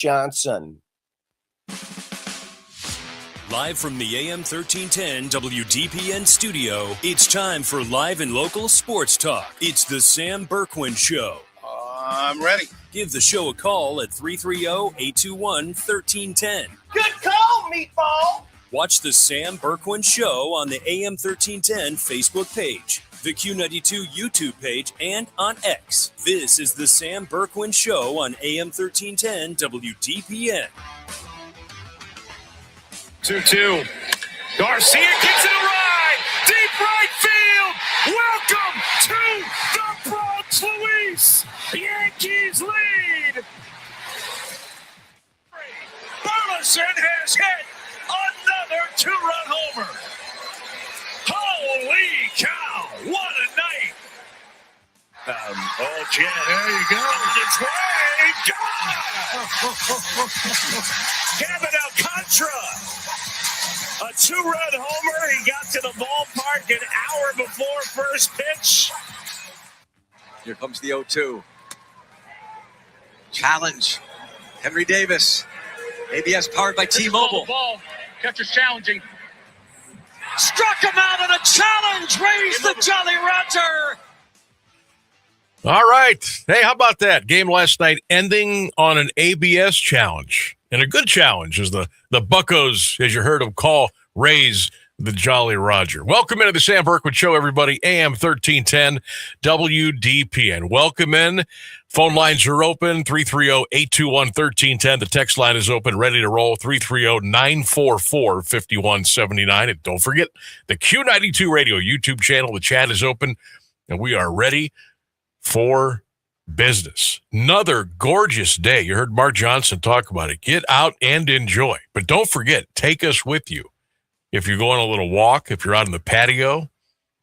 Johnson. Live from the AM 1310 WDPN studio, it's time for live and local sports talk. It's the Sam Bourquin Show. I'm ready. Give the show a call at 330-821-1310. Good call, Meatball. Watch the Sam Bourquin Show on the AM 1310 Facebook page, the Q92 YouTube page, and on X. This is the Sam Bourquin Show on AM 1310 WDPN. 2-2. Garcia kicks it a ride. Deep right field. Welcome to the Bronx, Luis. Yankees lead. Burleson has hit another two-run homer. Holy cow. What a night. Jen, there you go. It's way. Gavin Alcantara. A two-run homer. He got to the ballpark an hour before first pitch. Here comes the 0-2. Challenge. Henry Davis. ABS powered by T-Mobile. Ball. Catcher's challenging. Struck him out on a challenge. Raised the Jolly Roger. All right. Hey, how about that? Game last night ending on an ABS challenge. And a good challenge as the Buccos, as you heard them call, raise the Jolly Roger. Welcome into the Sam Bourquin Show, everybody. AM 1310 WDPN. Welcome in. Phone lines are open, 330-821-1310. The text line is open, ready to roll, 330-944-5179. And don't forget, the Q92 Radio YouTube channel, the chat is open, and we are ready for business. Another gorgeous day. You heard Mark Johnson talk about it. Get out and enjoy. But don't forget, take us with you. If you're going a little walk, if you're out in the patio,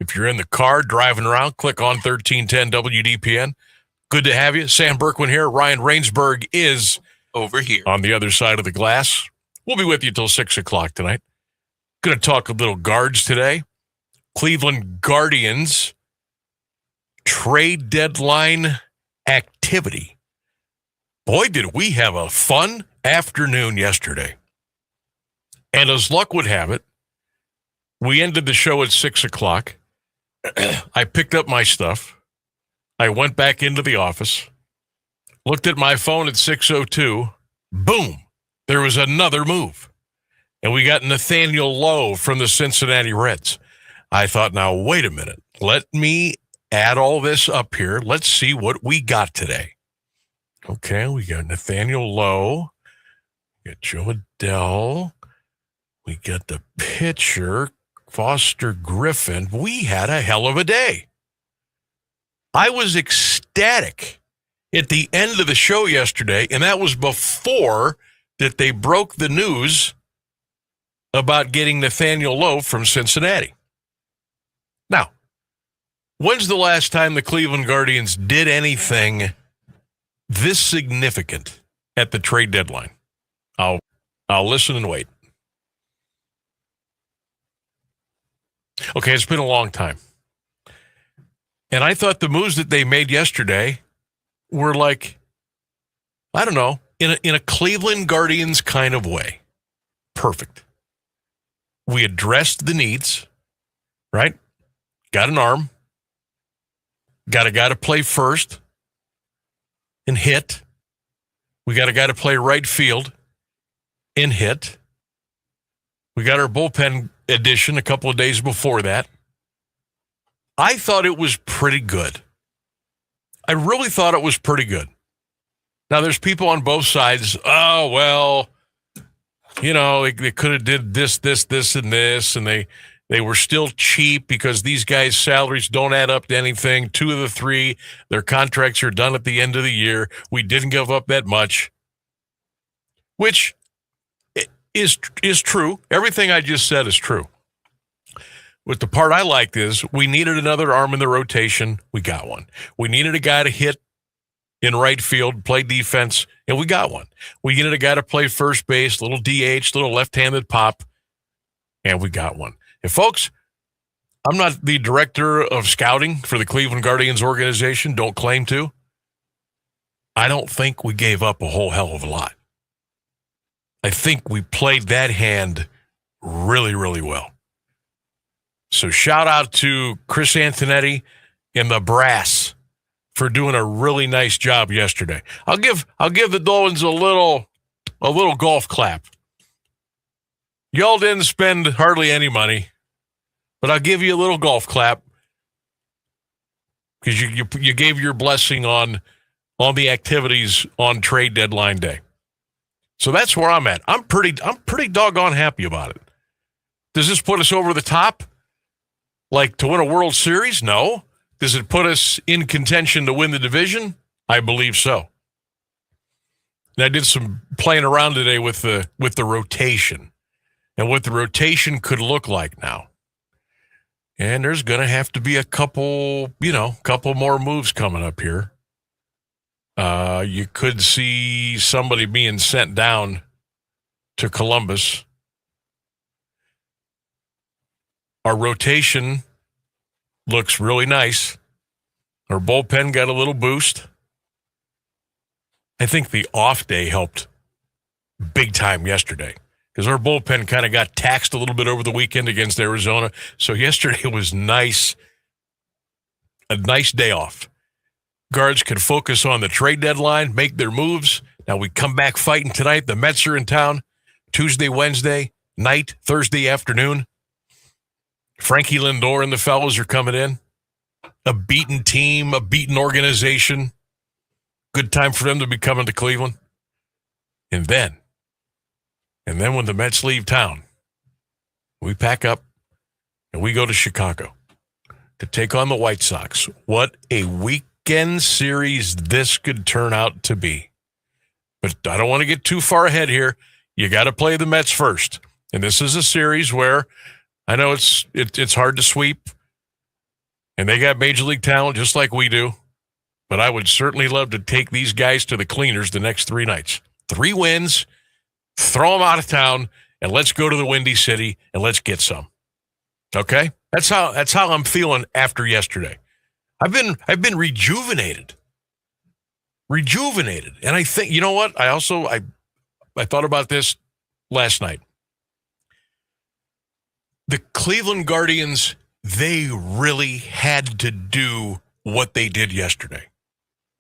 if you're in the car driving around, click on 1310 WDPN. Good to have you. Sam Bourquin here. Ryan Rainsberg is over here on the other side of the glass. We'll be with you till 6 o'clock tonight. Going to talk a little Guards today. Cleveland Guardians trade deadline activity. Boy, did we have a fun afternoon yesterday. And as luck would have it, we ended the show at 6 o'clock. I picked up my stuff. I went back into the office, looked at my phone at 6:02. Boom, there was another move. And we got Nathaniel Lowe from the Cincinnati Reds. I thought, now, wait a minute. Let me add all this up here. Let's see what we got today. Okay, we got Nathaniel Lowe. We got Joe Adell. We got the pitcher, Foster Griffin. We had a hell of a day. I was ecstatic at the end of the show yesterday, and that was before that they broke the news about getting Nathaniel Lowe from Cincinnati. Now, when's the last time the Cleveland Guardians did anything this significant at the trade deadline? I'll listen and wait. Okay, it's been a long time. And I thought the moves that they made yesterday were like, I don't know, in a Cleveland Guardians kind of way. Perfect. We addressed the needs, right? Got an arm. Got a guy to play first and hit. We got a guy to play right field and hit. We got our bullpen addition a couple of days before that. I thought it was pretty good. I really thought it was pretty good. Now, there's people on both sides. Oh, well, you know, they could have did this, and this, and they were still cheap because these guys' salaries don't add up to anything. 2 of the 3, their contracts are done at the end of the year. We didn't give up that much, which is true. Everything I just said is true. But the part I liked is we needed another arm in the rotation. We got one. We needed a guy to hit in right field, play defense, and we got one. We needed a guy to play first base, little DH, little left-handed pop, and we got one. And folks, I'm not the director of scouting for the Cleveland Guardians organization. Don't claim to. I don't think we gave up a whole hell of a lot. I think we played that hand really, really well. So shout out to Chris Antonetti and the brass for doing a really nice job yesterday. I'll give the Dolans a little golf clap. Y'all didn't spend hardly any money, but I'll give you a little golf clap because you gave your blessing on the activities on trade deadline day. So that's where I'm at. I'm pretty doggone happy about it. Does this put us over the top? Like to win a World Series? No. Does it put us in contention to win the division? I believe so. And I did some playing around today with the rotation and what the rotation could look like now. And there's going to have to be a couple more moves coming up here. You could see somebody being sent down to Columbus. Our rotation looks really nice. Our bullpen got a little boost. I think the off day helped big time yesterday because our bullpen kind of got taxed a little bit over the weekend against Arizona. So yesterday was nice, a nice day off. Guards could focus on the trade deadline, make their moves. Now we come back fighting tonight. The Mets are in town Tuesday, Wednesday night, Thursday afternoon. Frankie Lindor and the fellows are coming in. A beaten team, a beaten organization. Good time for them to be coming to Cleveland. And then when the Mets leave town, we pack up and we go to Chicago to take on the White Sox. What a weekend series this could turn out to be. But I don't want to get too far ahead here. You got to play the Mets first. And this is a series where I know it's hard to sweep, and they got major league talent just like we do, but I would certainly love to take these guys to the cleaners the next 3 nights. 3 wins, throw them out of town, and let's go to the Windy City, and let's get some. Okay? That's how I'm feeling after yesterday. I've been rejuvenated. And I think, you know what? I thought about this last night. The Cleveland Guardians, they really had to do what they did yesterday.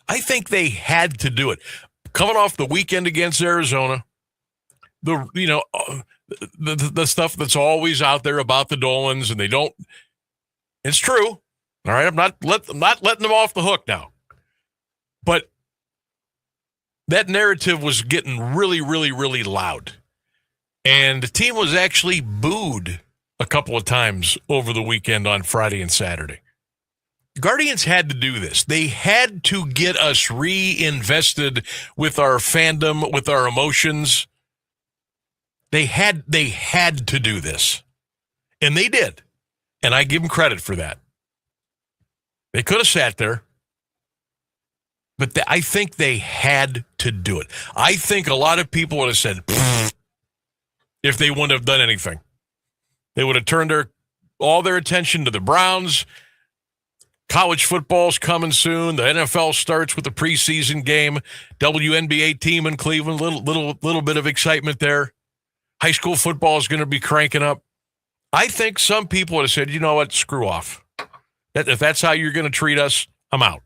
I think they had to do it. Coming off the weekend against Arizona, the stuff that's always out there about the Dolans, and they don't. It's true. All right, I'm not letting them off the hook now. But that narrative was getting really, really, really loud, and the team was actually booed a couple of times over the weekend on Friday and Saturday. Guardians had to do this. They had to get us reinvested with our fandom, with our emotions. They had to do this. And they did. And I give them credit for that. They could have sat there. But I think they had to do it. I think a lot of people would have said, if they wouldn't have done anything. They would have turned all their attention to the Browns. College football's coming soon. The NFL starts with the preseason game. WNBA team in Cleveland, little bit of excitement there. High school football is going to be cranking up. I think some people would have said, you know what, screw off. If that's how you're going to treat us, I'm out.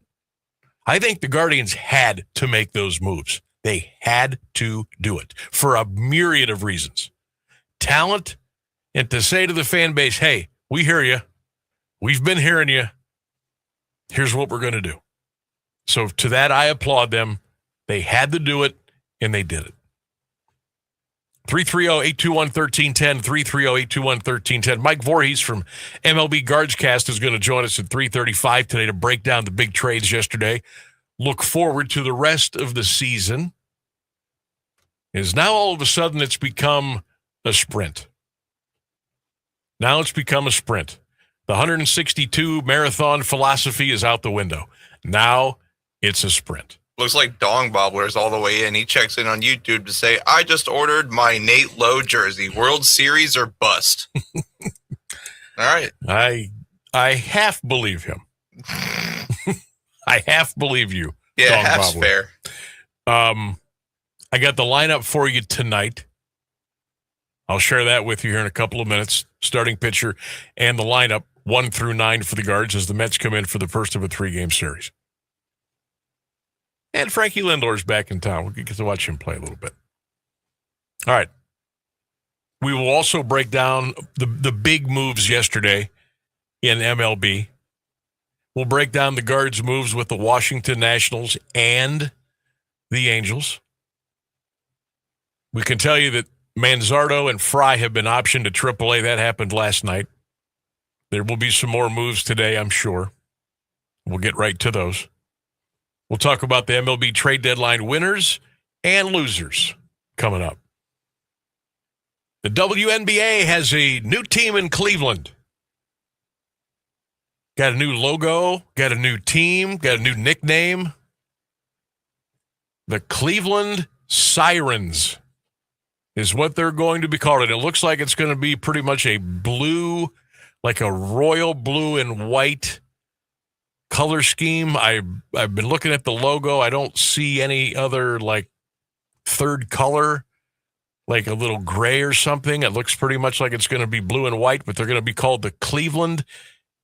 I think the Guardians had to make those moves. They had to do it for a myriad of reasons. Talent, and to say to the fan base, hey, we hear you. We've been hearing you. Here's what we're going to do. So to that, I applaud them. They had to do it, and they did it. 330-821-1310, 330-821-1310. Mike Voorhees from MLB Guardscast is going to join us at 3:35 today to break down the big trades yesterday. Look forward to the rest of the season. Is now all of a sudden it's become a sprint. Now it's become a sprint. The 162 marathon philosophy is out the window. Now it's a sprint. Looks like Dong Bobbler's all the way in. He checks in on YouTube to say, I just ordered my Nate Lowe jersey. World Series or bust. All right. I half believe him. I half believe you. Yeah, Dong half's Bobbler. fair. I got the lineup for you tonight. I'll share that with you here in a couple of minutes. Starting pitcher and the lineup, 1 through 9 for the Guards as the Mets come in for the first of a 3-game series. And Frankie Lindor's back in town. We'll get to watch him play a little bit. All right. We will also break down the big moves yesterday in MLB. We'll break down the Guards' moves with the Washington Nationals and the Angels. We can tell you that Manzardo and Fry have been optioned to AAA. That happened last night. There will be some more moves today, I'm sure. We'll get right to those. We'll talk about the MLB trade deadline winners and losers coming up. The WNBA has a new team in Cleveland. Got a new logo, got a new team, got a new nickname. The Cleveland Sirens is what they're going to be called. And it looks like it's going to be pretty much a blue, like a royal blue and white color scheme. I've been looking at the logo. I don't see any other like third color, like a little gray or something. It looks pretty much like it's going to be blue and white, but they're going to be called the Cleveland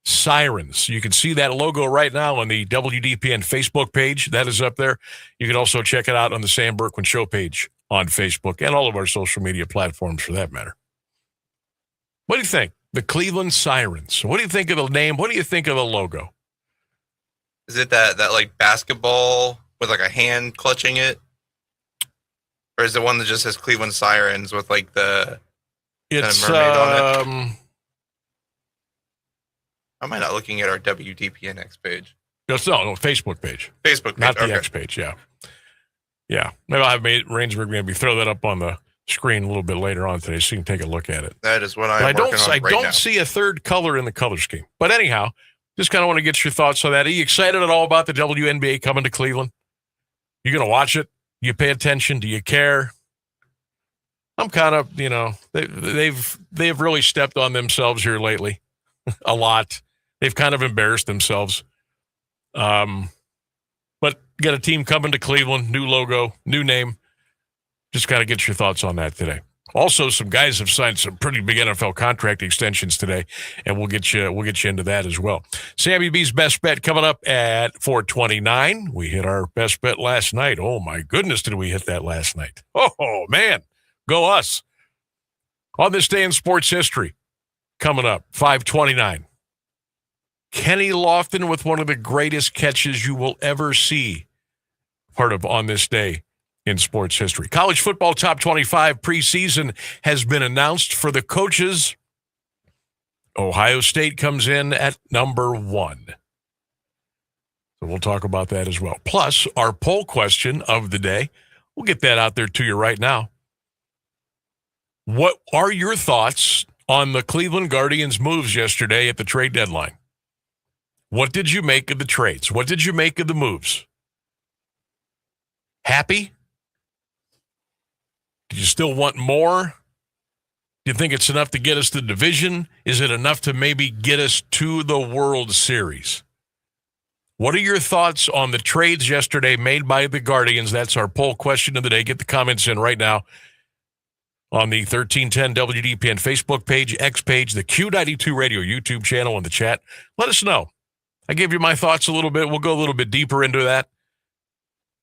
Sirens. You can see that logo right now on the WDPN Facebook page. That is up there. You can also check it out on the Sam Bourquin Show page on Facebook and all of our social media platforms for that matter. What do you think? The Cleveland Sirens. What do you think of the name? What do you think of the logo? Is it that like basketball with like a hand clutching it? Or is it one that just says Cleveland Sirens with like the It's kind of mermaid on it? Am I not looking at our WDPN X page? No, Facebook page. Facebook page. Not the okay. X page, yeah. Yeah. Maybe I'll have Rainsburg maybe throw that up on the screen a little bit later on today so you can take a look at it. That is what I I'm working on I right don't now. see a third color in the color scheme. But anyhow, just kind of want to get your thoughts on that. Are you excited at all about the WNBA coming to Cleveland? You going to watch it? You pay attention? Do you care? I'm kind of, they've really stepped on themselves here lately a lot. They've kind of embarrassed themselves. But got a team coming to Cleveland, new logo, new name. Just kind of get your thoughts on that today. Also, some guys have signed some pretty big NFL contract extensions today, and we'll get you into that as well. Sammy B's best bet coming up at 4:29. We hit our best bet last night. Oh my goodness, did we hit that last night? Oh man, go us! On this day in sports history, coming up 5:29. Kenny Lofton with one of the greatest catches you will ever see. Part of On This Day in sports history. College football top 25 preseason has been announced for the coaches. Ohio State comes in at number 1. So we'll talk about that as well. Plus, our poll question of the day. We'll get that out there to you right now. What are your thoughts on the Cleveland Guardians' moves yesterday at the trade deadline? What did you make of the trades? What did you make of the moves? Happy? Do you still want more? Do you think it's enough to get us the division? Is it enough to maybe get us to the World Series? What are your thoughts on the trades yesterday made by the Guardians? That's our poll question of the day. Get the comments in right now on the 1310 WDPN Facebook page, X page, the Q92 Radio YouTube channel, in the chat. Let us know. I gave you my thoughts a little bit. We'll go a little bit deeper into that.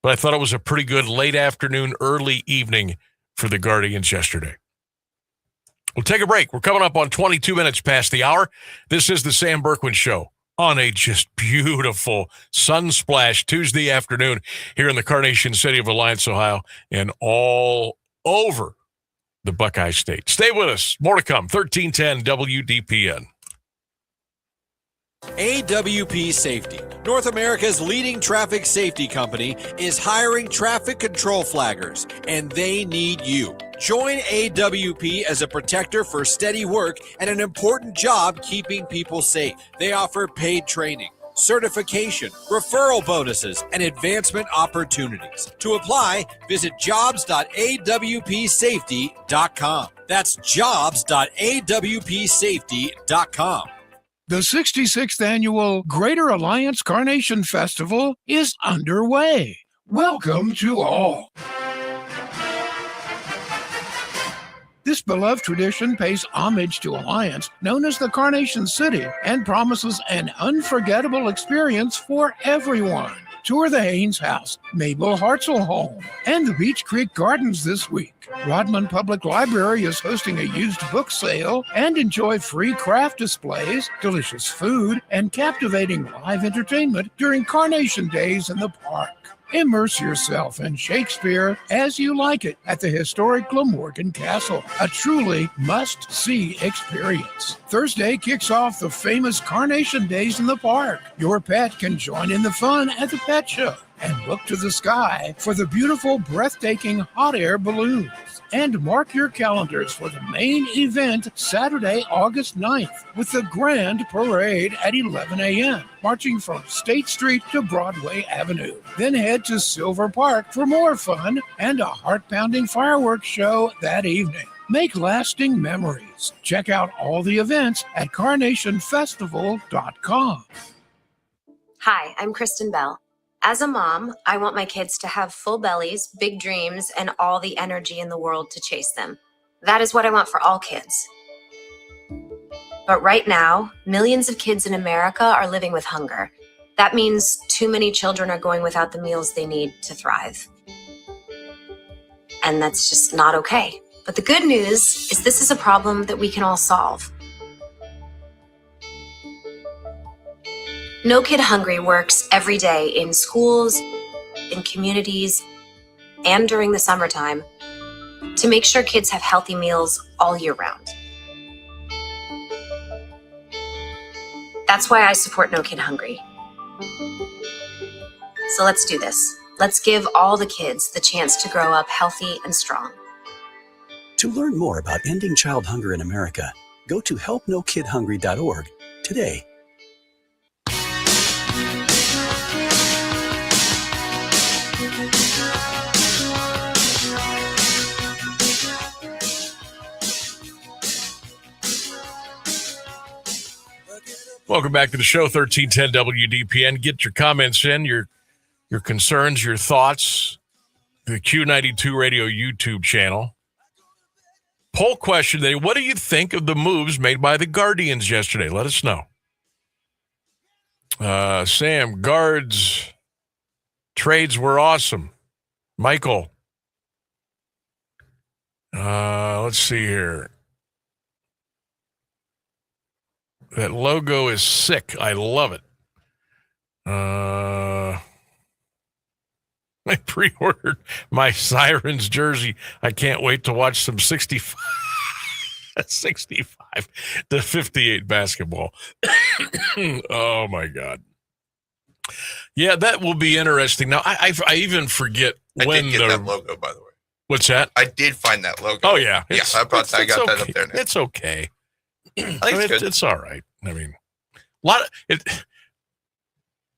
But I thought it was a pretty good late afternoon, early evening for the Guardians yesterday. We'll take a break. We're coming up on 22 minutes past the hour. This is the Sam Bourquin Show on a just beautiful sun-splashed Tuesday afternoon here in the Carnation City of Alliance, Ohio, and all over the Buckeye State. Stay with us. More to come. 1310 WDPN. AWP Safety, North America's leading traffic safety company, is hiring traffic control flaggers, and they need you. Join AWP as a protector for steady work and an important job keeping people safe. They offer paid training, certification, referral bonuses, and advancement opportunities. To apply, visit jobs.awpsafety.com. That's jobs.awpsafety.com. The 66th Annual Greater Alliance Carnation Festival is underway. Welcome to all. This beloved tradition pays homage to Alliance, known as the Carnation City, and promises an unforgettable experience for everyone. Tour the Haynes House, Mabel Hartzell Home, and the Beach Creek Gardens this week. Rodman Public Library is hosting a used book sale, and enjoy free craft displays, delicious food, and captivating live entertainment during Carnation Days in the park. Immerse yourself in Shakespeare as you like it at the historic Glamorgan Castle, a truly must-see experience. Thursday kicks off the famous Carnation Days in the park. Your pet can join in the fun at the pet show and look to the sky for the beautiful, breathtaking hot air balloons. And mark your calendars for the main event Saturday, August 9th, with the Grand Parade at 11 a.m., marching from State Street to Broadway Avenue. Then head to Silver Park for more fun and a heart-pounding fireworks show that evening. Make lasting memories. Check out all the events at carnationfestival.com. Hi, I'm Kristen Bell. As a mom, I want my kids to have full bellies, big dreams, and all the energy in the world to chase them. That is what I want for all kids. But right now, millions of kids in America are living with hunger. That means too many children are going without the meals they need to thrive. And that's just not okay. But the good news is this is a problem that we can all solve. No Kid Hungry works every day in schools, in communities, and during the summertime to make sure kids have healthy meals all year round. That's why I support No Kid Hungry. So let's do this. Let's give all the kids the chance to grow up healthy and strong. To learn more about ending child hunger in America, go to helpnokidhungry.org today. Welcome back to the show, 1310 WDPN. Get your comments in, your concerns, your thoughts, the Q92 Radio YouTube channel. Poll question today, what do you think of the moves made by the Guardians yesterday? Let us know. Sam, guards, trades were awesome. Michael. Let's see here. That logo is sick. I love it. I pre-ordered my Sirens jersey. I can't wait to watch some 65 to 58 basketball. Oh, my God. Yeah, that will be interesting. Now, I even forget when I did get that logo, by the way. What's that? I did find that logo. Oh, yeah. Yeah, I got that up there now. It's okay. I think it's good. It's all right. I mean, a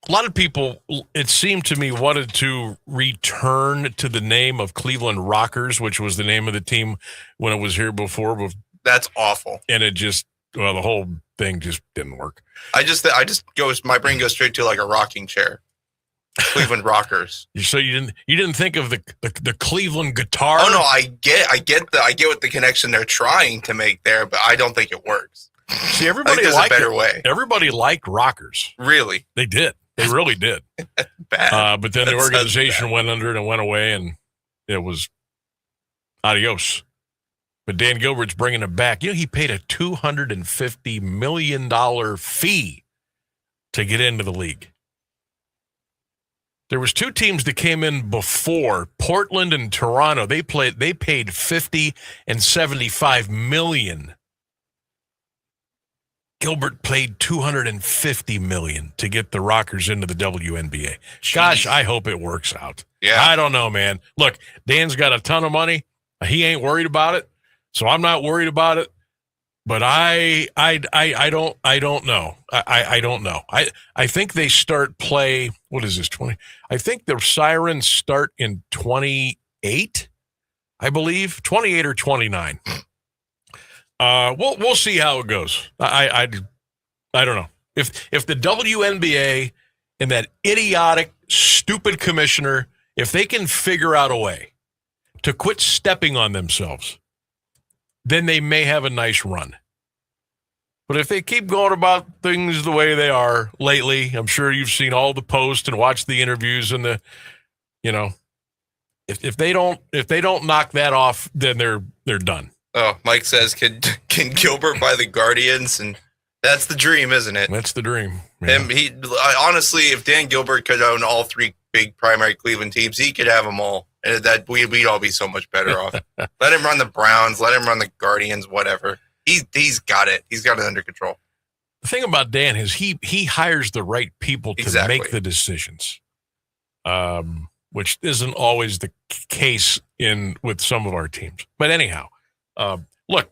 lot of people, it seemed to me, wanted to return to the name of Cleveland Rockers, which was the name of the team when it was here before. That's awful. And it just, well, the whole thing just didn't work. My brain goes straight to like a rocking chair. Cleveland Rockers. So you didn't think of the Cleveland guitar? Oh no, I get what the connection they're trying to make there, but I don't think it works. See, everybody there's liked a better way. Everybody liked Rockers. Really? They did. They really did. Bad. But then the organization went under and went away, and it was adios. But Dan Gilbert's bringing it back. You know, he paid a $250 million fee to get into the league. There was two teams that came in before, Portland and Toronto. They paid $50 and $75 million. Gilbert paid $250 million to get the Rockers into the WNBA. Jeez. Gosh, I hope it works out. Yeah. I don't know, man. Look, Dan's got a ton of money. He ain't worried about it, so I'm not worried about it. But I don't know. I don't know. I think they start play. What is this? 20? I think the Sirens start in 28. I believe 28 or 29. We'll see how it goes. I don't know if the WNBA and that idiotic, stupid commissioner, if they can figure out a way to quit stepping on themselves. then they may have a nice run. But if they keep going about things the way they are lately, I'm sure you've seen all the posts and watched the interviews and the, if they don't knock that off, then they're done. Oh, Mike says, can Gilbert buy the Guardians? And that's the dream, isn't it? That's the dream. Yeah. Honestly, if Dan Gilbert could own all three big primary Cleveland teams, he could have them all. And that we'd all be so much better off. Let him run the Browns. Let him run the Guardians, whatever. He's got it. He's got it under control. The thing about Dan is he hires the right people to make the decisions, which isn't always the case with some of our teams. But anyhow, look,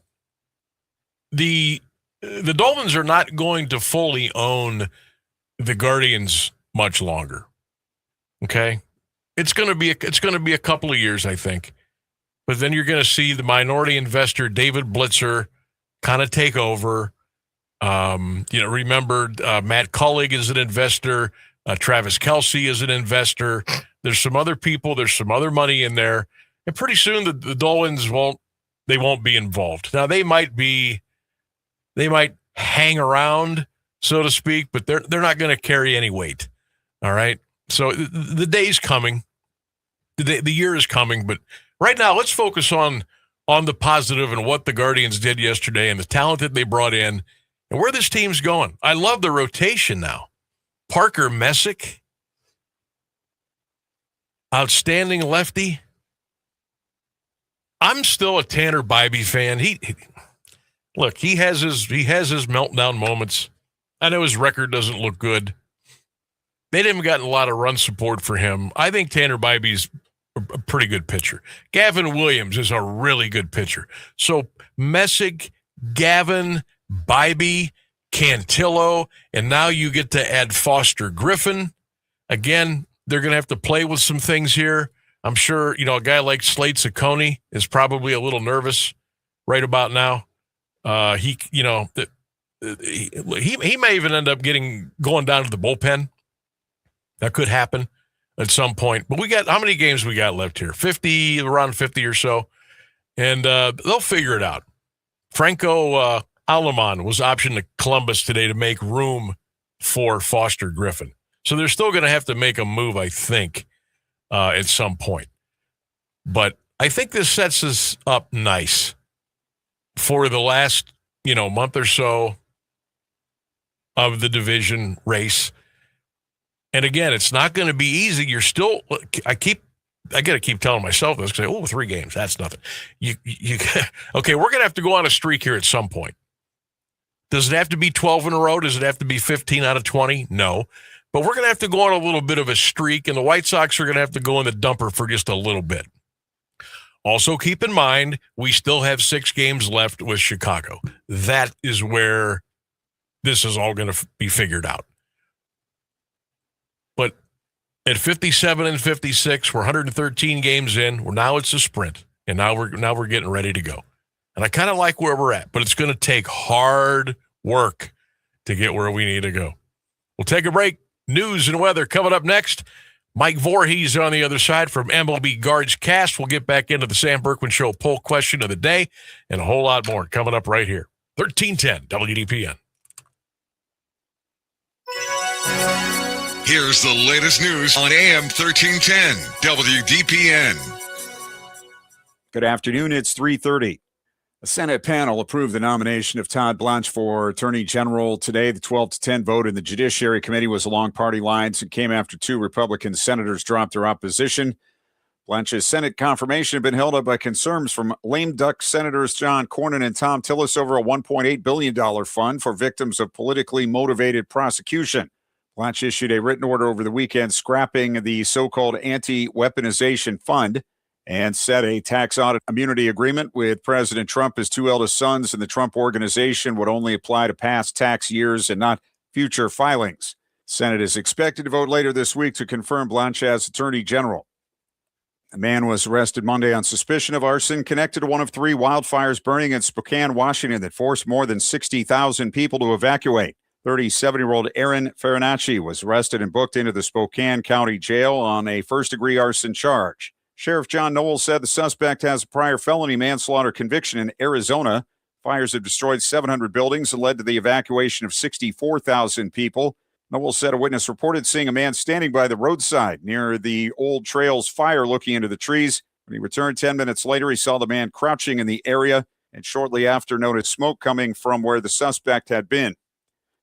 the Dolphins are not going to fully own the Guardians much longer. Okay, it's going to be a couple of years, I think. But then you're going to see the minority investor David Blitzer kind of take over. Remember Matt Cullig is an investor. Travis Kelce is an investor. There's some other people. There's some other money in there. And pretty soon the Dolphins won't be involved. Now they might hang around, so to speak, but they're not going to carry any weight. All right. So the day's coming. The year is coming. But right now, let's focus on the positive and what the Guardians did yesterday and the talent that they brought in and where this team's going. I love the rotation now. Parker Messick, outstanding lefty. I'm still a Tanner Bybee fan. He has his meltdown moments. I know his record doesn't look good. They didn't get a lot of run support for him. I think Tanner Bybee's a pretty good pitcher. Gavin Williams is a really good pitcher. So Messick, Gavin, Bybee, Cantillo, and now you get to add Foster Griffin. Again, they're going to have to play with some things here. I'm sure, a guy like Slate Ciccone is probably a little nervous right about now. He may even end up going down to the bullpen. That could happen at some point. But how many games we got left here? 50, around 50 or so. And they'll figure it out. Franco Aleman was optioned to Columbus today to make room for Foster Griffin. So they're still going to have to make a move, I think, at some point. But I think this sets us up nice for the last, month or so of the division race. And again, it's not going to be easy. You're still, I got to keep telling myself this because 3 games, that's nothing. Okay, we're going to have to go on a streak here at some point. Does it have to be 12 in a row? Does it have to be 15 out of 20? No. But we're going to have to go on a little bit of a streak, and the White Sox are going to have to go in the dumper for just a little bit. Also, keep in mind, we still have 6 games left with Chicago. That is where this is all going to be figured out. But at 57 and 56, we're 113 games in. Now it's a sprint, and now we're getting ready to go. And I kind of like where we're at, but it's going to take hard work to get where we need to go. We'll take a break. News and weather coming up next. Mike Voorhees on the other side from MLB Guards Cast. We'll get back into the Sam Bourquin Show poll question of the day and a whole lot more coming up right here. 1310 WDPN. Here's the latest news on AM 1310 WDPN. Good afternoon. It's 3:30. A Senate panel approved the nomination of Todd Blanche for Attorney General today. The 12-10 vote in the Judiciary Committee was along party lines and came after 2 Republican senators dropped their opposition. Blanche's Senate confirmation had been held up by concerns from lame duck Senators John Cornyn and Tom Tillis over a $1.8 billion fund for victims of politically motivated prosecution. Blanche issued a written order over the weekend scrapping the so-called anti-weaponization fund and set a tax audit immunity agreement with President Trump. His 2 eldest sons in the Trump organization would only apply to past tax years and not future filings. The Senate is expected to vote later this week to confirm Blanche as Attorney General. A man was arrested Monday on suspicion of arson connected to one of 3 wildfires burning in Spokane, Washington that forced more than 60,000 people to evacuate. 37-year-old Aaron Farinacci was arrested and booked into the Spokane County Jail on a first-degree arson charge. Sheriff John Knowles said the suspect has a prior felony manslaughter conviction in Arizona. Fires have destroyed 700 buildings and led to the evacuation of 64,000 people. Knowles said a witness reported seeing a man standing by the roadside near the Old Trails fire looking into the trees. When he returned 10 minutes later, he saw the man crouching in the area and shortly after noticed smoke coming from where the suspect had been.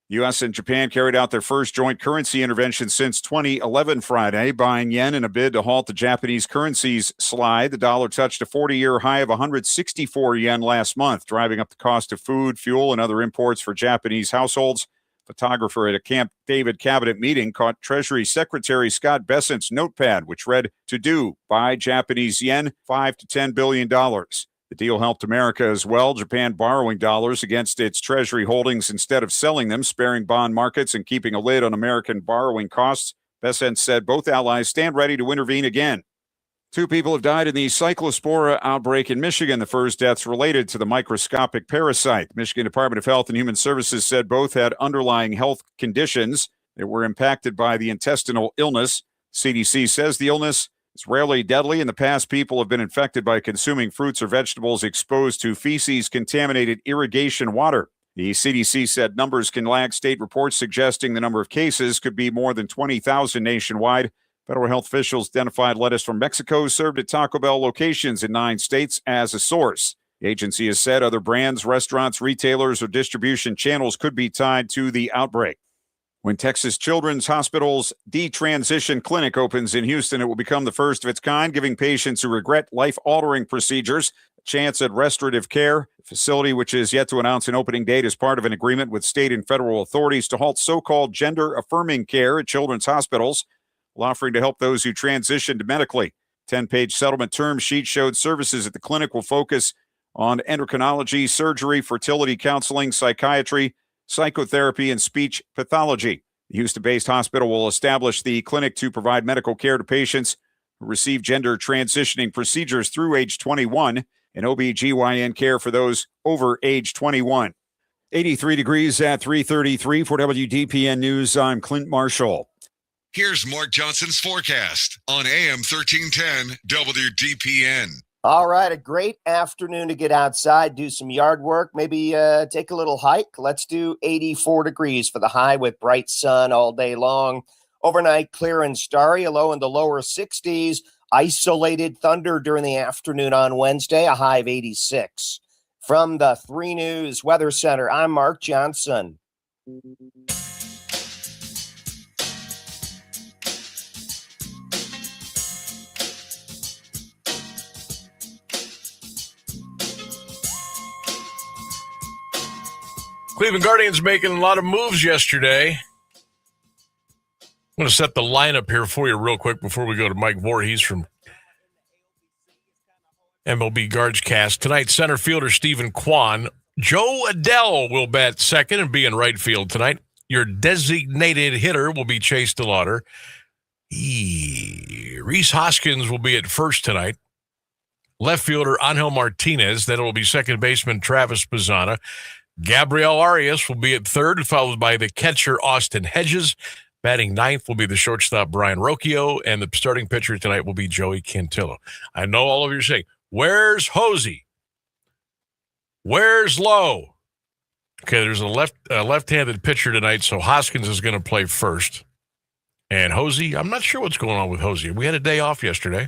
The U.S. and Japan carried out their first joint currency intervention since 2011 Friday, buying yen in a bid to halt the Japanese currency's slide. The dollar touched a 40-year high of 164 yen last month, driving up the cost of food, fuel, and other imports for Japanese households. A photographer at a Camp David cabinet meeting caught Treasury Secretary Scott Bessent's notepad, which read, "To do, buy Japanese yen, $5 to $10 billion. The deal helped America as well, Japan borrowing dollars against its Treasury holdings instead of selling them, sparing bond markets and keeping a lid on American borrowing costs. Bessent said both allies stand ready to intervene again. 2 people have died in the cyclospora outbreak in Michigan, the first deaths related to the microscopic parasite. The Michigan Department of Health and Human Services said both had underlying health conditions that were impacted by the intestinal illness. CDC says the illness is rarely deadly. In the past, people have been infected by consuming fruits or vegetables exposed to feces-contaminated irrigation water. The CDC said numbers can lag state reports suggesting the number of cases could be more than 20,000 nationwide. Federal health officials identified lettuce from Mexico served at Taco Bell locations in 9 states as a source. The agency has said other brands, restaurants, retailers, or distribution channels could be tied to the outbreak. When Texas Children's Hospital's Detransition Clinic opens in Houston, it will become the first of its kind, giving patients who regret life-altering procedures a chance at restorative care. The facility, which is yet to announce an opening date, is part of an agreement with state and federal authorities to halt so-called gender-affirming care at children's hospitals, while offering to help those who transitioned medically. 10-page settlement term sheet showed services at the clinic will focus on endocrinology, surgery, fertility counseling, psychiatry, psychotherapy, and speech pathology. The Houston-based hospital will establish the clinic to provide medical care to patients who receive gender transitioning procedures through age 21 and OB/GYN care for those over age 21. 83 degrees at 3:33 for WDPN News. I'm Clint Marshall. Here's Mark Johnson's forecast on AM 1310 WDPN. All right, a great afternoon to get outside, do some yard work, maybe take a little hike. Let's do 84 degrees for the high with bright sun all day long. Overnight, clear and starry, a low in the lower 60s. Isolated thunder during the afternoon on Wednesday, a high of 86. From the 3 News Weather Center, I'm Mark Johnson. Cleveland Guardians making a lot of moves yesterday. I'm going to set the lineup here for you real quick before we go to Mike Voorhees from MLB Guards Cast. Tonight, center fielder Stephen Kwan. Joe Adell will bat second and be in right field tonight. Your designated hitter will be Chase DeLauder. Rhys Hoskins will be at first tonight. Left fielder Angel Martinez. Then it will be second baseman Travis Bazzana. Gabriel Arias will be at third, followed by the catcher Austin Hedges. Batting ninth will be the shortstop Brian Rocchio, and the starting pitcher tonight will be Joey Cantillo. I know all of you are saying, where's Hosey? Where's Lowe? Okay, there's a left-handed pitcher tonight, so Hoskins is going to play first. And Hosey, I'm not sure what's going on with Hosey. We had a day off yesterday.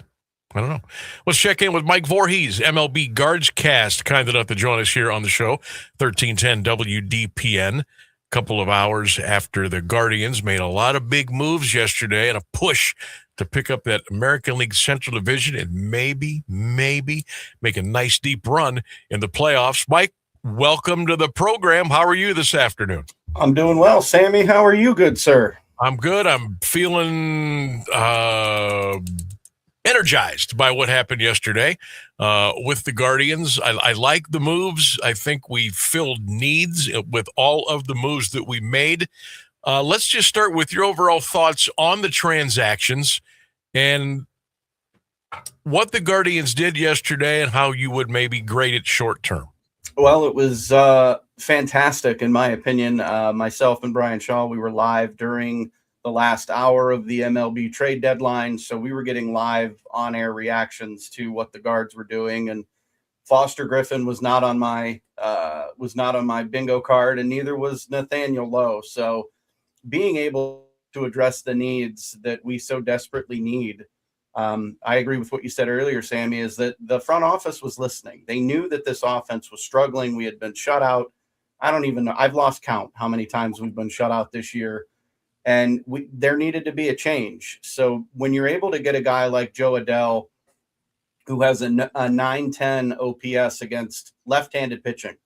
I don't know. Let's check in with Mike Voorhees, MLB Guards Cast, kind enough to join us here on the show, 1310 WDPN. A couple of hours after the Guardians made a lot of big moves yesterday and a push to pick up that American League Central Division and maybe make a nice deep run in the playoffs. Mike, welcome to the program. How are you this afternoon? I'm doing well. Sammy, how are you, good sir? I'm good. I'm feeling energized by what happened yesterday with the Guardians. I like the moves. I think we filled needs with all of the moves that we made. Let's just start with your overall thoughts on the transactions and what the Guardians did yesterday and how you would maybe grade it short term. Well, it was fantastic, in my opinion. Myself and Brian Shaw, we were live during the last hour of the MLB trade deadline. So we were getting live on-air reactions to what the Guards were doing. And Foster Griffin was not on my bingo card, and neither was Nathaniel Lowe. So being able to address the needs that we so desperately need, I agree with what you said earlier, Sammy, is that the front office was listening. They knew that this offense was struggling. We had been shut out. I don't even know. I've lost count how many times we've been shut out this year. And there needed to be a change. So when you're able to get a guy like Joe Adell, who has a 910 OPS against left-handed pitching,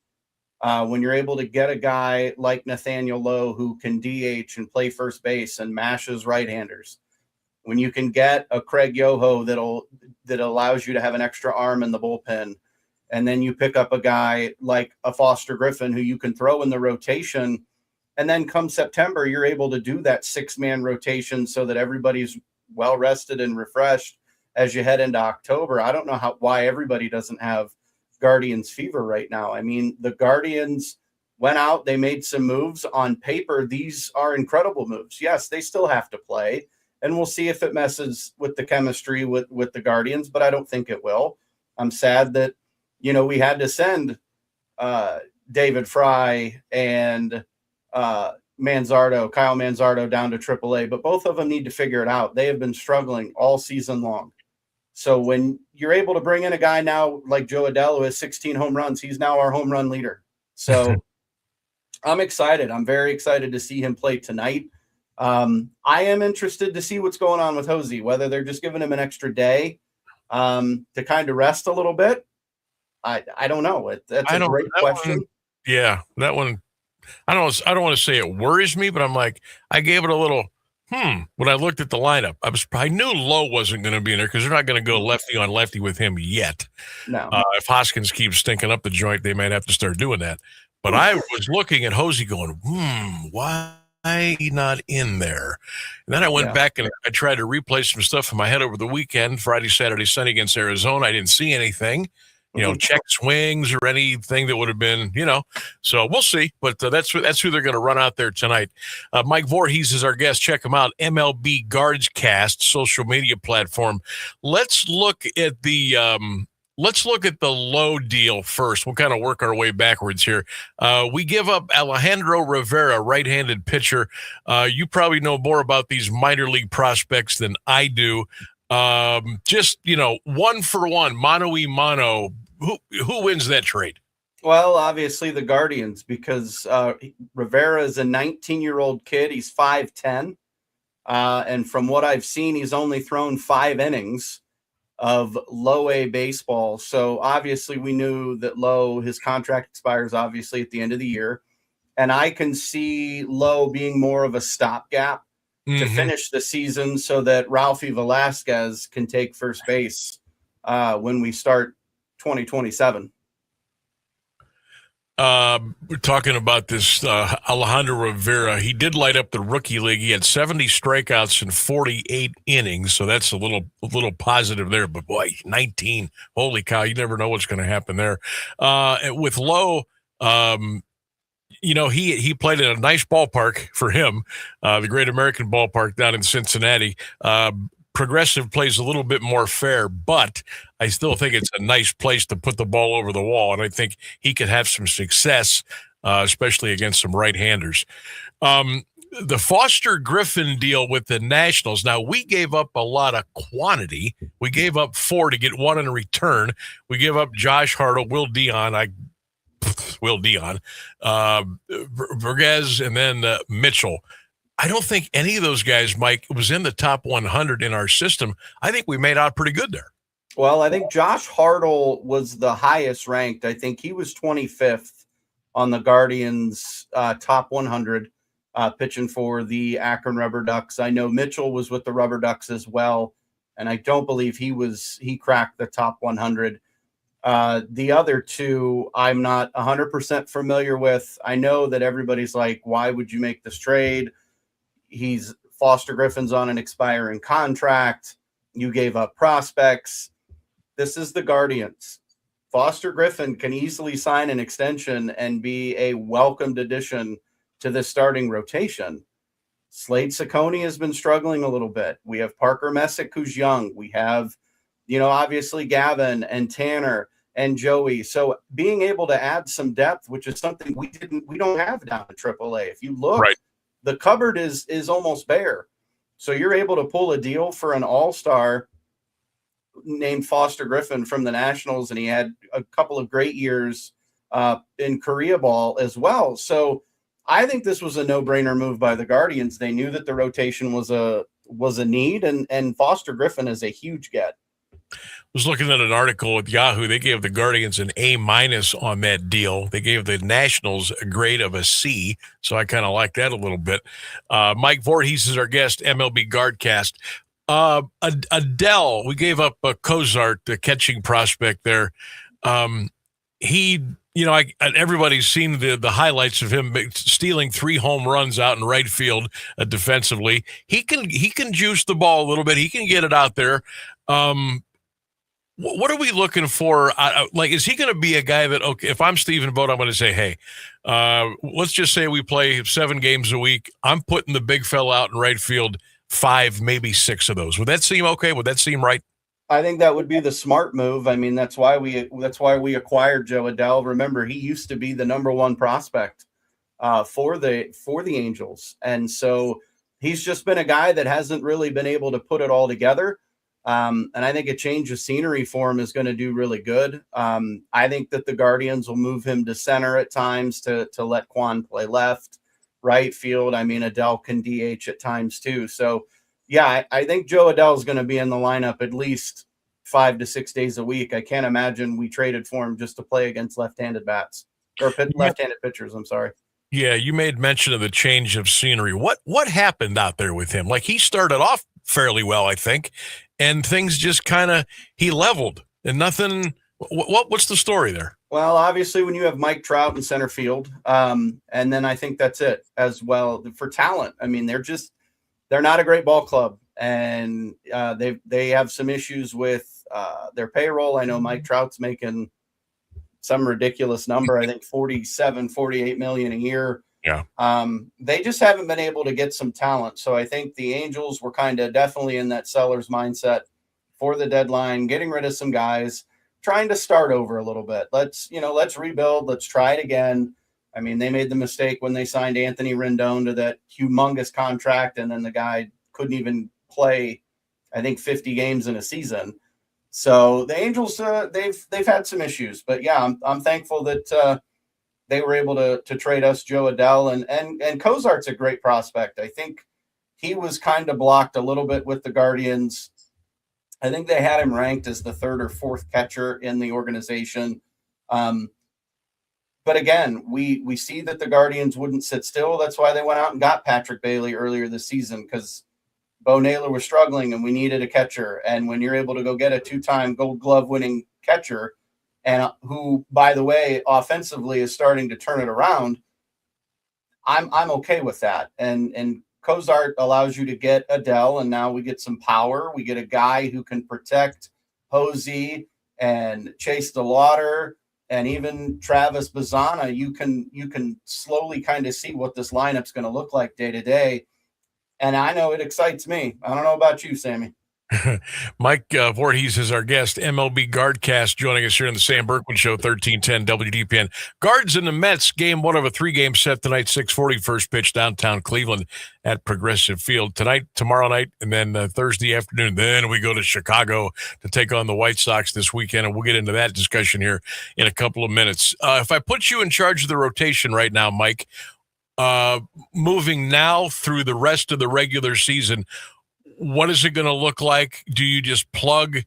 when you're able to get a guy like Nathaniel Lowe, who can DH and play first base and mashes right-handers, when you can get a Craig Yoho that allows you to have an extra arm in the bullpen, and then you pick up a guy like a Foster Griffin who you can throw in the rotation, and then come September, you're able to do that 6-man rotation so that everybody's well rested and refreshed as you head into October. I don't know why everybody doesn't have Guardians fever right now. I mean, the Guardians went out, they made some moves. On paper, these are incredible moves. Yes, they still have to play, and we'll see if it messes with the chemistry with the Guardians, but I don't think it will. I'm sad that, we had to send David Fry and Kyle Manzardo down to AAA, but both of them need to figure it out. They have been struggling all season long. So when you're able to bring in a guy now like Joe Adell, who has 16 home runs, he's now our home run leader. So I'm excited. I'm very excited to see him play tonight. I am interested to see what's going on with Hosey, whether they're just giving him an extra day to kind of rest a little bit. I don't know. That's a great question. That one. I don't want to say it worries me, but I'm like, I gave it a little when I looked at the lineup. I knew Lowe wasn't going to be in there because they're not going to go lefty on lefty with him yet. No. If Hoskins keeps stinking up the joint, they might have to start doing that. But I was looking at Hosey going, why not in there? And then I went back and I tried to replay some stuff in my head over the weekend, Friday, Saturday, Sunday against Arizona. I didn't see anything. Check swings or anything that would have been, so we'll see. But that's who they're going to run out there tonight. Mike Voorhees is our guest. Check him out. MLB Guards Cast social media platform. Let's look at the Lowe deal first. We'll kind of work our way backwards here. We give up Alejandro Rivera, right-handed pitcher. You probably know more about these minor league prospects than I do. Just 1-for-1, mano-y-mano. Who wins that trade? Well, obviously the Guardians, because Rivera is a 19-year-old kid. He's 5'10", and from what I've seen, he's only thrown 5 innings of low A baseball. So obviously we knew that Lowe, his contract expires obviously at the end of the year, and I can see Lowe being more of a stopgap to finish the season so that Ralphie Velasquez can take first base when we start 2027. We're talking about this Alejandro Rivera. He did light up the rookie league. He had 70 strikeouts in 48 innings, so that's a little positive there. But boy, 19, holy cow! You never know what's going to happen there. With Lowe, he played in a nice ballpark for him, the Great American Ballpark down in Cincinnati. Progressive plays a little bit more fair, but I still think it's a nice place to put the ball over the wall, and I think he could have some success, especially against some right-handers. The Foster Griffin deal with the Nationals. Now, we gave up a lot of quantity. We gave up 4 to get 1 in return. We gave up Josh Hartle, Will Dion, Vergez, and then Mitchell. I don't think any of those guys, Mike, was in the top 100 in our system. I think we made out pretty good there. Well, I think Josh Hartle was the highest ranked. I think he was 25th on the Guardians top 100, pitching for the Akron Rubber Ducks. I know Mitchell was with the Rubber Ducks as well, and I don't believe he cracked the top 100. The other two, I'm not 100% familiar with. I know that everybody's like, why would you make this trade? Foster Griffin's on an expiring contract. You gave up prospects. This is the Guardians. Foster Griffin can easily sign an extension and be a welcomed addition to the starting rotation. Slade Ciccone has been struggling a little bit. We have Parker Messick, who's young. We have, obviously Gavin and Tanner and Joey. So being able to add some depth, which is something we don't have down at AAA. If you look, the cupboard is almost bare. So you're able to pull a deal for an all-star named Foster Griffin from the Nationals, and he had a couple of great years in Korea ball as well. So I think this was a no-brainer move by the Guardians. They knew that the rotation was a need, and Foster Griffin is a huge get. I was looking at an article with Yahoo. They gave the Guardians an A- on that deal. They gave the Nationals a grade of a C, so I kind of like that a little bit. Mike Voorhees is our guest, MLB Guardcast. Adele, we gave up Cozart, the catching prospect there. Everybody's seen the highlights of him stealing 3 home runs out in right field defensively. He can juice the ball a little bit. He can get it out there. What are we looking for? Is he going to be a guy that, okay, if I'm Stephen Vogt, I'm going to say, hey, let's just say we play 7 games a week. I'm putting the big fella out in right field 5, maybe 6 of those. Would that seem okay? Would that seem right? I think that would be the smart move. I mean, that's why we acquired Joe Adele. Remember, he used to be the number 1 prospect for the Angels. And so he's just been a guy that hasn't really been able to put it all together. And I think a change of scenery for him is going to do really good. I think that the Guardians will move him to center at times to let Quan play left, right field. I mean, Adele can DH at times too. So, yeah, I think Joe Adele is going to be in the lineup at least 5 to 6 days a week. I can't imagine we traded for him just to play against left-handed bats or left-handed pitchers. I'm sorry. Yeah, you made mention of the change of scenery. What happened out there with him? Like, he started off fairly well, I think, and things just he leveled and nothing. What's the story there? Well, obviously, when you have Mike Trout in center field, and then I think that's it as well for talent. I mean, they're not a great ball club, and they have some issues with their payroll. I know Mike Trout's making some ridiculous number. I think 48 million a year. Yeah. They just haven't been able to get some talent. So I think the Angels were kind of definitely in that seller's mindset for the deadline, getting rid of some guys, trying to start over a little bit. Let's rebuild. Let's try it again. I mean, they made the mistake when they signed Anthony Rendon to that humongous contract, and then the guy couldn't even play, I think, 50 games in a season. So the Angels, they've had some issues, but yeah, I'm thankful that they were able to trade us Joe Adele, and Cozart's a great prospect. I think he was kind of blocked a little bit with the Guardians. I think they had him ranked as the 3rd or 4th catcher in the organization. But again, we see that the Guardians wouldn't sit still. That's why they went out and got Patrick Bailey earlier this season, because Bo Naylor was struggling and we needed a catcher. And when you're able to go get a 2-time Gold Glove winning catcher, and who, by the way, offensively is starting to turn it around, I'm okay with that. And Cozart allows you to get Adele, and now we get some power. We get a guy who can protect Posey and Chase DeLauder and even Travis Bazzana. You can slowly kind of see what this lineup's going to look like day to day. And I know it excites me. I don't know about you, Sammy. Mike Voorhees is our guest, MLB Guardcast, joining us here on the Sam Bourquin Show, 1310 WDPN. Guards and the Mets, game 1 of a 3-game set tonight, 6:40 first pitch downtown Cleveland at Progressive Field. Tonight, tomorrow night, and then Thursday afternoon. Then we go to Chicago to take on the White Sox this weekend, and we'll get into that discussion here in a couple of minutes. If I put you in charge of the rotation right now, Mike, moving now through the rest of the regular season, what is it going to look like? Do you just plug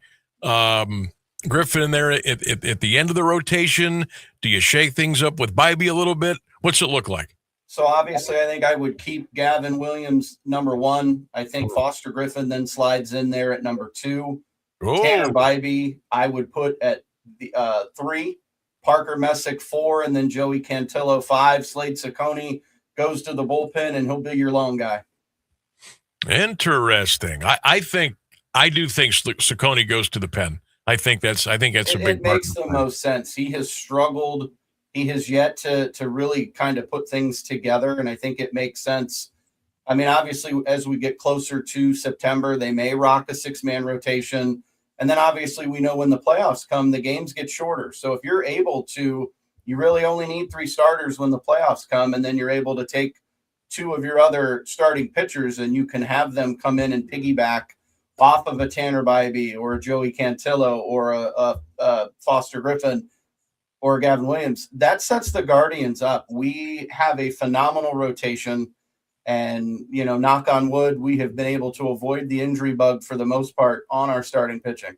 Griffin in there at the end of the rotation? Do you shake things up with Bybee a little bit? What's it look like? So obviously, I think I would keep Gavin Williams number 1. I think Foster Griffin then slides in there at number 2. Tanner Bybee, I would put at the 3. Parker Messick 4, and then Joey Cantillo 5. Slade Ciccone goes to the bullpen, and he'll be your lone guy. Interesting. I do think Ciccone goes to the pen. I think that's a big part. It makes the most sense. He has struggled. He has yet to really kind of put things together, and I think it makes sense I mean, obviously, as we get closer to September, they may rock a 6-man rotation. And then obviously we know when the playoffs come, the games get shorter. So if you're able to, you really only need 3 starters when the playoffs come, and then you're able to take 2 of your other starting pitchers and you can have them come in and piggyback off of a Tanner Bybee or a Joey Cantillo or a Foster Griffin or Gavin Williams. That sets the Guardians up. We have a phenomenal rotation. And, you know, knock on wood, we have been able to avoid the injury bug for the most part on our starting pitching.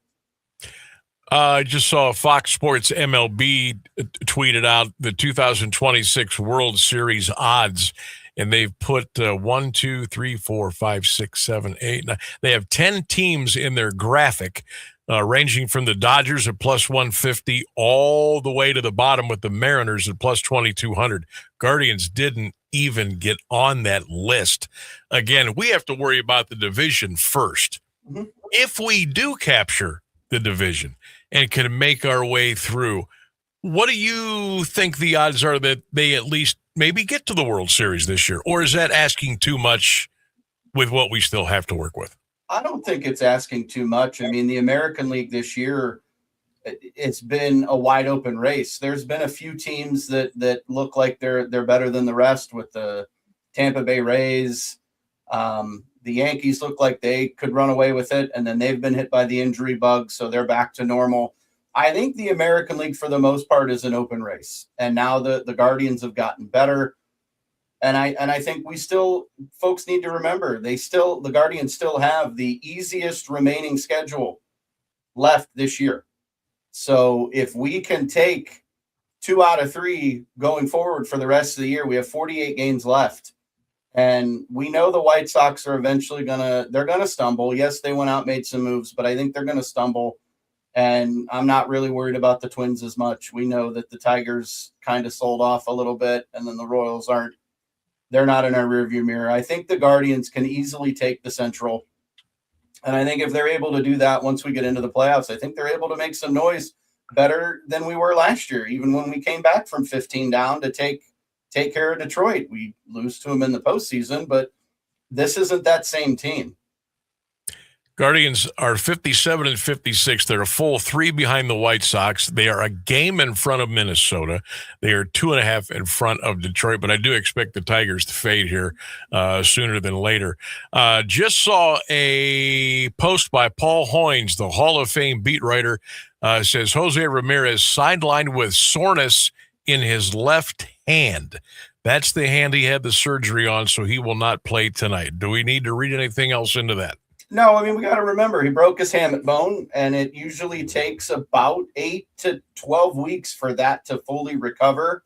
I just saw Fox Sports MLB tweeted out the 2026 World Series odds, and they've put 1, 2, 3, 4, 5, 6, 7, 8, 9. They have 10 teams in their graphic, ranging from the Dodgers at plus 150 all the way to the bottom with the Mariners at plus 2,200. Guardians didn't even get on that list. Again, we have to worry about the division first. Mm-hmm. If we do capture the division and can make our way through, what do you think the odds are that they at least maybe get to the World Series this year? Or is that asking too much with what we still have to work with? I don't think it's asking too much. I mean, the American League this year, it's been a wide open race. There's been a few teams that look like they're better than the rest, with the Tampa Bay Rays. The Yankees look like they could run away with it, and then they've been hit by the injury bug, so they're back to normal. I think the American League, for the most part, is an open race, and now the Guardians have gotten better. And I think folks need to remember, the Guardians still have the easiest remaining schedule left this year. So if we can take 2 out of 3 going forward for the rest of the year, we have 48 games left. And we know the White Sox are eventually they're going to stumble. Yes, they went out, made some moves, but I think they're going to stumble. And I'm not really worried about the Twins as much. We know that the Tigers kind of sold off a little bit, and then the Royals they're not in our rearview mirror. I think the Guardians can easily take the Central. And I think if they're able to do that once we get into the playoffs, I think they're able to make some noise better than we were last year, even when we came back from 15 down to take care of Detroit. We lose to them in the postseason, but this isn't that same team. Guardians are 57 and 56. They're a full 3 behind the White Sox. They are a game in front of Minnesota. They are 2.5 in front of Detroit, but I do expect the Tigers to fade here sooner than later. Just saw a post by Paul Hoynes, the Hall of Fame beat writer, says Jose Ramirez sidelined with soreness in his left hand. That's the hand he had the surgery on, so he will not play tonight. Do we need to read anything else into that? No, I mean, we got to remember he broke his hamate bone, and it usually takes about 8 to 12 weeks for that to fully recover.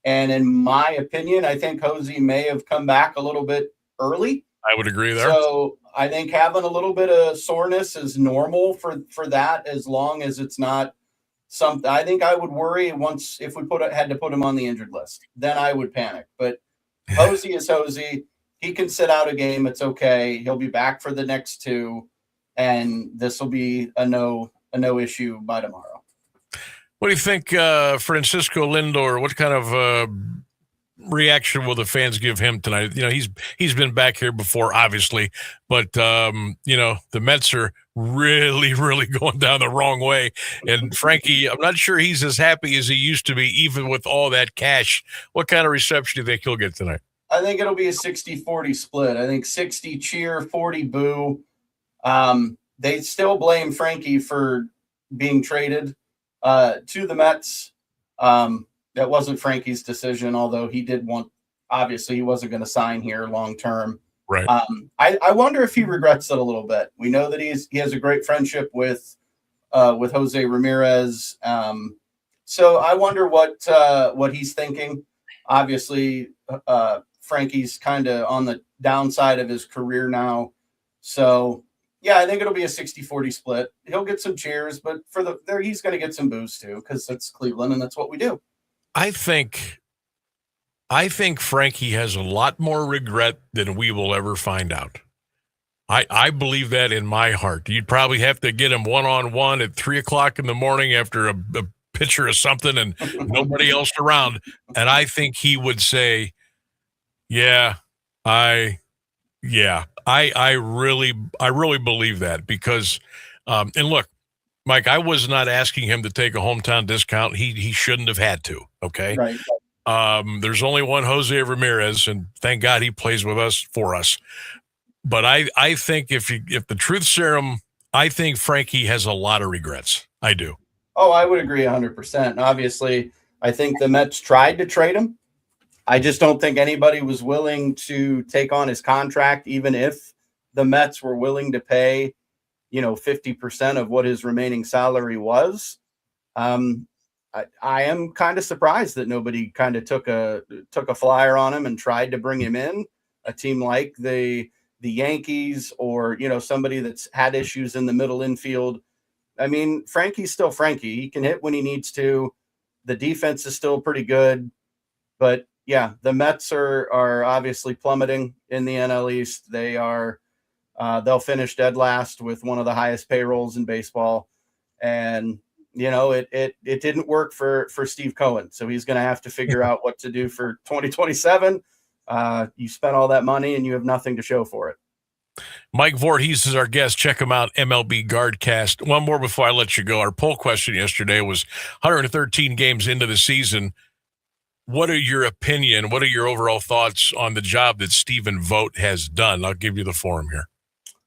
And in my opinion, I think Jose may have come back a little bit early. I would agree there. So I think having a little bit of soreness is normal for that, as long as it's not something. I think I would worry once if we had to put him on the injured list. Then I would panic. But Jose is Jose. He can sit out a game. It's okay. He'll be back for the next 2, and this will be a no issue by tomorrow. What do you think, Francisco Lindor? What kind of reaction will the fans give him tonight? You know, he's been back here before, obviously, but you know, the Mets are really, really going down the wrong way. And Frankie, I'm not sure he's as happy as he used to be, even with all that cash. What kind of reception do you think he'll get tonight? I think it'll be a 60-40 split. I think 60 cheer, 40 boo. They still blame Frankie for being traded to the Mets. That wasn't Frankie's decision, although he did obviously he wasn't going to sign here long term. Right. I wonder if he regrets it a little bit. We know that he has a great friendship with Jose Ramirez. So I wonder what he's thinking. Obviously, Frankie's kind of on the downside of his career now. So, yeah, I think it'll be a 60-40 split. He'll get some cheers, but he's going to get some boos too, because it's Cleveland and that's what we do. I think Frankie has a lot more regret than we will ever find out. I believe that in my heart. You'd probably have to get him one-on-one at 3:00 in the morning after a pitcher or something and nobody else around. And I think he would say, yeah, I Yeah, I really believe that because, and look, Mike, I was not asking him to take a hometown discount. He shouldn't have had to. Okay. Right. There's only one Jose Ramirez, and thank God he plays with us for us. But I think if the truth serum, I think Frankie has a lot of regrets. I do. Oh, I would agree 100%. And obviously, I think the Mets tried to trade him. I just don't think anybody was willing to take on his contract, even if the Mets were willing to pay, 50% of what his remaining salary was. I am kind of surprised that nobody kind of took a flyer on him and tried to bring him in. A team like the Yankees or, somebody that's had issues in the middle infield. I mean, Frankie's still Frankie. He can hit when he needs to. The defense is still pretty good. But, yeah, the Mets are obviously plummeting in the NL East. They are they'll finish dead last with one of the highest payrolls in baseball. And, it didn't work for Steve Cohen. So he's going to have to figure out what to do for 2027. You spent all that money and you have nothing to show for it. Mike Voorhees is our guest. Check him out, MLB Guardcast. One more before I let you go. Our poll question yesterday was 113 games into the season. What are your opinion? What are your overall thoughts on the job that Stephen Vogt has done? I'll give you the forum here.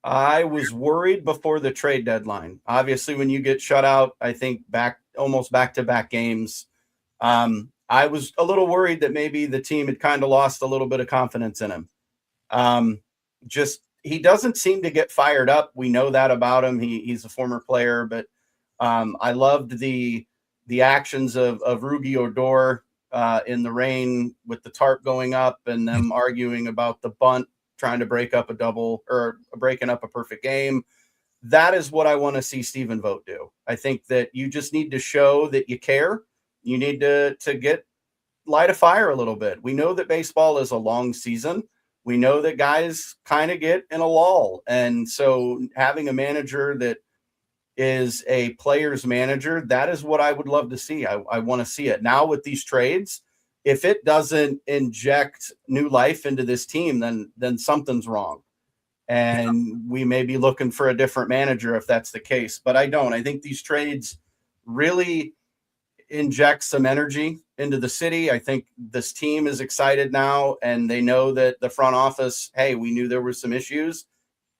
I was worried before the trade deadline. Obviously, when you get shut out, I think almost back-to-back games, I was a little worried that maybe the team had kind of lost a little bit of confidence in him. He doesn't seem to get fired up. We know that about him. He's a former player, but I loved the actions of Rugi Odor in the rain with the tarp going up and them arguing about the bunt, trying to break up a double or breaking up a perfect game. That is what I want to see Stephen Vogt do. I think that you just need to show that you care. You need to light a fire a little bit. We know that baseball is a long season. We know that guys kind of get in a lull. And so having a manager that is a player's manager, that is what I would love to see. I want to see it. Now with these trades, if it doesn't inject new life into this team, then something's wrong. And we may be looking for a different manager if that's the case. But I don't. I think these trades really inject some energy into the city. I think this team is excited now, and they know that the front office, hey, we knew there were some issues.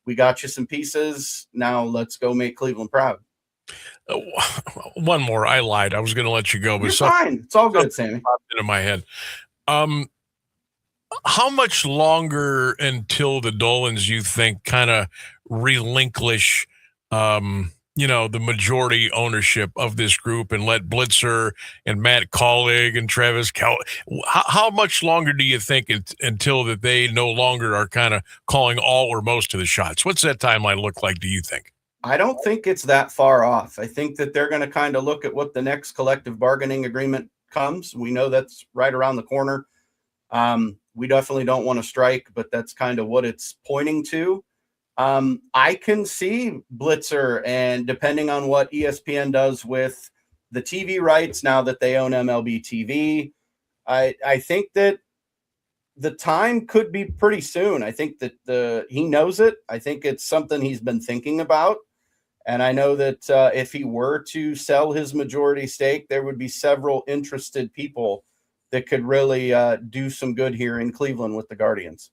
We got you some pieces. Now let's go make Cleveland proud. One more. I lied. I was going to let you go, but you're fine. It's all good, Sammy. Popped into my head. How much longer until the Dolans, you think, kind of relinquish, the majority ownership of this group and let Blitzer and Matt Collig and Travis how much longer do you think until that they no longer are kind of calling all or most of the shots? What's that timeline look like, do you think? I don't think it's that far off. I think that they're going to kind of look at what the next collective bargaining agreement comes. We know that's right around the corner. We definitely don't want to strike, but that's kind of what it's pointing to. I can see Blitzer, and depending on what ESPN does with the TV rights now that they own MLB TV, I think that the time could be pretty soon. I think that he knows it. I think it's something he's been thinking about. And I know that if he were to sell his majority stake, there would be several interested people that could really do some good here in Cleveland with the Guardians.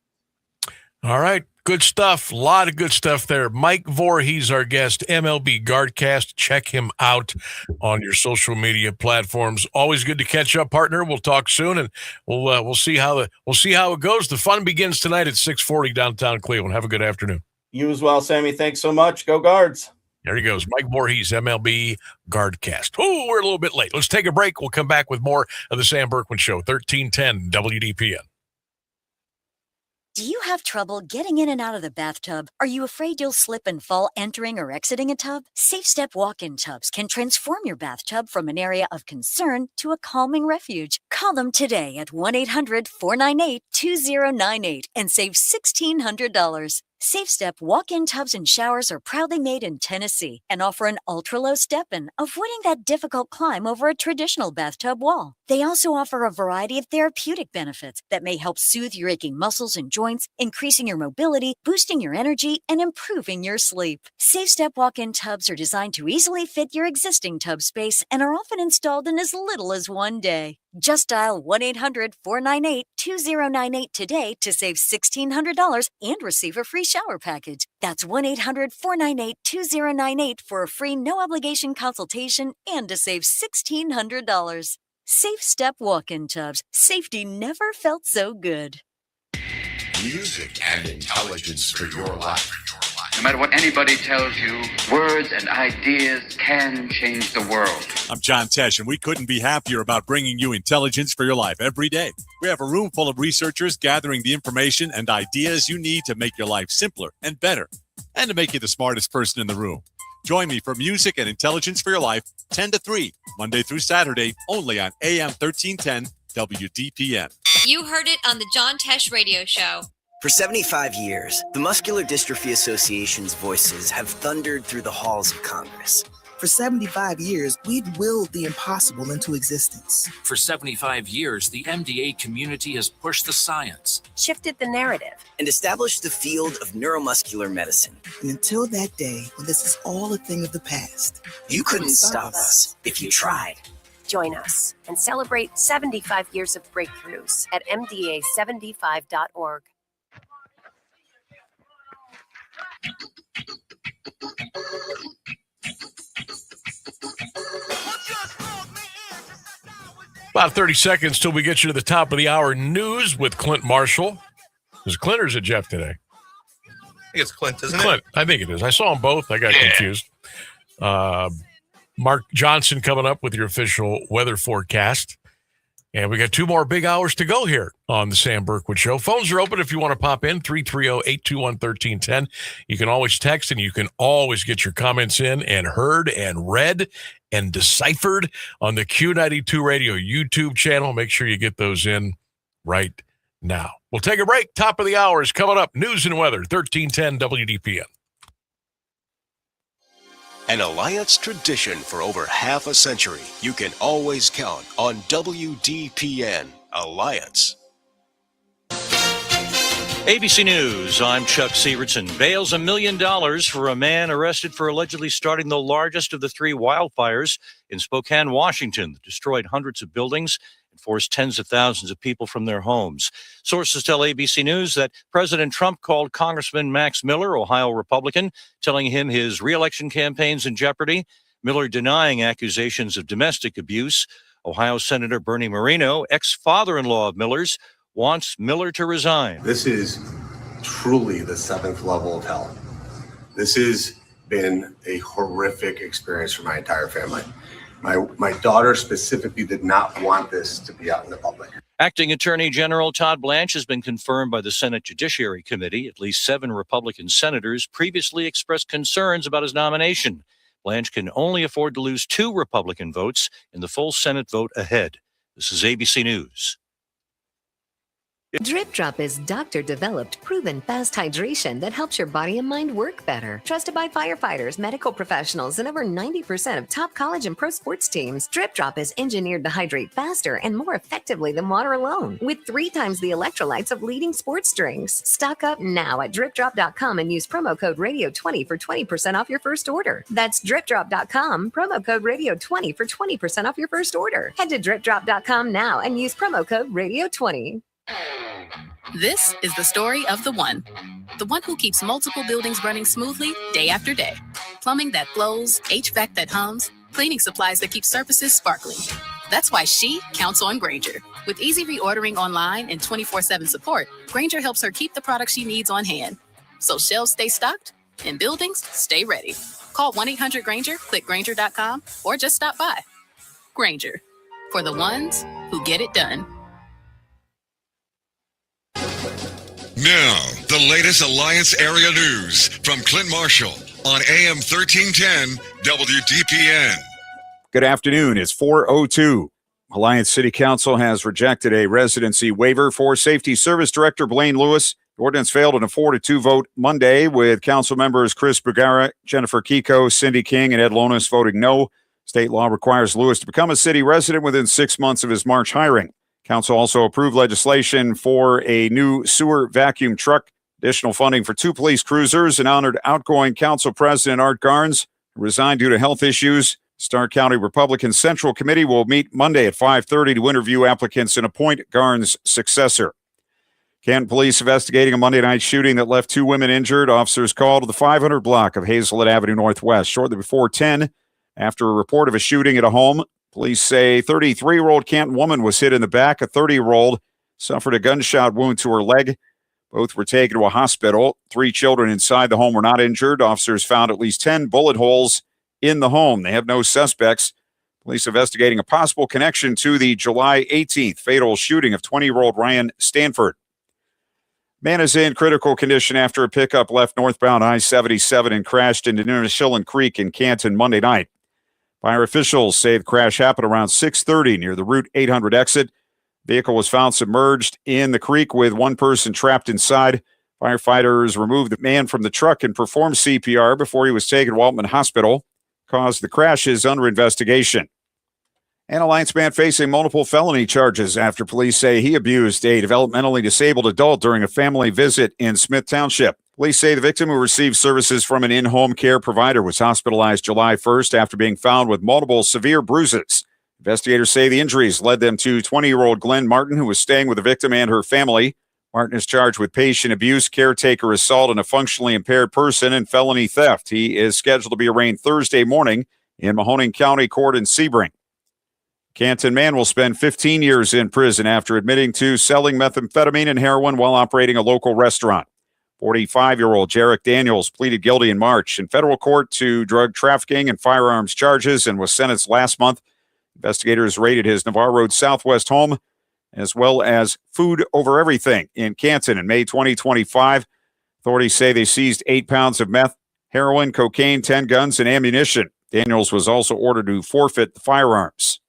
All right. Good stuff. A lot of good stuff there. Mike Voorhees, our guest, MLB Guardcast. Check him out on your social media platforms. Always good to catch up, partner. We'll talk soon, and we'll see how it goes. The fun begins tonight at 6:40 downtown Cleveland. Have a good afternoon. You as well, Sammy. Thanks so much. Go Guards. There he goes. Mike Voorhees, MLB Guardcast. Oh, we're a little bit late. Let's take a break. We'll come back with more of the Sam Bourquin Show, 1310 WDPN. Do you have trouble getting in and out of the bathtub? Are you afraid you'll slip and fall entering or exiting a tub? SafeStep walk-in tubs can transform your bathtub from an area of concern to a calming refuge. Call them today at 1-800-498-2098 and save $1,600. Safe Step walk-in tubs and showers are proudly made in Tennessee and offer an ultra-low step-in, avoiding that difficult climb over a traditional bathtub wall. They also offer a variety of therapeutic benefits that may help soothe your aching muscles and joints, increasing your mobility, boosting your energy, and improving your sleep. Safe Step walk-in tubs are designed to easily fit your existing tub space and are often installed in as little as one day. Just dial 1-800-498-2098 today to save $1,600 and receive a free shower package. That's 1-800-498-2098 for a free no-obligation consultation and to save $1,600. Safe Step walk-in tubs. Safety never felt so good. Music and intelligence for your life. No matter what anybody tells you, words and ideas can change the world. I'm John Tesh, and we couldn't be happier about bringing you intelligence for your life every day. We have a room full of researchers gathering the information and ideas you need to make your life simpler and better, and to make you the smartest person in the room. Join me for Music and Intelligence for Your Life, 10 to 3, Monday through Saturday, only on AM 1310 WDPN. You heard it on the John Tesh Radio Show. For 75 years, the Muscular Dystrophy Association's voices have thundered through the halls of Congress. For 75 years, we've willed the impossible into existence. For 75 years, the MDA community has pushed the science, shifted the narrative, and established the field of neuromuscular medicine. And until that day, when this is all a thing of the past, you couldn't stop us if you tried. Join us and celebrate 75 years of breakthroughs at MDA75.org. About 30 seconds till we get you to the top of the hour news with Clint Marshall. Is Clint or is it Jeff today? I think it's Clint, isn't Clint, it? I think it is. I saw them both. I got confused. Mark Johnson coming up with your official weather forecast. And we got 2 more big hours to go here on the Sam Bourquin Show. Phones are open if you want to pop in, 330-821-1310. You can always text, and you can always get your comments in and heard and read and deciphered on the Q92 Radio YouTube channel. Make sure you get those in right now. We'll take a break. Top of the hour is coming up. News and weather, 1310 WDPN. An Alliance tradition for over half a century. You can always count on WDPN Alliance. ABC News, I'm Chuck Severson. Bails $1 million for a man arrested for allegedly starting the largest of the 3 wildfires in Spokane, Washington, that destroyed hundreds of buildings and forced tens of thousands of people from their homes. Sources tell ABC News that President Trump called Congressman Max Miller, Ohio Republican, telling him his re-election campaign's in jeopardy. Miller denying accusations of domestic abuse. Ohio Senator Bernie Moreno, ex-father-in-law of Miller's, wants Miller to resign. This is truly the 7th level of hell. This has been a horrific experience for my entire family. My daughter specifically did not want this to be out in the public. Acting Attorney General Todd Blanche has been confirmed by the Senate Judiciary Committee. At least 7 Republican senators previously expressed concerns about his nomination. Blanche can only afford to lose 2 Republican votes in the full Senate vote ahead. This is ABC News. Drip Drop is doctor-developed, proven fast hydration that helps your body and mind work better. Trusted by firefighters, medical professionals, and over 90% of top college and pro sports teams, Drip Drop is engineered to hydrate faster and more effectively than water alone, with 3 times the electrolytes of leading sports drinks. Stock up now at DripDrop.com and use promo code Radio20 for 20% off your first order. That's DripDrop.com, promo code Radio20 for 20% off your first order. Head to DripDrop.com now and use promo code Radio20. This is the story of the one who keeps multiple buildings running smoothly day after day. Plumbing that flows, HVAC that hums, cleaning supplies that keep surfaces sparkling. That's why she counts on Grainger. With easy reordering online and 24/7 support, Grainger helps her keep the products she needs on hand. So shelves stay stocked and buildings stay ready. Call 1-800-GRAINGER, click Grainger.com, or just stop by. Grainger, for the ones who get it done. Now, the latest Alliance area news from Clint Marshall on AM 1310 WDPN. Good afternoon. It's 4:02. Alliance City Council has rejected a residency waiver for Safety Service Director Blaine Lewis The ordinance failed in a 4-2 vote Monday, with council members Chris Bergara, Jennifer Kiko, Cindy King, and Ed Lonis voting no. State law requires Lewis to become a city resident within 6 months of his March hiring. Council also approved legislation for a new sewer vacuum truck, additional funding for 2 police cruisers, and honored outgoing council president Art Garnes, who resigned due to health issues. Stark County Republican Central Committee will meet Monday at 5:30 to interview applicants and appoint Garnes' successor. Canton police investigating a Monday night shooting that left 2 women injured. Officers called to the 500 block of Hazelwood Avenue Northwest shortly before 10 after a report of a shooting at a home. Police say 33-year-old Canton woman was hit in the back. A 30-year-old suffered a gunshot wound to her leg. Both were taken to a hospital. 3 children inside the home were not injured. Officers found at least 10 bullet holes in the home. They have no suspects. Police investigating a possible connection to the July 18th fatal shooting of 20-year-old Ryan Stanford. Man is in critical condition after a pickup left northbound I-77 and crashed into Nunashillen Creek in Canton Monday night. Fire officials say the crash happened around 6:30 near the Route 800 exit. Vehicle was found submerged in the creek with 1 person trapped inside. Firefighters removed the man from the truck and performed CPR before he was taken to Waltman Hospital. Cause the crash is under investigation. An Alliance man facing multiple felony charges after police say he abused a developmentally disabled adult during a family visit in Smith Township. Police say the victim, who received services from an in-home care provider, was hospitalized July 1st after being found with multiple severe bruises. Investigators say the injuries led them to 20-year-old Glenn Martin, who was staying with the victim and her family. Martin is charged with patient abuse, caretaker assault on a functionally impaired person, and felony theft. He is scheduled to be arraigned Thursday morning in Mahoning County Court in Sebring. Canton man will spend 15 years in prison after admitting to selling methamphetamine and heroin while operating a local restaurant. 45-year-old Jarek Daniels pleaded guilty in March in federal court to drug trafficking and firearms charges and was sentenced last month. Investigators raided his Navarre Road Southwest home, as well as Food Over Everything in Canton in May 2025. Authorities say they seized 8 pounds of meth, heroin, cocaine, 10 guns, and ammunition. Daniels was also ordered to forfeit the firearms.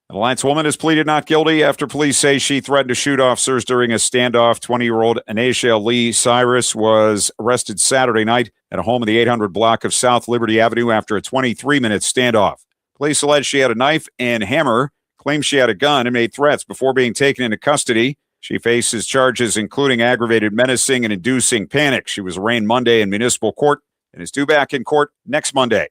An Alliance woman has pleaded not guilty after police say she threatened to shoot officers during a standoff. 20-year-old Anasia Lee Cyrus was arrested Saturday night at a home in the 800 block of South Liberty Avenue after a 23-minute standoff. Police allege she had a knife and hammer, claimed she had a gun, and made threats before being taken into custody. She faces charges including aggravated menacing and inducing panic. She was arraigned Monday in municipal court and is due back in court next Monday.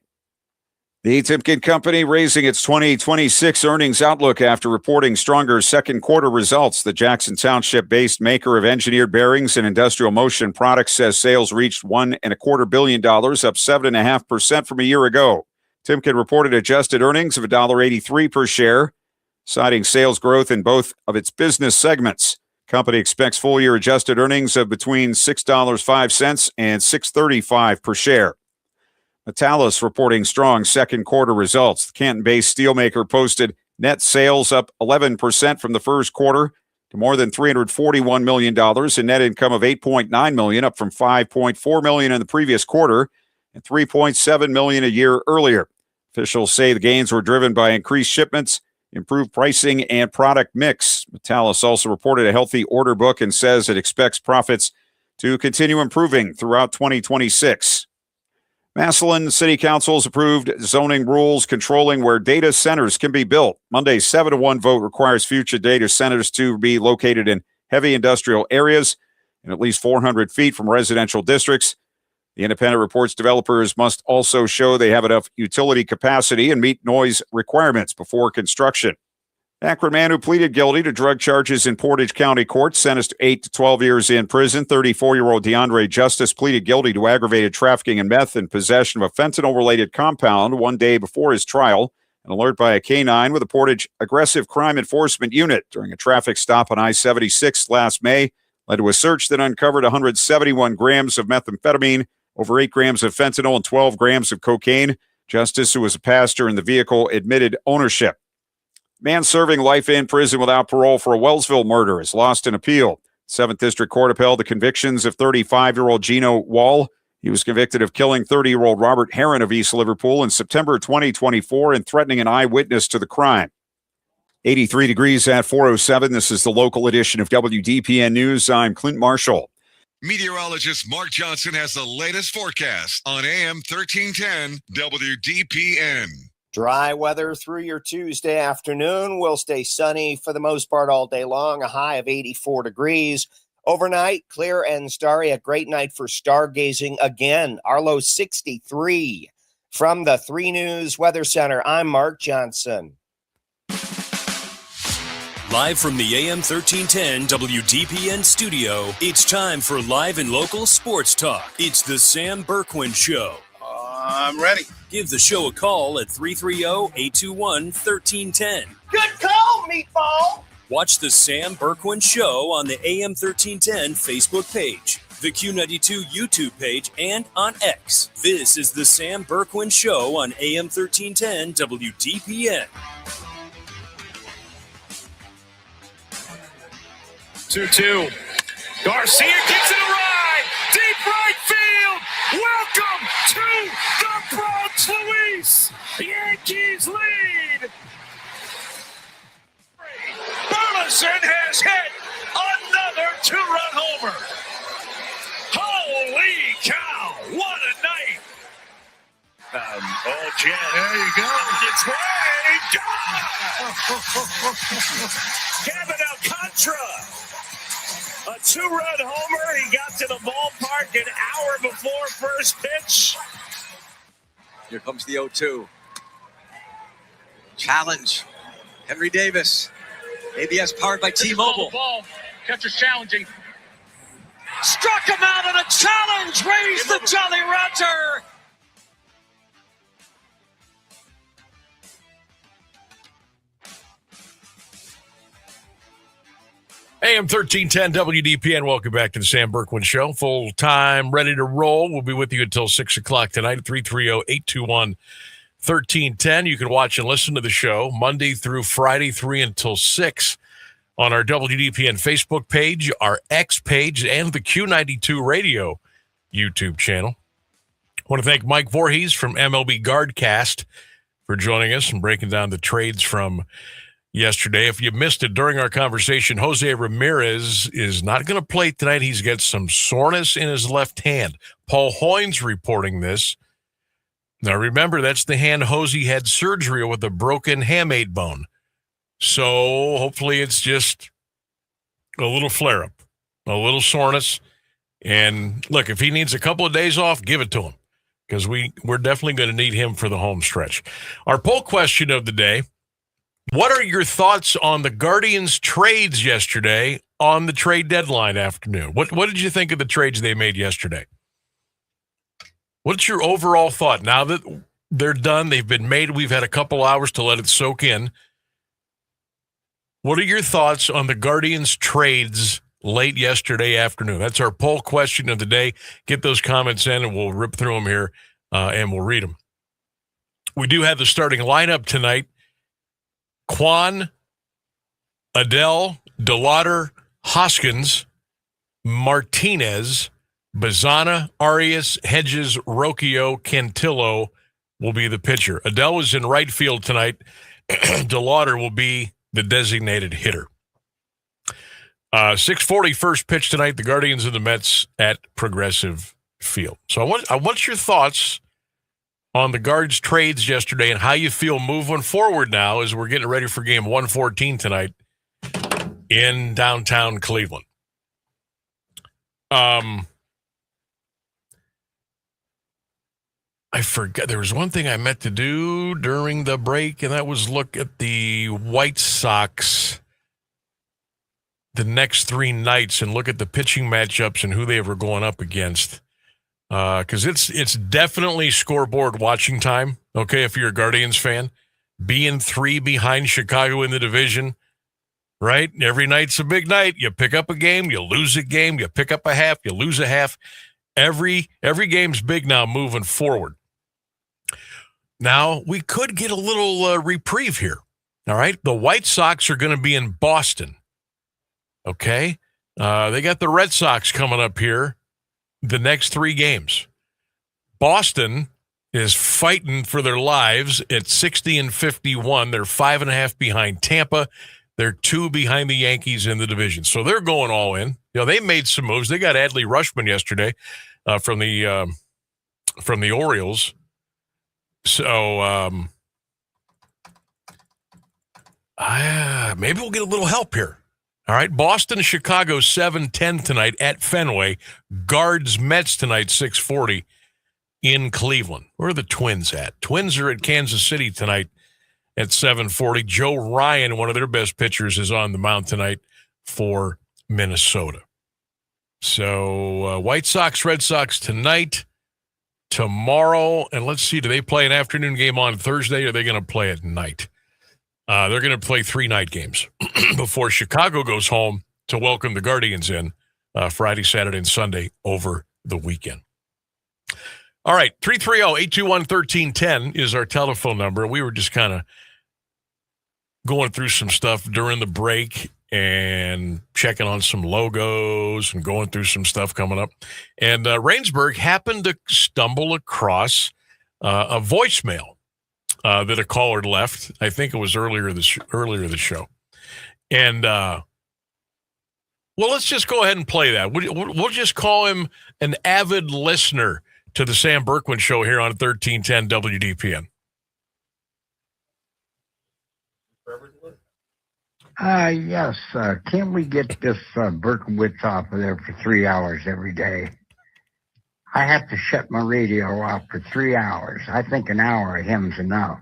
The Timken Company raising its 2026 earnings outlook after reporting stronger second quarter results. The Jackson Township-based maker of engineered bearings and industrial motion products says sales reached $1.25 billion, up 7.5% from a year ago. Timken reported adjusted earnings of $1.83 per share, citing sales growth in both of its business segments. Company expects full-year adjusted earnings of between $6.05 and $6.35 per share. Metallus reporting strong second quarter results. The Canton-based steelmaker posted net sales up 11% from the first quarter to more than $341 million, and net income of $8.9 million, up from $5.4 million in the previous quarter and $3.7 million a year earlier. Officials say the gains were driven by increased shipments, improved pricing, and product mix. Metallus also reported a healthy order book and says it expects profits to continue improving throughout 2026. Massillon City Council has approved zoning rules controlling where data centers can be built. Monday's 7-1 vote requires future data centers to be located in heavy industrial areas and at least 400 feet from residential districts. The Independent reports developers must also show they have enough utility capacity and meet noise requirements before construction. Akron man who pleaded guilty to drug charges in Portage County Court sentenced to 8 to 12 years in prison. 34-year-old DeAndre Justice pleaded guilty to aggravated trafficking in meth and possession of a fentanyl-related compound 1 day before his trial. An alert by a K-9 with the Portage Aggressive Crime Enforcement Unit during a traffic stop on I-76 last May led to a search that uncovered 171 grams of methamphetamine, over 8 grams of fentanyl, and 12 grams of cocaine. Justice, who was a pastor in the vehicle, admitted ownership. Man serving life in prison without parole for a Wellsville murder is lost in appeal. 7th District Court upheld the convictions of 35-year-old Gino Wall. He was convicted of killing 30-year-old Robert Heron of East Liverpool in September 2024 and threatening an eyewitness to the crime. 83 degrees at 4:07. This is the local edition of WDPN News. I'm Clint Marshall. Meteorologist Mark Johnson has the latest forecast on AM 1310 WDPN. Dry weather through your Tuesday afternoon. Will stay sunny for the most part all day long, a high of 84 degrees. Overnight, clear and starry, a great night for stargazing again. Our low 63. From the 3 News Weather Center, I'm Mark Johnson. Live from the AM 1310 WDPN studio, it's time for live and local sports talk. It's the Sam Bourquin Show. I'm ready. Give the show a call at 330-821-1310. Good call, meatball. Watch the Sam Bourquin Show on the AM 1310 Facebook page, the Q92 YouTube page, and on X. This is the Sam Bourquin Show on AM 1310 WDPN. 2-2. Garcia gets it a ride. Deep right field. Welcome to the Bronx, Luis. The Yankees lead. Burleson has hit another 2-run homer. Holy cow. What a night. Jen, there you go. It's way. Kevin Alcantara. A 2-run homer. He got to the ballpark an hour before first pitch. Here comes the 0-2. Challenge. Henry Davis. ABS powered by T-Mobile. Ball. Catcher's challenging. Struck him out on a challenge. Raised the Jolly Rancher. AM 1310 WDPN. Welcome back to the Sam Bourquin Show. Full time, ready to roll. We'll be with you until 6 o'clock tonight at 330-821-1310. You can watch and listen to the show Monday through Friday, 3 until 6 on our WDPN Facebook page, our X page, and the Q92 Radio YouTube channel. I want to thank Mike Voorhees from MLB Guardcast for joining us and breaking down the trades from yesterday. If you missed it during our conversation, Jose Ramirez is not going to play tonight. He's got some soreness in his left hand. Paul Hoynes reporting this. Now, remember, that's the hand Jose had surgery with a broken hamate bone. So hopefully it's just a little flare-up, a little soreness. And look, if he needs a couple of days off, give it to him, because we're definitely going to need him for the home stretch. Our poll question of the day: what are your thoughts on the Guardians' trades yesterday on the trade deadline afternoon? What did you think of the trades they made yesterday? What's your overall thought? Now that they're done, they've been made, we've had a couple hours to let it soak in. What are your thoughts on the Guardians' trades late yesterday afternoon? That's our poll question of the day. Get those comments in, and we'll rip through them here, and we'll read them. We do have the starting lineup tonight. Quan, Adele, DeLauder, Hoskins, Martinez, Bazana, Arias, Hedges, Rocchio, Cantillo will be the pitcher. Adele is in right field tonight. DeLauder will be the designated hitter. 6:40 first pitch tonight, the Guardians and the Mets at Progressive Field. So I want your thoughts on the Guards' trades yesterday and how you feel moving forward now as we're getting ready for game 114 tonight in downtown Cleveland. I forgot. There was one thing I meant to do during the break, and that was look at the White Sox the next 3 nights and look at the pitching matchups and who they were going up against. Because it's definitely scoreboard watching time, okay, if you're a Guardians fan. Being 3 behind Chicago in the division, right? Every night's a big night. You pick up a game, you lose a game, you pick up a half, you lose a half. Every game's big now moving forward. Now, we could get a little reprieve here, all right? The White Sox are going to be in Boston, okay? They got the Red Sox coming up here the next 3 games. Boston is fighting for their lives at 60-51. They're 5.5 behind Tampa. They're 2 behind the Yankees in the division. So they're going all in. They made some moves. They got Adley Rutschman yesterday from the Orioles. So maybe we'll get a little help here. All right, Boston, Chicago, 7:10 tonight at Fenway. Guards, Mets tonight, 6:40 in Cleveland. Where are the Twins at? Twins are at Kansas City tonight at 7:40. Joe Ryan, one of their best pitchers, is on the mound tonight for Minnesota. So White Sox, Red Sox tonight, tomorrow, and let's see, do they play an afternoon game on Thursday, or are they going to play at night? They're going to play 3 night games before Chicago goes home to welcome the Guardians in Friday, Saturday, and Sunday over the weekend. All right, 330-821-1310 is our telephone number. We were just kind of going through some stuff during the break and checking on some logos and going through some stuff coming up. And Rainsburg happened to stumble across a voicemail that a caller left. I think it was earlier this show. And, well, let's just go ahead and play that. We'll just call him an avid listener to the Sam Bourquin Show here on 1310 WDPN. Yes. Can we get this Berkowitz off of there for 3 hours every day? I have to shut my radio off for 3 hours. I think an hour of him's enough.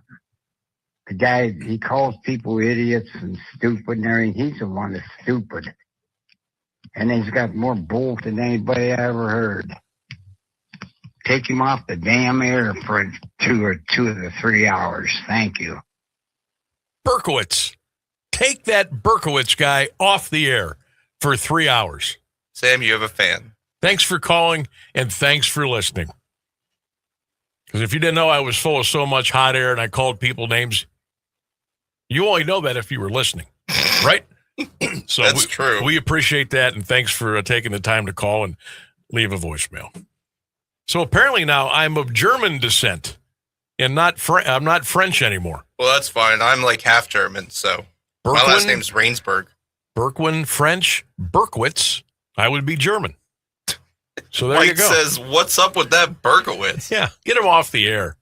The guy, he calls people idiots and stupid and everything. He's the one that's stupid. And he's got more bull than anybody I ever heard. Take him off the damn air for 2 of the 3 hours. Thank you. Berkowitz. Take that Berkowitz guy off the air for 3 hours. Sam, you have a fan. Thanks for calling, and thanks for listening. Because if you didn't know I was full of so much hot air and I called people names, you only know that if you were listening, right? So That's true. We appreciate that, and thanks for taking the time to call and leave a voicemail. So apparently now I'm of German descent, and I'm not French anymore. Well, that's fine. I'm like half German, so my last name's Rainsburg. Berkwin, French, Berkowitz. I would be German. So there Mike you go. says, what's up with that Berkowitz? Yeah, get him off the air.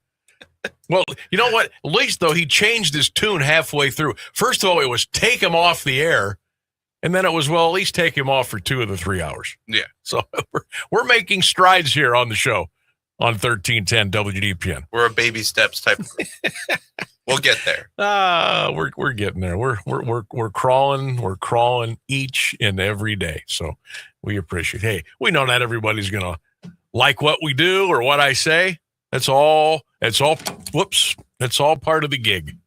Well, you know what? At least, though, he changed his tune halfway through. First of all, it was take him off the air, and then it was, well, at least take him off for 2 of the 3 hours. Yeah. So we're making strides here on the show on 1310 WDPN. We're a baby steps type of group. We'll get there. We're getting there. We're crawling each and every day. So we appreciate. Hey, we know not everybody's gonna like what we do or what I say. That's all. Whoops. That's all part of the gig.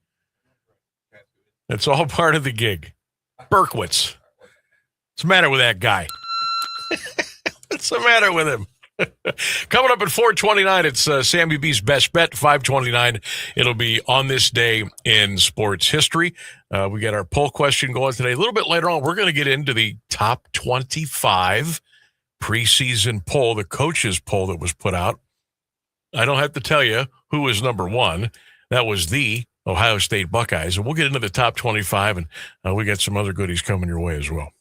That's all part of the gig. Berkowitz. What's the matter with that guy? What's the matter with him? Coming up at 4:29, it's Sammy B's Best Bet. 5:29, it'll be on this day in sports history. We got our poll question going today. A little bit later on, we're going to get into the top 25 preseason poll, the coaches poll that was put out. I don't have to tell you who was number one. That was the Ohio State Buckeyes. And we'll get into the top 25, and we got some other goodies coming your way as well.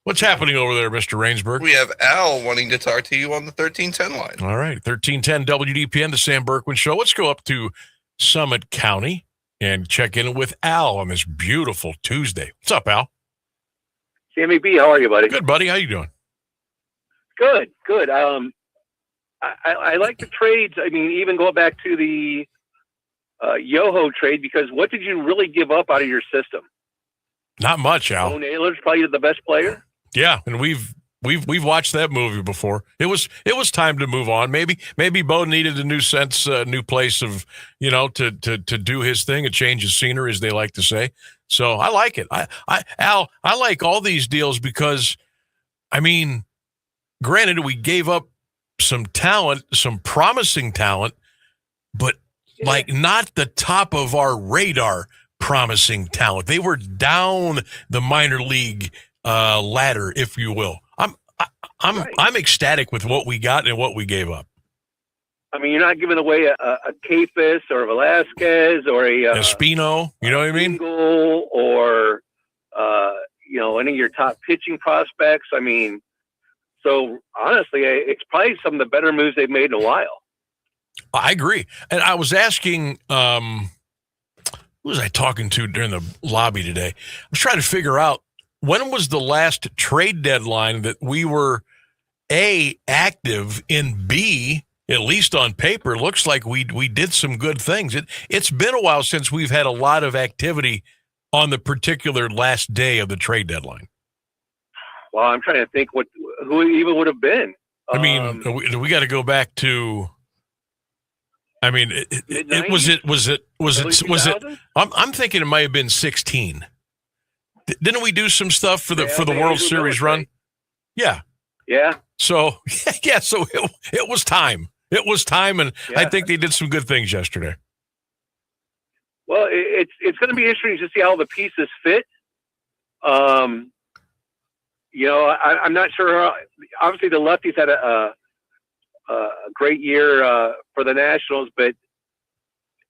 What's happening over there, Mr. Rainsburg? We have Al wanting to talk to you on the 1310 line. All right, 1310 WDPN, the Sam Bourquin Show. Let's go up to Summit County and check in with Al on this beautiful Tuesday. What's up, Al? Sammy B, how are you, buddy? Good, buddy. How you doing? Good. I like the trades. I mean, even go back to the Yoho trade, because what did you really give up out of your system? Not much, Al. Bo Naylor's probably the best player. Yeah, and we've watched that movie before. It was time to move on. Maybe Bo needed a new sense, a new place of, to do his thing, a change of scenery, as they like to say. So I like it. Al, I like all these deals because, I mean, granted, we gave up some talent, some promising talent, but like not the top of our radar promising talent. They were down the minor league ladder, if you will. I'm ecstatic with what we got and what we gave up. I mean, you're not giving away a Kafis or a Velasquez or a Espino, you know what I mean? Or Any of your top pitching prospects. I mean, so honestly, it's probably some of the better moves they've made in a while. I agree. And I was asking, who was I talking to during the lobby today? I was trying to figure out when was the last trade deadline that we were A, active, and B, at least on paper, looks like we did some good things. It's been a while since we've had a lot of activity on the particular last day of the trade deadline. Well, I'm trying to think who it even would have been. I mean, we got to go back to. I mean, was it? I'm thinking it might have been 16. Didn't we do some stuff for the World Series run? Yeah. Yeah. So yeah. So it was time. It was time, and I think they did some good things yesterday. Well, it's going to be interesting to see how the pieces fit. I'm not sure. Obviously, the lefties had a great year for the Nationals, but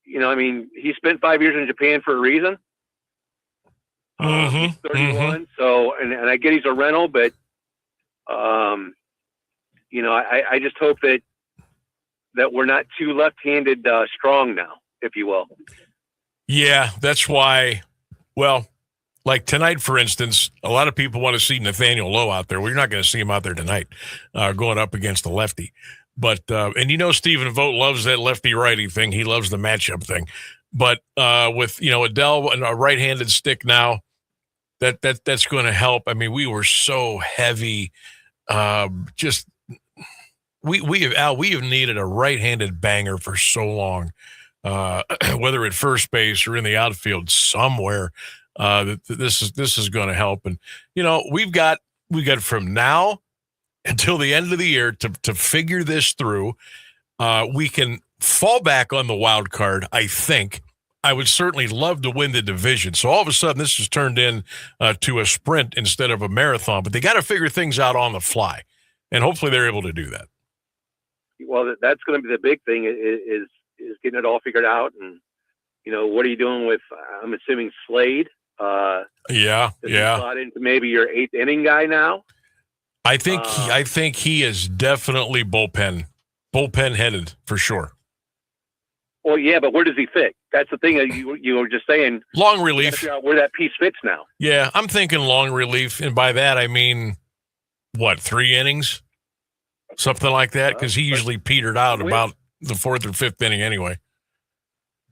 he spent 5 years in Japan for a reason. He's 31, so and I get he's a rental, but I just hope that we're not too left-handed strong now, if you will. Yeah, that's why. Well, like tonight, for instance, a lot of people want to see Nathaniel Lowe out there. Well, you're not going to see him out there tonight, going up against the lefty. But and Stephen Vogt loves that lefty-righty thing. He loves the matchup thing. But with Adele and a right-handed stick now, that's going to help. I mean, we were so heavy. We have needed a right-handed banger for so long, whether at first base or in the outfield somewhere. This is going to help, and we got from now until the end of the year to figure this through. We can fall back on the wild card. I think I would certainly love to win the division. So all of a sudden, this has turned in to a sprint instead of a marathon. But they got to figure things out on the fly, and hopefully they're able to do that. Well, that's going to be the big thing is getting it all figured out. And, what are you doing with, I'm assuming, Slade? Does he slot into maybe your 8th inning guy now? I think he is definitely bullpen headed for sure. Well, yeah, but where does he fit? That's the thing that you were just saying. Long relief. Figure out where that piece fits now. Yeah, I'm thinking long relief. And by that, I mean, 3 innings? Something like that, because he usually petered out about the 4th or 5th inning anyway.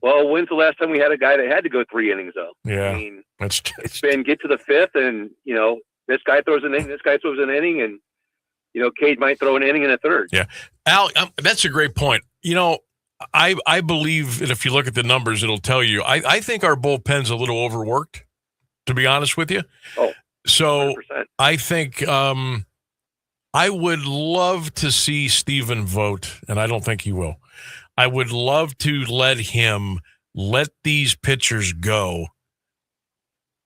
Well, when's the last time we had a guy that had to go 3 innings, though? Yeah. I mean, it's been get to the 5th, and, this guy throws an inning, this guy throws an inning, and, Cade might throw an inning in a 3rd. Yeah. Al, that's a great point. I believe that if you look at the numbers, it'll tell you. I think our bullpen's a little overworked, to be honest with you. Oh, so 100%. I think I would love to see Stephen Vogt, and I don't think he will. I would love to let these pitchers go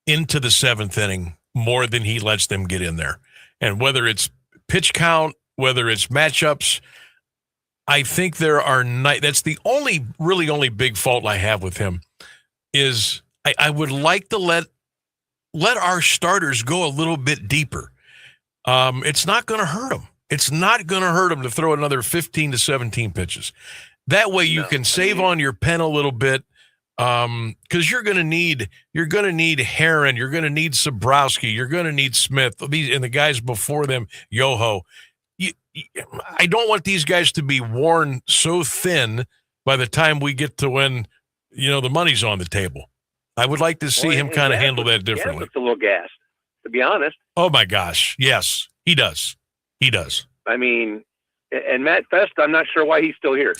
into the 7th inning more than he lets them get in there. And whether it's pitch count, whether it's matchups, I think there are that's the only big fault I have with him is I would like to let our starters go a little bit deeper. It's not going to hurt them. It's not going to hurt them to throw another 15 to 17 pitches. That way you can save on your pen a little bit, because you're going to need Herron, you're going to need Sabrowski, you're going to need Smith, and the guys before them, Yoho. I don't want these guys to be worn so thin by the time we get to when the money's on the table. I would like to see him kind of handle that differently. It's a little gassed, to be honest. Oh my gosh, yes, he does. He does. I mean, and Matt Fest, I'm not sure why he's still here.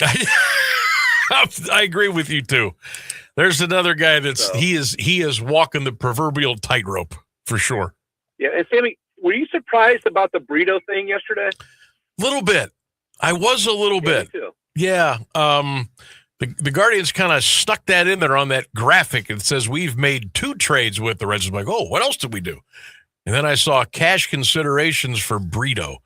I agree with you too. There's another guy he is walking the proverbial tightrope for sure. Yeah, and Sammy, were you surprised about the Brito thing yesterday? Little bit. I was a little bit. Me too. Yeah. The Guardians kind of stuck that in there on that graphic. It says we've made 2 trades with the Reds. I'm like, oh, what else did we do? And then I saw cash considerations for Brito.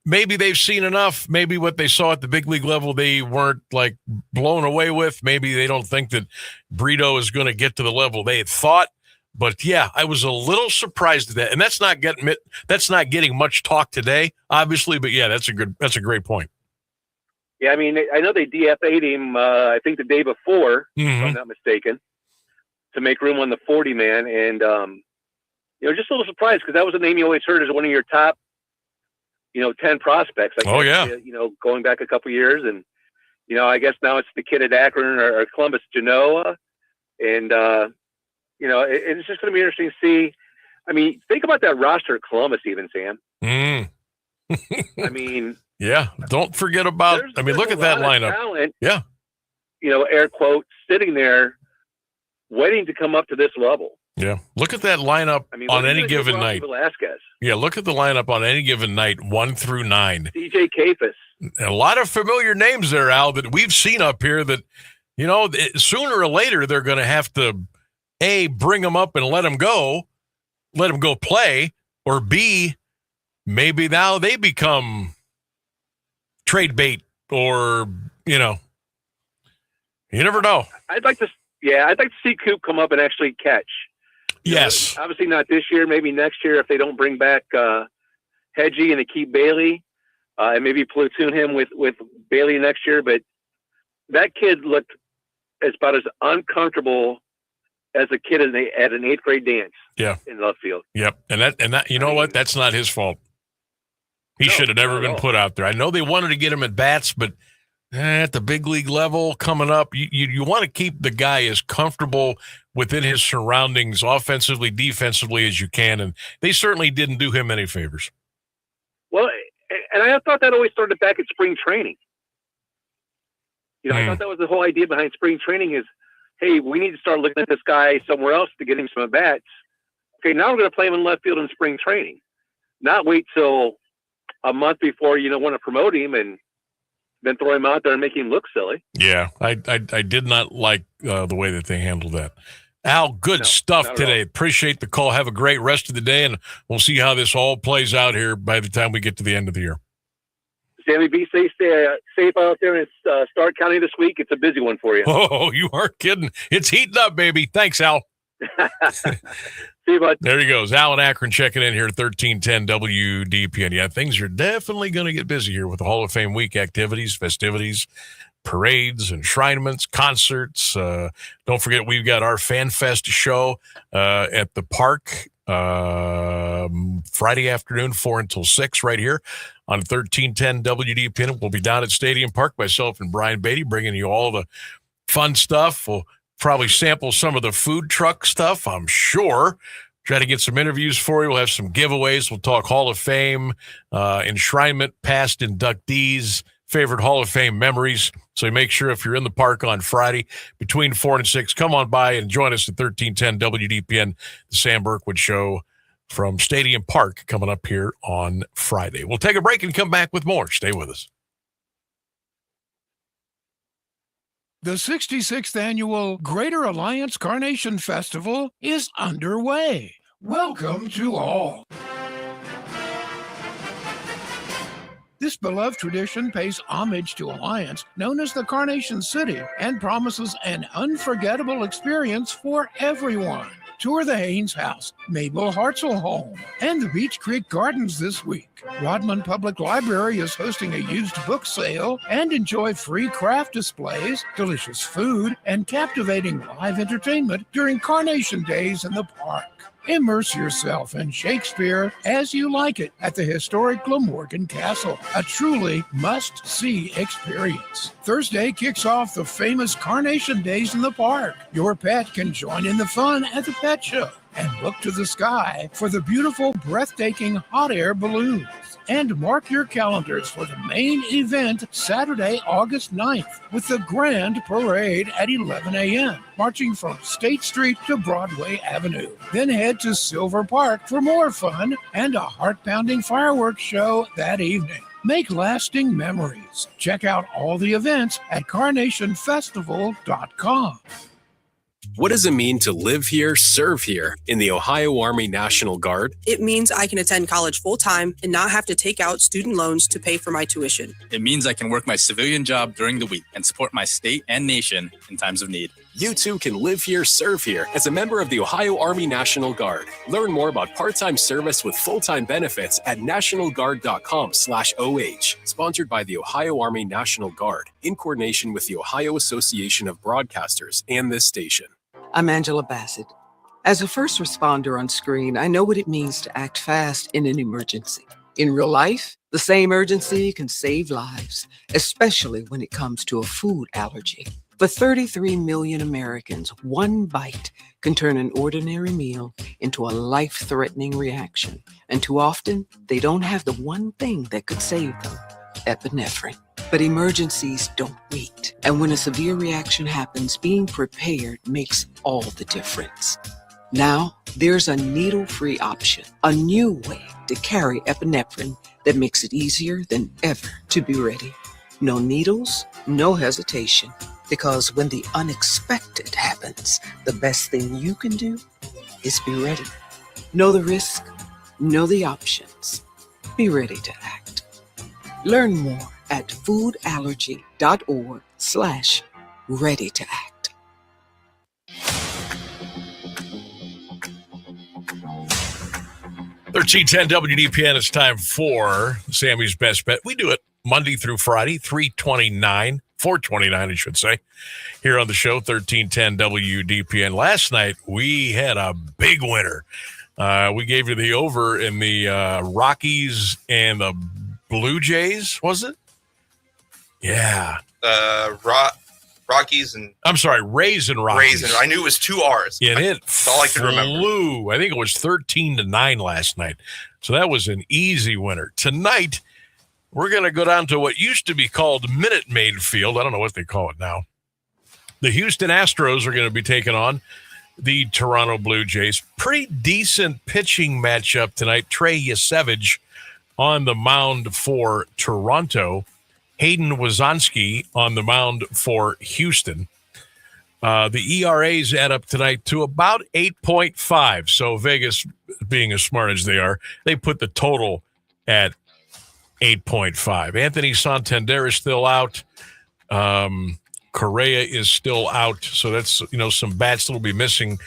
Maybe they've seen enough. Maybe what they saw at the big league level, they weren't like blown away with. Maybe they don't think that Brito is going to get to the level they had thought. But yeah, I was a little surprised at that, and that's not getting much talk today, obviously. But yeah, that's a great point. Yeah, I mean, I know they DFA'd him. I think the day before, if I'm not mistaken, to make room on the 40-man, and just a little surprised because that was a name you always heard as one of your top, 10 prospects. Going back a couple years, and I guess now it's the kid at Akron or Columbus, Genoa, and. It's just going to be interesting to see. I mean, think about that roster at Columbus, even, Sam. I mean, yeah. Don't forget about. Look at that lineup. Talent, yeah. Air quote, sitting there, waiting to come up to this level. Yeah. Look at that lineup on any given night. Velasquez. Yeah. Look at the lineup on any given night, 1 through 9. DJ Kafis. A lot of familiar names there, Al, that we've seen up here. That sooner or later they're going to have to. A, bring them up and let them go play, or B, maybe now they become trade bait, or, you never know. I'd like to see Coop come up and actually catch. Yes. Obviously not this year, maybe next year if they don't bring back Hedgie and they keep Bailey, and maybe platoon him with Bailey next year. But that kid looked about as uncomfortable as a kid at an 8th grade dance. Yeah. In left field. Yep. And that what? That's not his fault. He should have never been put out there. I know they wanted to get him at bats, but at the big league level coming up, you want to keep the guy as comfortable within his surroundings, offensively, defensively, as you can. And they certainly didn't do him any favors. Well, and I thought that always started back at spring training. I thought that was the whole idea behind spring training is, hey, we need to start looking at this guy somewhere else to get him some at-bats. Okay, now we're going to play him in left field in spring training. Not wait till a month before want to promote him and then throw him out there and make him look silly. Yeah, I did not like the way that they handled that. Al, good stuff today. Appreciate the call. Have a great rest of the day, and we'll see how this all plays out here by the time we get to the end of the year. Sammy, be safe out there in Stark County this week. It's a busy one for you. Oh, you aren't kidding. It's heating up, baby. Thanks, Al. See you, bud. There he goes. Al and Akron checking in here at 1310 WDPN. Yeah, things are definitely going to get busy here with the Hall of Fame week activities, festivities, parades, enshrinements, concerts. Don't forget, we've got our Fan Fest show at the park Friday afternoon, 4 until 6 right here on 1310 WDPN. We'll be down at Stadium Park, myself and Brian Beatty, bringing you all the fun stuff. We'll probably sample some of the food truck stuff, I'm sure. Try to get some interviews for you. We'll have some giveaways. We'll talk Hall of Fame, enshrinement, past inductees, favorite Hall of Fame memories. So make sure if you're in the park on Friday between 4 and 6, come on by and join us at 1310 WDPN, the Sam Bourquin Show from Stadium Park, coming up here on Friday. We'll take a break and come back with more. Stay with us. The 66th Annual Greater Alliance Carnation Festival is underway. Welcome to all. This beloved tradition pays homage to Alliance, known as the Carnation City, and promises an unforgettable experience for everyone. Tour the Haynes House, Mabel Hartzell Home, and the Beach Creek Gardens this week. Rodman Public Library is hosting a used book sale, and enjoy free craft displays, delicious food, and captivating live entertainment during Carnation Days in the park. Immerse yourself in Shakespeare as you like it at the historic Glamorgan Castle, a truly must-see experience. Thursday kicks off the famous Carnation Days in the park. Your pet can join in the fun at the pet show and look to the sky for the beautiful, breathtaking hot air balloons. And mark your calendars for the main event Saturday, August 9th, with the Grand Parade at 11 a.m., marching from State Street to Broadway Avenue. Then head to Silver Park for more fun and a heart-pounding fireworks show that evening. Make lasting memories. Check out all the events at carnationfestival.com. What does it mean to live here, serve here in the Ohio Army National Guard? It means I can attend college full-time and not have to take out student loans to pay for my tuition. It means I can work my civilian job during the week and support my state and nation in times of need. You too can live here, serve here as a member of the Ohio Army National Guard. Learn more about part-time service with full-time benefits at nationalguard.com/OH. Sponsored by the Ohio Army National Guard in coordination with the Ohio Association of Broadcasters and this station. I'm Angela Bassett. As a first responder on screen, I know what it means to act fast in an emergency. In real life, the same urgency can save lives, especially when it comes to a food allergy. For 33 million Americans, one bite can turn an ordinary meal into a life-threatening reaction. And too often, they don't have the one thing that could save them, epinephrine. But emergencies don't wait. And when a severe reaction happens, being prepared makes all the difference. Now, there's a needle-free option, a new way to carry epinephrine that makes it easier than ever to be ready. No needles, no hesitation, because when the unexpected happens, the best thing you can do is be ready. Know the risk, know the options. Be ready to act. Learn more at foodallergy.org/ready to act. 1310 WDPN, it's time for Sammy's Best Bet. We do it Monday through Friday, 429, I should say, here on the show, 1310 WDPN. Last night, we had a big winner. We gave you the over in the Rockies and the Blue Jays, was it? Yeah. Rockies and I'm sorry, Rays and Rockies. Rays and I knew it was 2 R's. And That's all I could remember. I think it was 13-9 last night. So that was an easy winner. Tonight, we're going to go down to what used to be called Minute Maid Field. I don't know what they call it now. The Houston Astros are going to be taking on the Toronto Blue Jays. Pretty decent pitching matchup tonight. Trey Yasevich on the mound for Toronto. Hayden Wazonski on the mound for Houston. The ERAs add up tonight to about 8.5. So Vegas, being as smart as they are, they put the total at 8.5. Anthony Santander is still out. Correa is still out. So that's, some bats that will be missing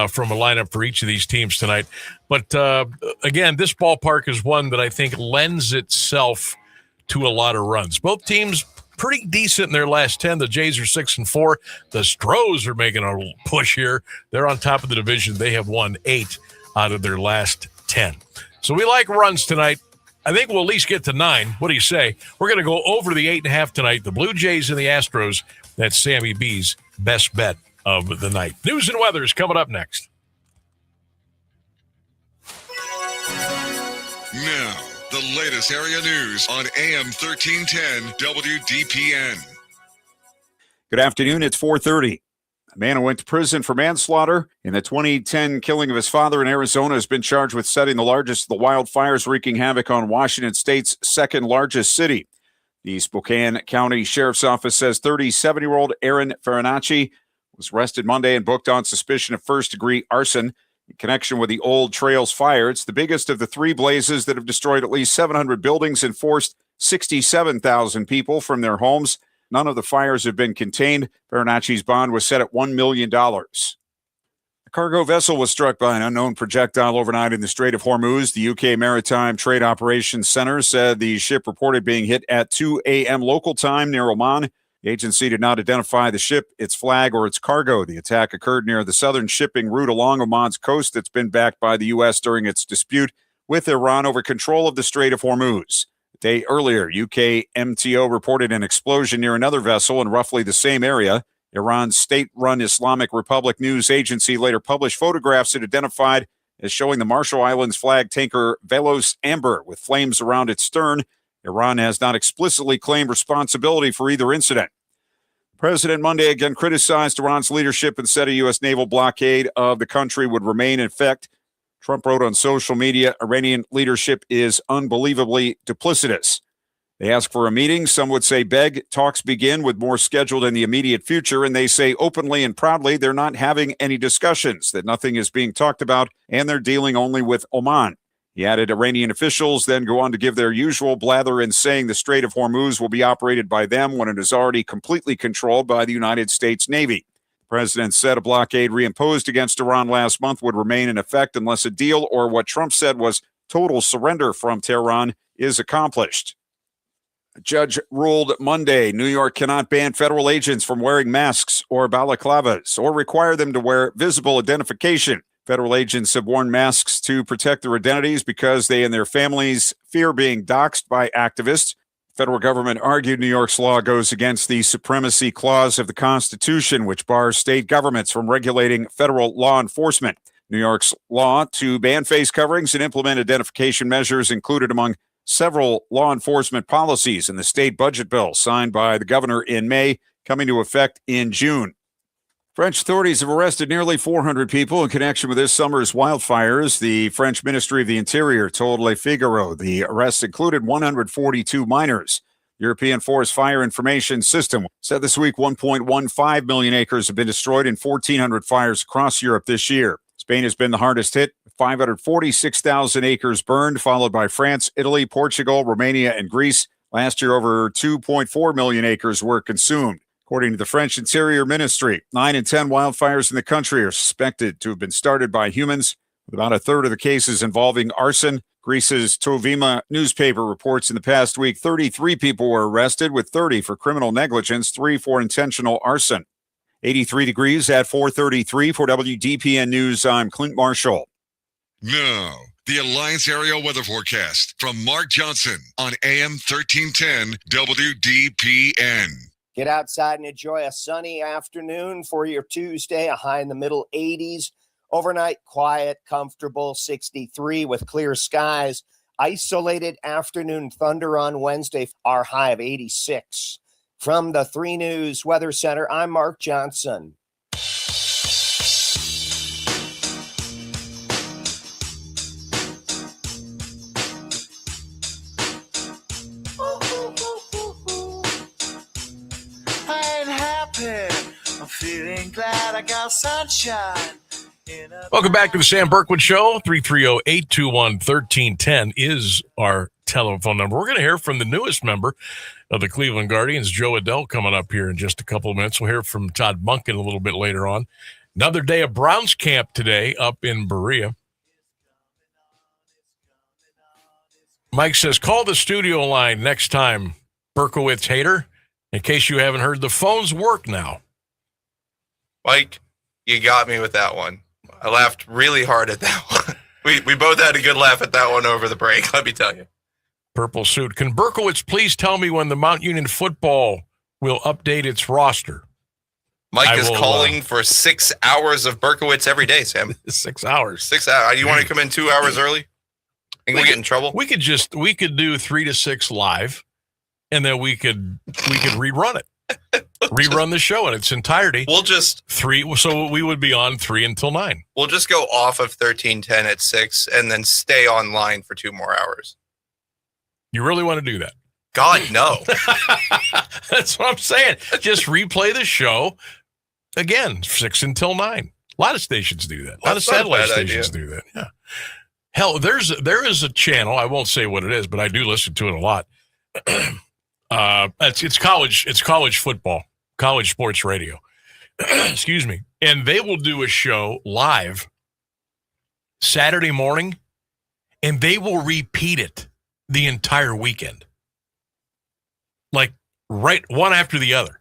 from a lineup for each of these teams tonight. But again, this ballpark is one that I think lends itself to a lot of runs. Both teams pretty decent in their last 10. The Jays are 6-4. The Stros are making a push here. They're on top of the division. They have won 8 out of their last 10. So we like runs tonight. I think we'll at least get to 9. What do you say? We're going to go over the 8.5 tonight. The Blue Jays and the Astros. That's Sammy B's best bet of the night. News and weather is coming up next. Now, the latest area news on AM 1310 WDPN. Good afternoon. It's 4:30. A man who went to prison for manslaughter in the 2010 killing of his father in Arizona has been charged with setting the largest of the wildfires wreaking havoc on Washington State's second largest city. The Spokane County Sheriff's Office says 37-year-old Aaron Farinacci was arrested Monday and booked on suspicion of first-degree arson in connection with the Old Trails fire. It's the biggest of the 3 blazes that have destroyed at least 700 buildings and forced 67,000 people from their homes. None of the fires have been contained. Farinacci's bond was set at $1 million. A cargo vessel was struck by an unknown projectile overnight in the Strait of Hormuz. The UK Maritime Trade Operations Center said the ship reported being hit at 2 a.m. local time near Oman. The agency did not identify the ship, its flag, or its cargo. The attack occurred near the southern shipping route along Oman's coast that's been backed by the U.S. during its dispute with Iran over control of the Strait of Hormuz. A day earlier, UK MTO reported an explosion near another vessel in roughly the same area. Iran's state-run Islamic Republic news agency later published photographs it identified as showing the Marshall Islands flag tanker Velos Amber with flames around its stern. Iran has not explicitly claimed responsibility for either incident. President Monday again criticized Iran's leadership and said a U.S. naval blockade of the country would remain in effect. Trump wrote on social media, Iranian leadership is unbelievably duplicitous. They ask for a meeting. Some would say beg. Talks begin with more scheduled in the immediate future. And they say openly and proudly they're not having any discussions, that nothing is being talked about, and they're dealing only with Oman. He added Iranian officials then go on to give their usual blather in saying the Strait of Hormuz will be operated by them when it is already completely controlled by the United States Navy. The president said a blockade reimposed against Iran last month would remain in effect unless a deal, or what Trump said was total surrender from Tehran, is accomplished. A judge ruled Monday New York cannot ban federal agents from wearing masks or balaclavas or require them to wear visible identification. Federal agents have worn masks to protect their identities because they and their families fear being doxxed by activists. The federal government argued New York's law goes against the supremacy clause of the Constitution, which bars state governments from regulating federal law enforcement. New York's law to ban face coverings and implement identification measures included among several law enforcement policies in the state budget bill signed by the governor in May, coming to effect in June. French authorities have arrested nearly 400 people in connection with this summer's wildfires. The French Ministry of the Interior told Le Figaro the arrests included 142 minors. European Forest Fire Information System said this week 1.15 million acres have been destroyed in 1,400 fires across Europe this year. Spain has been the hardest hit, 546,000 acres burned, followed by France, Italy, Portugal, Romania, and Greece. Last year, over 2.4 million acres were consumed. According to the French Interior Ministry, 9 in 10 wildfires in the country are suspected to have been started by humans, with about a third of the cases involving arson. Greece's Tovima newspaper reports in the past week 33 people were arrested, with 30 for criminal negligence, 3 for intentional arson. 83 degrees at 4:33 for WDPN News. I'm Clint Marshall. Now, the Alliance Area Weather Forecast from Mark Johnson on AM 1310 WDPN. Get outside and enjoy a sunny afternoon for your Tuesday, a high in the middle 80s. Overnight, quiet, comfortable, 63 with clear skies. Isolated afternoon thunder on Wednesday, our high of 86. From the 3 News Weather Center, I'm Mark Johnson. I ain't happy. I'm feeling glad I got sunshine. Welcome back to the Sam Bourquin Show. 330-821-1310 is our telephone number. We're going to hear from the newest member of the Cleveland Guardians, Joe Adell, coming up here in just a couple of minutes. We'll hear from Todd Monken a little bit later on. Another day of Browns camp today up in Berea. Mike says, call the studio line next time, Berkowitz hater. In case you haven't heard, the phones work now. Mike, you got me with that one. I laughed really hard at that one. We both had a good laugh at that one over the break, let me tell you. Purple suit. Can Berkowitz please tell me when the Mount Union football will update its roster? Mike is calling for 6 hours of Berkowitz every day, Sam. 6 hours. 6 hours. You want to come in 2 hours early? Think we'll get in trouble? We could do 3 to 6 live, and then we could rerun it. Rerun the show in its entirety. We'll just 3, so we would be on 3 until 9. We'll just go off of 1310 at 6 and then stay online for 2 more hours. You really want to do that? God, no. That's what I'm saying. Just replay the show again, 6 until 9. A lot of stations do that. A lot of satellite stations do that. Yeah. Hell, there is a channel. I won't say what it is, but I do listen to it a lot. It's college football, college sports radio. Excuse me. And they will do a show live Saturday morning, and they will repeat it the entire weekend. Like right one after the other.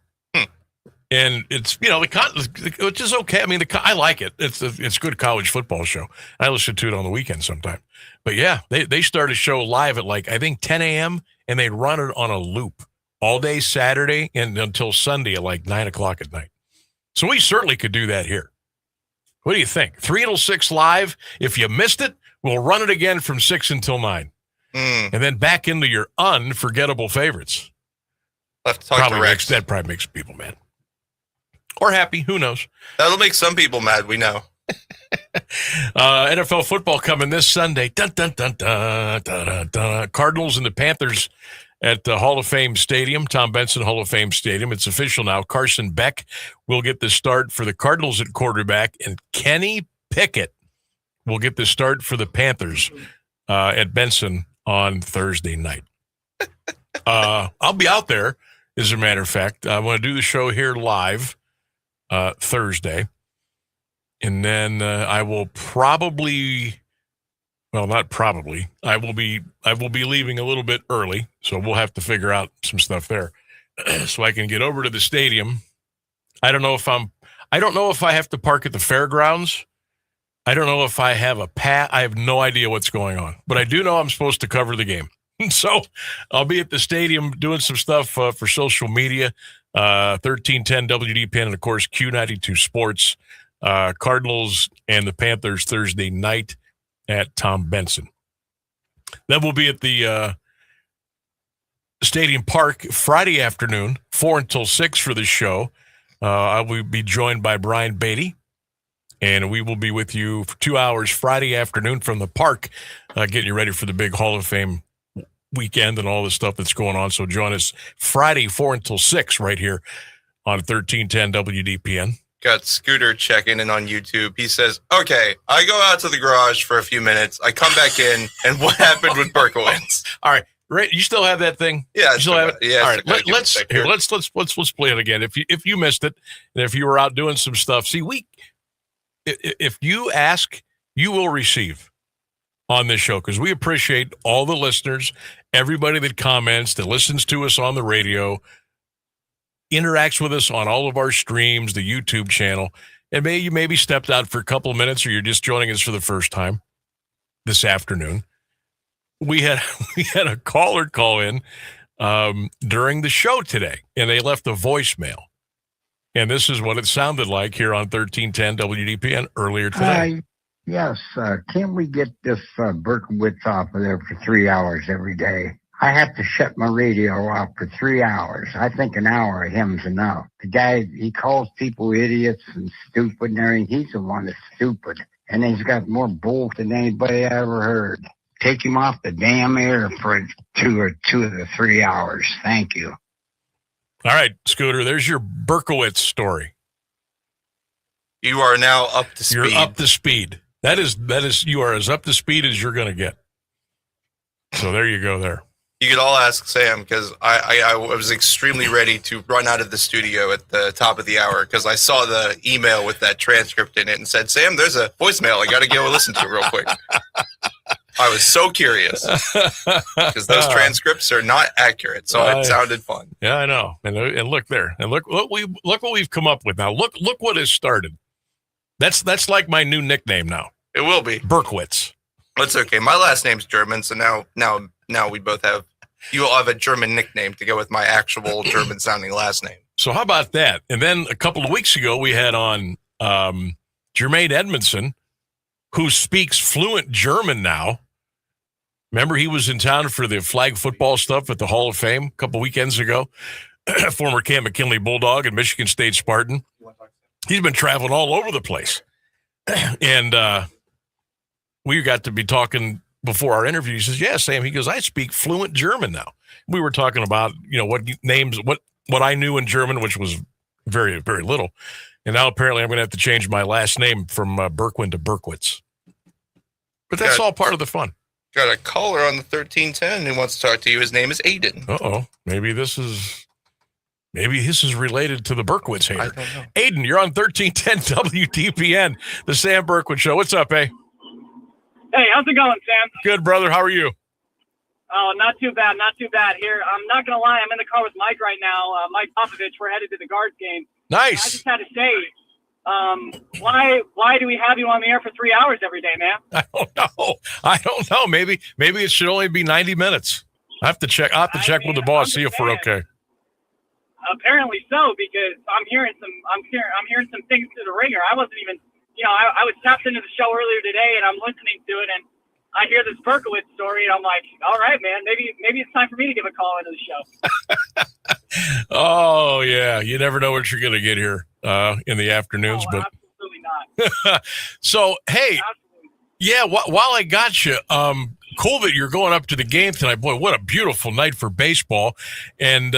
And it's, which is okay. I mean, I like it. It's a good college football show. I listen to it on the weekend sometime. But yeah, they start a show live at I think 10 a.m. and they run it on a loop all day Saturday and until Sunday at 9 o'clock at night. So we certainly could do that here. What do you think? 3 until 6 live. If you missed it, we'll run it again from 6 until 9. And then back into your unforgettable favorites. That probably makes people mad. Or happy, who knows? That'll make some people mad, we know. NFL football coming this Sunday. Dun, dun, dun, dun, dun, dun, dun. Cardinals and the Panthers at the Hall of Fame Stadium, Tom Benson Hall of Fame Stadium. It's official now. Carson Beck will get the start for the Cardinals at quarterback, and Kenny Pickett will get the start for the Panthers at Benson on Thursday night. I'll be out there, as a matter of fact. I want to do the show here live. Thursday. And then I will probably, well, not probably, I will be leaving a little bit early. So we'll have to figure out some stuff there so I can get over to the stadium. I don't know if I have to park at the fairgrounds. I don't know if I have a pass. I have no idea what's going on, but I do know I'm supposed to cover the game. So I'll be at the stadium doing some stuff for social media, 1310 WDPN, and of course Q92 Sports, Cardinals and the Panthers Thursday night at Tom Benson. Then we'll be at the Stadium Park Friday afternoon, 4 until 6 for the show. I will be joined by Brian Beatty, and we will be with you for 2 hours Friday afternoon from the park, getting you ready for the big Hall of Fame weekend and all the stuff that's going on. So join us Friday, 4 until 6 right here on 1310 WDPN. Got Scooter checking in on YouTube. He says, okay, I go out to the garage for a few minutes. I come back in, and what happened with Berkowitz? All right. Right, you still have that thing? Yeah, you still have it. Yeah. All right, let's play it again. If you missed it, and if you were out doing some stuff, see, if you ask, you will receive on this show, because we appreciate all the listeners, everybody that comments, that listens to us on the radio, interacts with us on all of our streams, the YouTube channel, and you maybe stepped out for a couple of minutes, or you're just joining us for the first time this afternoon. We had a caller call in during the show today, and they left a voicemail. And this is what it sounded like here on 1310 WDPN earlier today. Yes, can we get this Berkowitz off of there for 3 hours every day? I have to shut my radio off for 3 hours. I think an hour of him's enough. The guy, he calls people idiots and stupid and everything. He's the one that's stupid. And he's got more bull than anybody I ever heard. Take him off the damn air for 2 of the 3 hours. Thank you. All right, Scooter, there's your Berkowitz story. You are now up to speed. You're up to speed. That is, you are as up to speed as you're going to get. So there you go there. You could all ask Sam, because I was extremely ready to run out of the studio at the top of the hour, because I saw the email with that transcript in it and said, Sam, there's a voicemail. I got to go listen to it real quick. I was so curious, because those transcripts are not accurate, so it sounded fun. Yeah, I know. And look there, and look what we've come up with now. Look what has started. That's like my new nickname now. It will be Berkowitz. That's okay. My last name's German, so now we both have. You will have a German nickname to go with my actual German sounding last name. So how about that? And then a couple of weeks ago, we had on Jermaine Edmondson, who speaks fluent German now. Remember, he was in town for the flag football stuff at the Hall of Fame a couple weekends ago. Former Cam McKinley Bulldog and Michigan State Spartan. He's been traveling all over the place. And we got to be talking before our interview. He says, yeah, Sam. He goes, I speak fluent German now. We were talking about, what names, what I knew in German, which was very, very little. And now apparently I'm going to have to change my last name from Bourquin to Berkowitz. But that's all part of the fun. Got a caller on the 1310 who wants to talk to you. His name is Aiden. Uh-oh. Maybe this is related to the Berkowitz hater. I don't know. Aiden, you're on 1310 WDPN, the Sam Bourquin Show. What's up, eh? Hey, how's it going, Sam? Good, brother. How are you? Oh, not too bad here. I'm not going to lie. I'm in the car with Mike right now. Mike Popovich. We're headed to the Guards game. Nice. I just had to say, why do we have you on the air for 3 hours every day, man? I don't know. Maybe it should only be 90 minutes. I have to check. I'll have to check with the boss, see if we're okay. Apparently so, because I'm hearing some things through the ringer. I wasn't even, I was tapped into the show earlier today, and I'm listening to it, and I hear this Berkowitz story, and I'm like, all right, man, maybe it's time for me to give a call into the show. Oh yeah, you never know what you're going to get here in the afternoons, but absolutely not. So hey, yeah, while I got you, cool that you're going up to the game tonight. Boy, what a beautiful night for baseball! And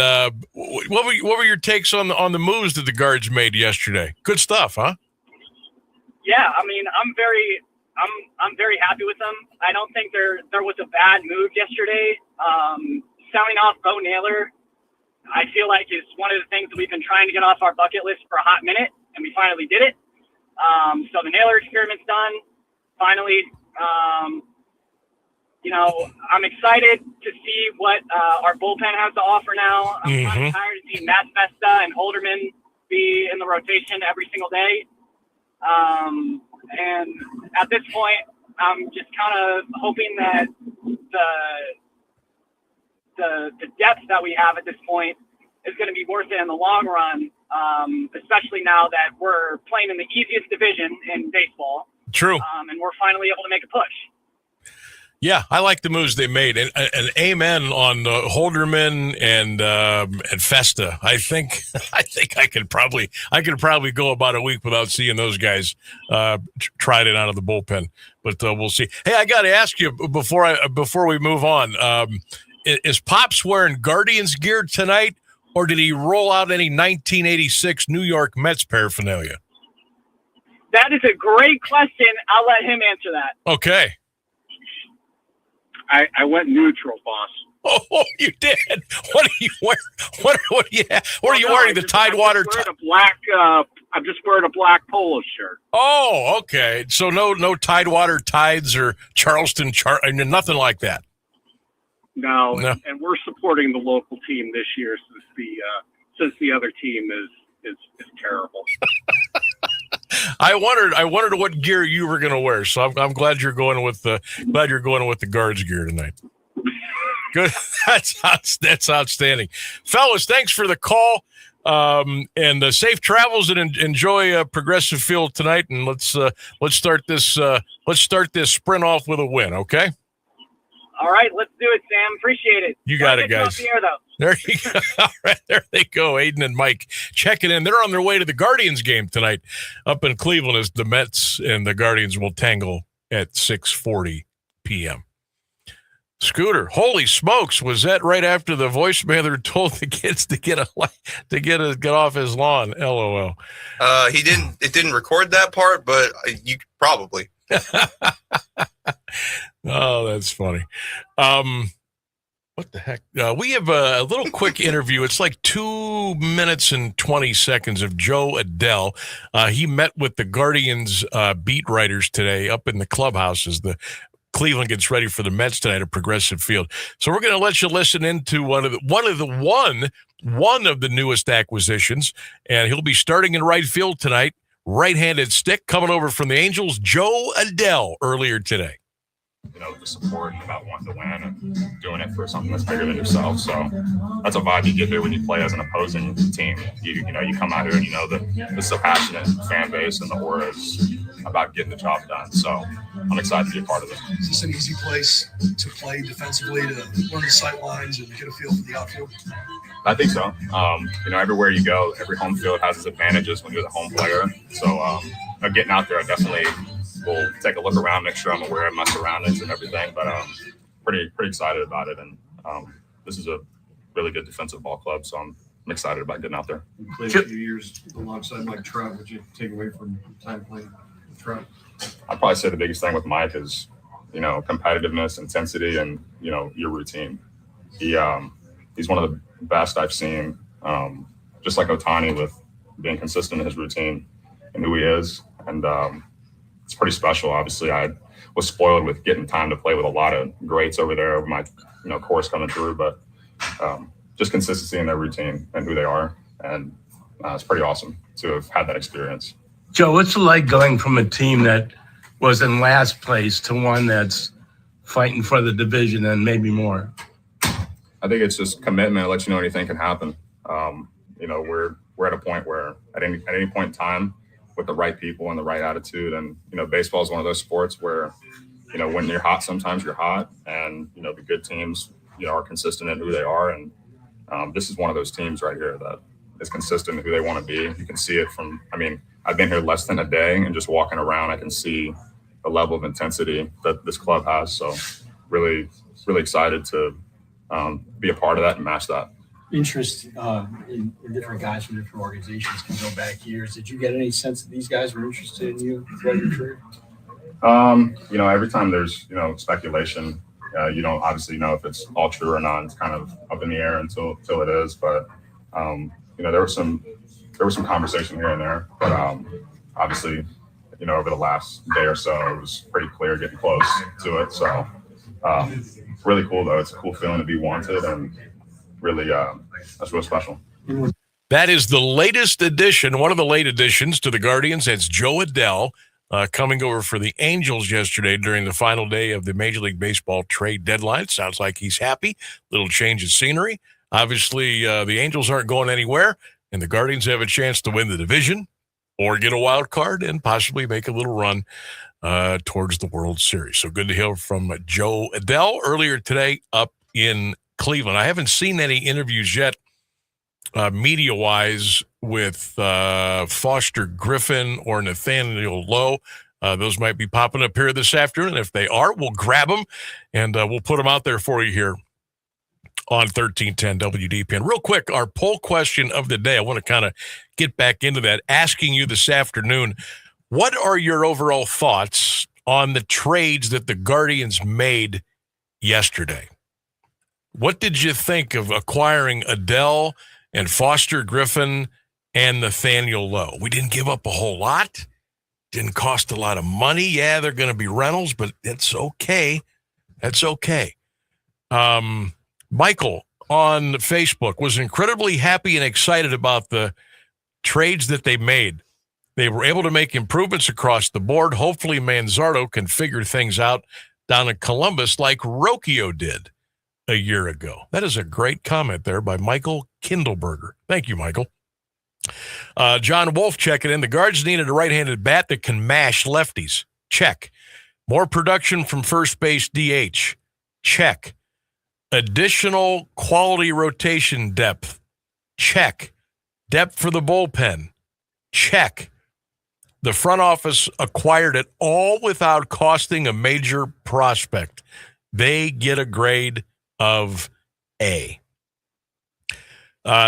what were your takes on the moves that the Guards made yesterday? Good stuff, huh? Yeah, I mean, I'm very happy with them. I don't think there was a bad move yesterday. Selling off Bo Naylor, I feel like, is one of the things that we've been trying to get off our bucket list for a hot minute, and we finally did it. So the nailer experiment's done. Finally, I'm excited to see what our bullpen has to offer now. I'm kind of tired of seeing Matt Festa and Holderman be in the rotation every single day. And at this point, I'm just kind of hoping that the depth that we have at this point is going to be worth it in the long run, especially now that we're playing in the easiest division in baseball. True. And we're finally able to make a push. Yeah, I like the moves they made, and amen on Holderman and Festa. I think I could probably go about a week without seeing those guys tried it out of the bullpen, but we'll see. Hey, I got to ask you before we move on, is Pops wearing Guardians gear tonight, or did he roll out any 1986 New York Mets paraphernalia? That is a great question. I'll let him answer that. Okay. I went neutral, boss. Oh, you did? What are you wearing? What are you wearing? The Tidewater. I'm just wearing a black polo shirt. Oh, okay. So no Tidewater Tides or Charleston nothing like that. No, and we're supporting the local team this year since the other team is terrible. I wondered what gear you were going to wear, so I'm glad you're going with the Guards gear tonight. Good, that's outstanding, fellas. Thanks for the call, and safe travels, and enjoy Progressive Field tonight. And let's start this sprint off with a win. Okay. All right, let's do it, Sam. Appreciate it. You got it, guys. Off the air, though. There you go. All right, there they go. Aiden and Mike checking in. They're on their way to the Guardians game tonight up in Cleveland as the Mets and the Guardians will tangle at 6:40 p.m. Scooter, holy smokes! Was that right after the voicemailer told the kids to get off his lawn? LOL. It didn't record that part, but you probably. Oh, that's funny. What the heck? We have a little quick interview. It's like 2 minutes and 20 seconds of Joe Adele. He met with the Guardians beat writers today up in the clubhouse as the Cleveland gets ready for the Mets tonight at Progressive Field. So we're going to let you listen into one of the newest acquisitions, and he'll be starting in right field tonight. Right-handed stick coming over from the Angels, Joe Adele, earlier today. The support about wanting to win and doing it for something that's bigger than yourself. So that's a vibe you get there when you play as an opposing team. You come out here and that it's a passionate fan base and the aura is about getting the job done. So I'm excited to be a part of it. Is this an easy place to play defensively, to learn the sight lines and get a feel for the outfield? I think so. Everywhere you go, every home field has its advantages when you're the home player. So getting out there, I definitely will take a look around, make sure I'm aware of my surroundings and everything. But pretty excited about it. And this is a really good defensive ball club, so I'm excited about getting out there. You played a few years alongside Mike Trout. What you take away from time playing with Trout? I'd probably say the biggest thing with Mike is, competitiveness, intensity, and, your routine. He's one of the best I've seen, just like Ohtani, with being consistent in his routine and who he is. And it's pretty special. Obviously, I was spoiled with getting time to play with a lot of greats over there over my, course coming through, but just consistency in their routine and who they are. And it's pretty awesome to have had that experience. Joe, what's it like going from a team that was in last place to one that's fighting for the division and maybe more? I think it's just commitment. It lets you know anything can happen. We're at a point where at any point in time, with the right people and the right attitude, and baseball is one of those sports where when you're hot, sometimes you're hot, and the good teams are consistent in who they are, and this is one of those teams right here that is consistent in who they want to be. You can see it from. I've been here less than a day, and just walking around, I can see the level of intensity that this club has. So, really, really excited to be a part of that and match that. Interest in different guys from different organizations can go back years. Did you get any sense that these guys were interested in you throughout your career? Every time there's, speculation, you don't obviously know if it's all true or not. It's kind of up in the air until it is. But, there were some there was some conversation here and there, but obviously, over the last day or so, it was pretty clear getting close to it. So really cool, though. It's a cool feeling to be wanted, and really, that's real special. That is the latest addition, one of the late additions to the Guardians. That's Joe Adell coming over for the Angels yesterday during the final day of the Major League Baseball trade deadline. Sounds like he's happy. Little change of scenery. Obviously, the Angels aren't going anywhere, and the Guardians have a chance to win the division or get a wild card and possibly make a little run towards the World Series. So good to hear from Joe Adell earlier today up in Cleveland. I haven't seen any interviews yet, media-wise, with Foster Griffin or Nathaniel Lowe. Those might be popping up here this afternoon. If they are, we'll grab them, and we'll put them out there for you here on 1310 WDPN. Real quick, our poll question of the day, I want to kind of get back into that, asking you this afternoon, what are your overall thoughts on the trades that the Guardians made yesterday? What did you think of acquiring Adell and Foster Griffin and Nathaniel Lowe? We didn't give up a whole lot. Didn't cost a lot of money. Yeah, they're going to be rentals, but it's okay. That's okay. Michael on Facebook was incredibly happy and excited about the trades that they made. They were able to make improvements across the board. Hopefully Manzardo can figure things out down in Columbus like Rocchio did a year ago. That is a great comment there by Michael Kindleberger. Thank you, Michael. John Wolf checking in. The Guards needed a right-handed bat that can mash lefties. Check. More production from first base DH. Check. Additional quality rotation depth. Check. Depth for the bullpen. Check. The front office acquired it all without costing a major prospect. They get a grade of A.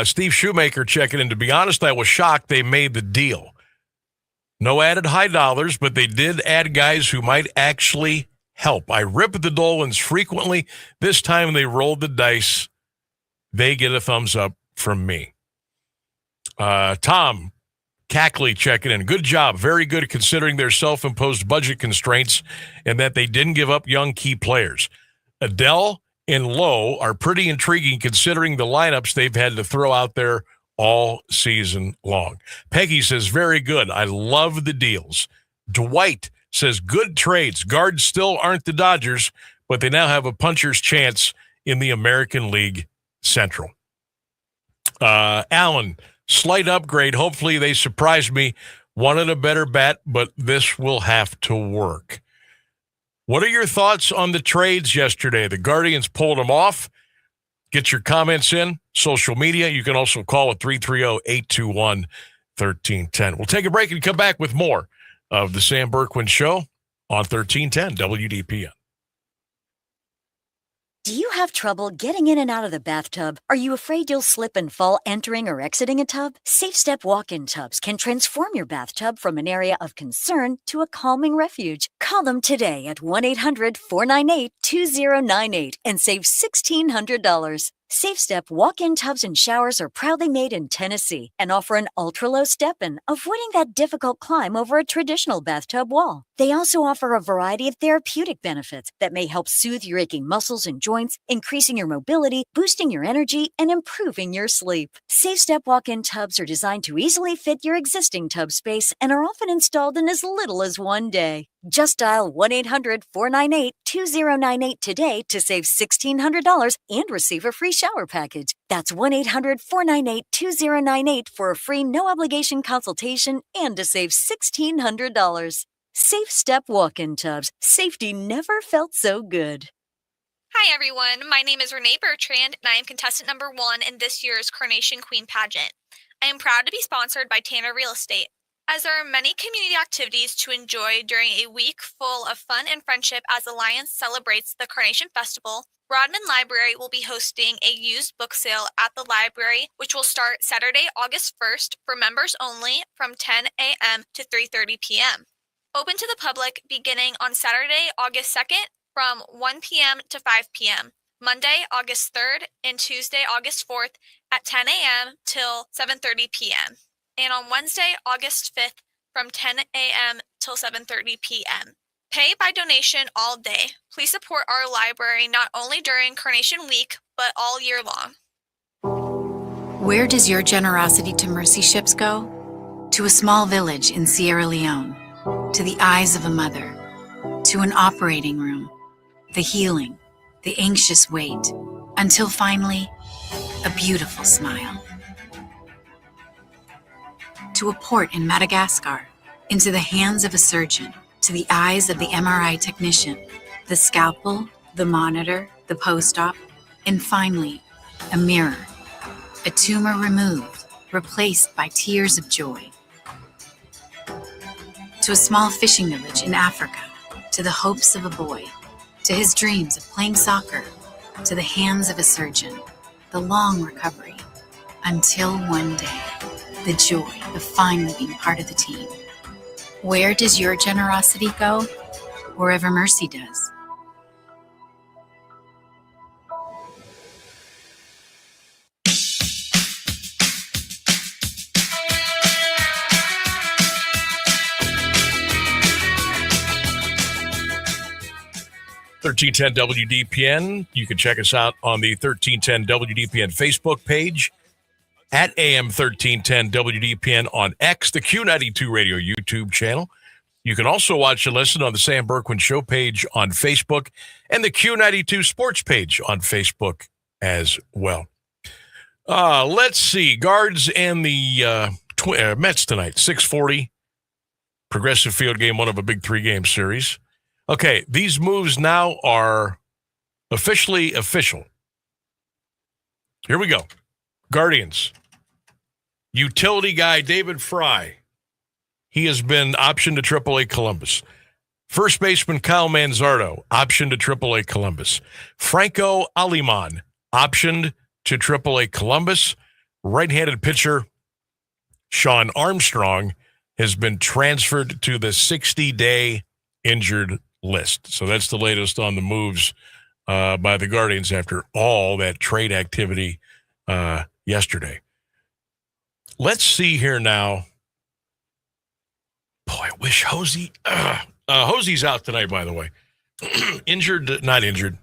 Steve Shoemaker checking in. To be honest, I was shocked they made the deal. No added high dollars, but they did add guys who might actually help. I rip the Dolans frequently. This time they rolled the dice. They get a thumbs up from me. Tom Cackley checking in. Good job. Very good considering their self-imposed budget constraints and that they didn't give up young key players. Adell and Lowe are pretty intriguing considering the lineups they've had to throw out there all season long. Peggy says, very good. I love the deals. Dwight says, good trades. Guards still aren't the Dodgers, but they now have a puncher's chance in the American League Central. Alan, slight upgrade. Hopefully they surprise me. Wanted a better bat, but this will have to work. What are your thoughts on the trades yesterday? The Guardians pulled them off. Get your comments in. Social media. You can also call at 330-821-1310. We'll take a break and come back with more of the Sam Bourquin Show on 1310 WDPN. Do you have trouble getting in and out of the bathtub? Are you afraid you'll slip and fall entering or exiting a tub? Safe Step walk-in tubs can transform your bathtub from an area of concern to a calming refuge. Call them today at 1-800-498-2098 and save $1,600. Safe Step walk-in tubs and showers are proudly made in Tennessee and offer an ultra-low step-in, avoiding that difficult climb over a traditional bathtub wall. They also offer a variety of therapeutic benefits that may help soothe your aching muscles and joints, increasing your mobility, boosting your energy, and improving your sleep. Safe Step walk-in tubs are designed to easily fit your existing tub space and are often installed in as little as one day. Just dial 1-800-498-2098 today to save $1,600 and receive a free shower package. That's 1-800-498-2098 for a free no-obligation consultation and to save $1,600. Safe Step walk-in tubs. Safety never felt so good. Hi, everyone. My name is Renee Bertrand, and I am contestant number 1 in this year's Carnation Queen pageant. I am proud to be sponsored by Tanner Real Estate. As there are many community activities to enjoy during a week full of fun and friendship as Alliance celebrates the Carnation Festival, Rodman Library will be hosting a used book sale at the library, which will start Saturday, August 1st for members only from 10 a.m. to 3:30 p.m. Open to the public beginning on Saturday, August 2nd from 1 p.m. to 5 p.m., Monday, August 3rd, and Tuesday, August 4th at 10 a.m. till 7:30 p.m. and on Wednesday, August 5th from 10 a.m. till 7:30 p.m. Pay by donation all day. Please support our library not only during Carnation Week, but all year long. Where does your generosity to mercy ships go? To a small village in Sierra Leone, to the eyes of a mother, to an operating room, the healing, the anxious wait, until finally, a beautiful smile. To a port in Madagascar, into the hands of a surgeon, to the eyes of the MRI technician, the scalpel, the monitor, the post-op, and finally, a mirror, a tumor removed, replaced by tears of joy. To a small fishing village in Africa, to the hopes of a boy, to his dreams of playing soccer, to the hands of a surgeon, the long recovery, until one day, the joy of finally being part of the team. Where does your generosity go? Wherever mercy does. (1310) WDPN. You can check us out on the 1310 WDPN Facebook page, at AM 1310 WDPN on X, the Q92 Radio YouTube channel. You can also watch and listen on the Sam Bourquin Show page on Facebook and the Q92 Sports page on Facebook as well. Let's see. Guards and the Mets tonight, 6:40. Progressive Field game, one of a big 3-game series. Okay, these moves now are officially official. Here we go. Guardians. Utility guy David Fry. He has been optioned to AAA Columbus. First baseman Kyle Manzardo, optioned to AAA Columbus. Franco Aliman, optioned to AAA Columbus. Right-handed pitcher Sean Armstrong has been transferred to the 60-day injured list. So that's the latest on the moves by the Guardians after all that trade activity yesterday. Let's see here now. Boy, I wish Hosey. Hosey's out tonight, by the way. Not injured.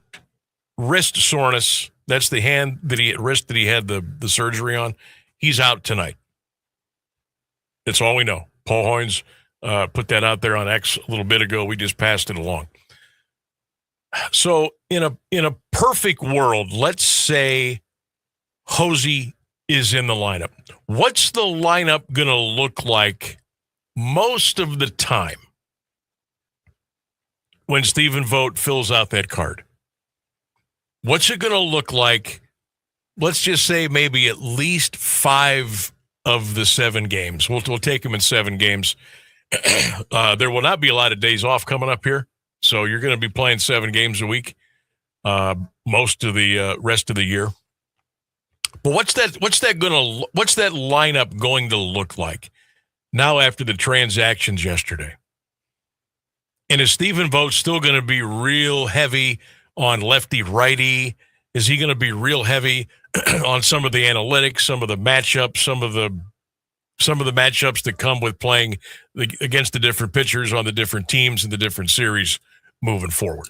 Wrist soreness. That's the wrist that he had the surgery on. He's out tonight. That's all we know. Paul Hoynes put that out there on X a little bit ago. We just passed it along. So in a perfect world, let's say Hosey is in the lineup. What's the lineup going to look like most of the time when Stephen Vogt fills out that card? What's it going to look like? Let's just say maybe at least 5 of the 7 games. We'll take him in 7 games. There will not be a lot of days off coming up here, so you're going to be playing 7 games a week most of the rest of the year. But what's that lineup going to look like now after the transactions yesterday? And is Stephen Vogt still going to be real heavy on lefty-righty? Is he going to be real heavy on some of the analytics, some of the matchups, some of the matchups that come with playing against the different pitchers on the different teams and the different series moving forward?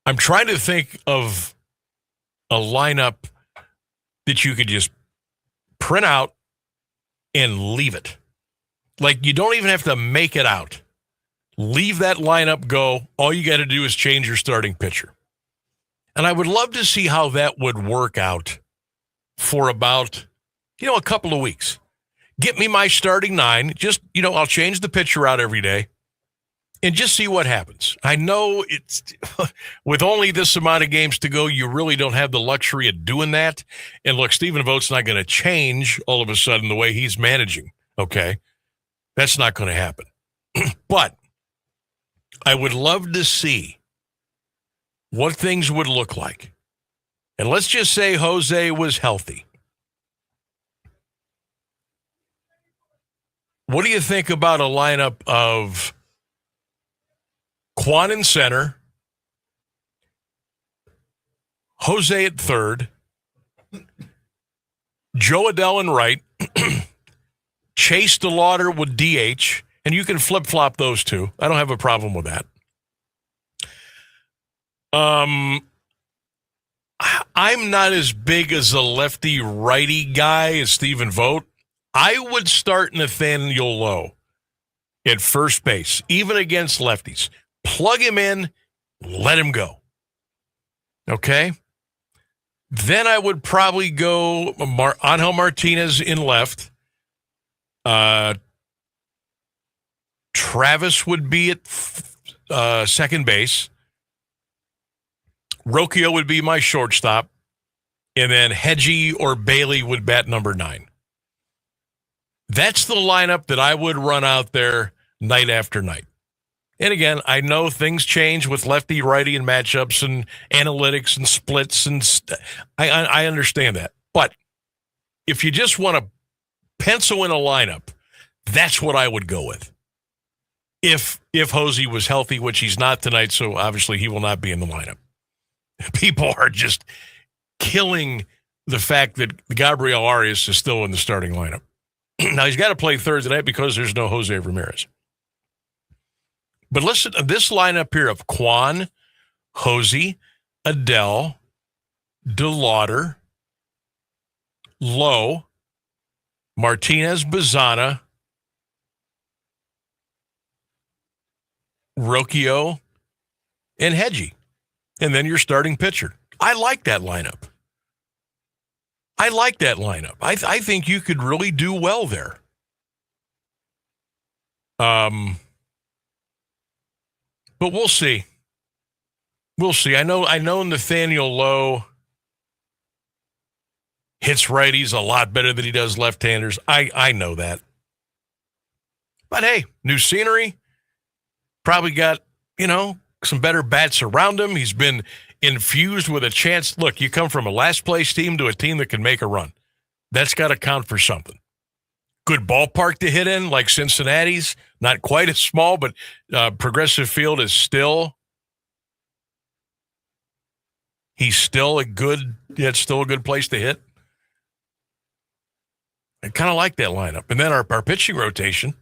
I'm trying to think of a lineup that you could just print out and leave it. Like, you don't even have to make it out. Leave that lineup go. All you got to do is change your starting pitcher. And I would love to see how that would work out for about, a couple of weeks. Get me my starting 9. Just, I'll change the pitcher out every day and just see what happens. I know it's with only this amount of games to go, you really don't have the luxury of doing that. And look, Stephen Vogt's not going to change all of a sudden the way he's managing. Okay. That's not going to happen. But I would love to see what things would look like. And let's just say Jose was healthy. What do you think about a lineup of Quan in center, Jose at third, Joe Adell in right, Chase DeLauder would DH, and you can flip-flop those two. I don't have a problem with that. I'm not as big as a lefty-righty guy as Stephen Vogt. I would start Nathaniel Lowe at first base, even against lefties. Plug him in, let him go. Okay? Then I would probably go Angel Martinez in left. Travis would be at second base. Rocchio would be my shortstop. And then Hedgie or Bailey would bat number 9. That's the lineup that I would run out there night after night. And again, I know things change with lefty-righty and matchups and analytics and splits. I understand that. But if you just want to pencil in a lineup, that's what I would go with. If Hosey was healthy, which he's not tonight, so obviously he will not be in the lineup. People are just killing the fact that Gabriel Arias is still in the starting lineup. Now, he's got to play Thursday night because there's no Jose Ramirez. But listen, this lineup here of Kwan, Hosey, Adele, DeLauder, Lowe, Martinez, Bazana, Rocchio, and Hedgie. And then your starting pitcher. I like that lineup. I think you could really do well there. But we'll see. I know Nathaniel Lowe hits righties a lot better than he does left-handers. I know that. But hey, new scenery. Probably got, some better bats around him. He's been infused with a chance. Look, you come from a last-place team to a team that can make a run. That's got to count for something. Good ballpark to hit in, like Cincinnati's. Not quite as small, but Progressive Field is still a good place to hit. I kind of like that lineup. And then our pitching rotation,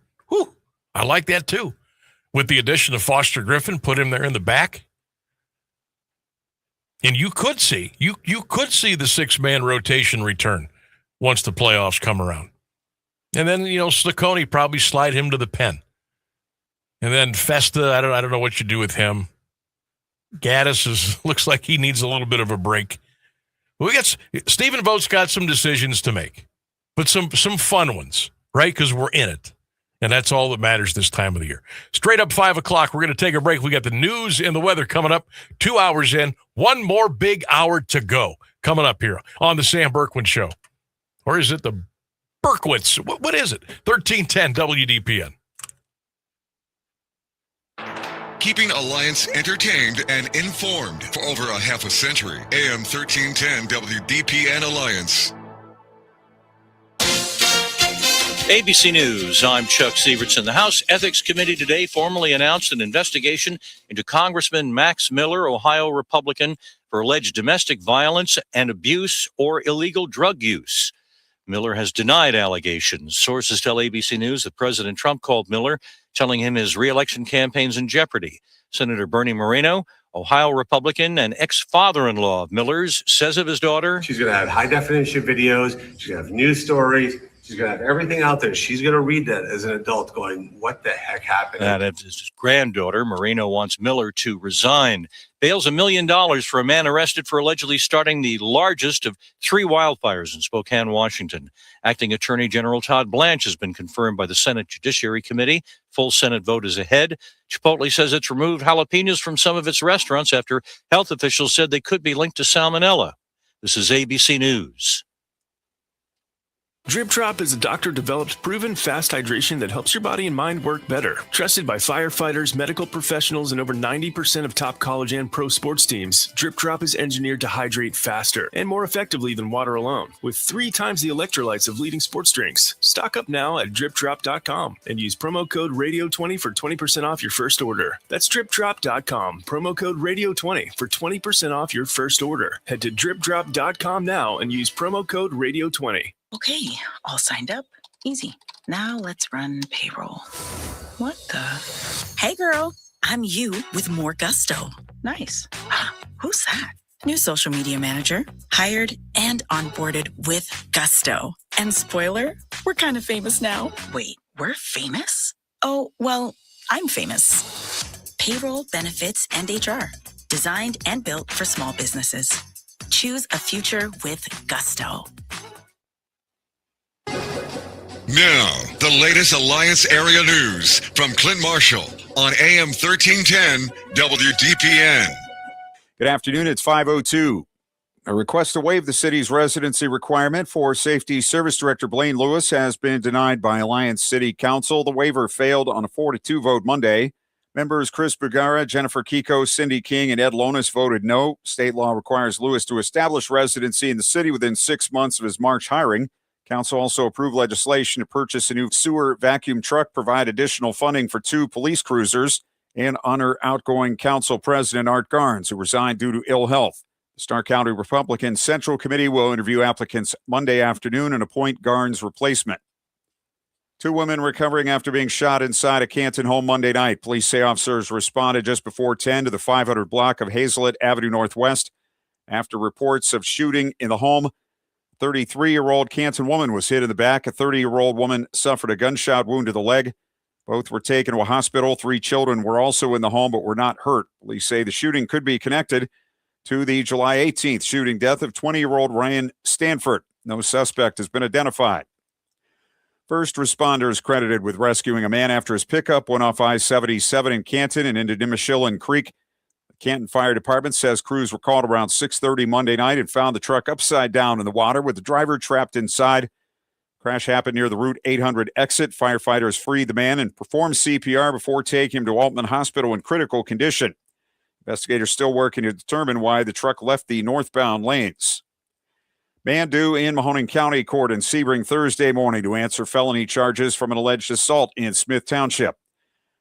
I like that too. With the addition of Foster Griffin, put him there in the back. And you could see the 6-man rotation return once the playoffs come around. And then, Ciccone probably slide him to the pen. And then Festa, I don't know what you do with him. Gaddis looks like he needs a little bit of a break. Stephen Vogt's got some decisions to make, but some fun ones, right? Because we're in it. And that's all that matters this time of the year. Straight up 5 o'clock, we're going to take a break. We got the news and the weather coming up. 2 hours in, one more big hour to go coming up here on the Sam Bourquin Show. Or is it the Berkowitz? What is it? 1310 WDPN. Keeping Alliance entertained and informed for over a half a century. AM 1310 WDPN Alliance. ABC News, I'm Chuck Sievertson. The House Ethics Committee today formally announced an investigation into Congressman Max Miller, Ohio Republican, for alleged domestic violence and abuse or illegal drug use. Miller has denied allegations. Sources tell ABC News that President Trump called Miller, telling him his re-election campaign's in jeopardy. Senator Bernie Moreno, Ohio Republican and ex-father-in-law of Miller's, says of his daughter, she's going to have high-definition videos. She's going to have news stories. She's going to have everything out there. She's going to read that as an adult going, what the heck happened? That is his granddaughter. Moreno wants Miller to resign. Bails $1 million for a man arrested for allegedly starting the largest of 3 wildfires in Spokane, Washington. Acting Attorney General Todd Blanche has been confirmed by the Senate Judiciary Committee. Full Senate vote is ahead. Chipotle says it's removed jalapenos from some of its restaurants after health officials said they could be linked to salmonella. This is ABC News. Drip Drop is a doctor-developed, proven fast hydration that helps your body and mind work better. Trusted by firefighters, medical professionals, and over 90% of top college and pro sports teams, Drip Drop is engineered to hydrate faster and more effectively than water alone, with 3 times the electrolytes of leading sports drinks. Stock up now at dripdrop.com and use promo code RADIO20 for 20% off your first order. That's dripdrop.com, promo code RADIO20 for 20% off your first order. Head to dripdrop.com now and use promo code RADIO20. Okay, all signed up. Easy. Now let's run payroll. What the? Hey girl, I'm you with more gusto. Nice. Who's that? New social media manager. Hired and onboarded with gusto. And spoiler, we're kind of famous now. Wait, we're famous? Oh, well, I'm famous. Payroll, benefits, and HR. Designed and built for small businesses. Choose a future with gusto. Now, the latest Alliance area news from Clint Marshall on AM 1310 WDPN. Good afternoon. It's 5:02. A request to waive the city's residency requirement for Safety Service Director Blaine Lewis has been denied by Alliance City Council. The waiver failed on a 4-2 vote Monday. Members Chris Bergara, Jennifer Kiko, Cindy King, and Ed Lonis voted no. State law requires Lewis to establish residency in the city within 6 months of his March hiring. Council also approved legislation to purchase a new sewer vacuum truck, provide additional funding for 2 police cruisers, and honor outgoing council president Art Garnes, who resigned due to ill health. The Stark County Republican Central Committee will interview applicants Monday afternoon and appoint Garnes' replacement. 2 women recovering after being shot inside a Canton home Monday night. Police say officers responded just before 10 to the 500 block of Hazelet Avenue Northwest after reports of shooting in the home. 33-year-old Canton woman was hit in the back. A 30-year-old woman suffered a gunshot wound to the leg. Both were taken to a hospital. 3 children were also in the home but were not hurt. Police say the shooting could be connected to the July 18th shooting death of 20-year-old Ryan Stanford. No suspect has been identified. First responders credited with rescuing a man after his pickup went off I-77 in Canton and into Nimishillen Creek. The Canton Fire Department says crews were called around 6:30 Monday night and found the truck upside down in the water with the driver trapped inside. Crash happened near the Route 800 exit. Firefighters freed the man and performed CPR before taking him to Altman Hospital in critical condition. Investigators still working to determine why the truck left the northbound lanes. Man due in Mahoning County Court in Sebring Thursday morning to answer felony charges from an alleged assault in Smith Township.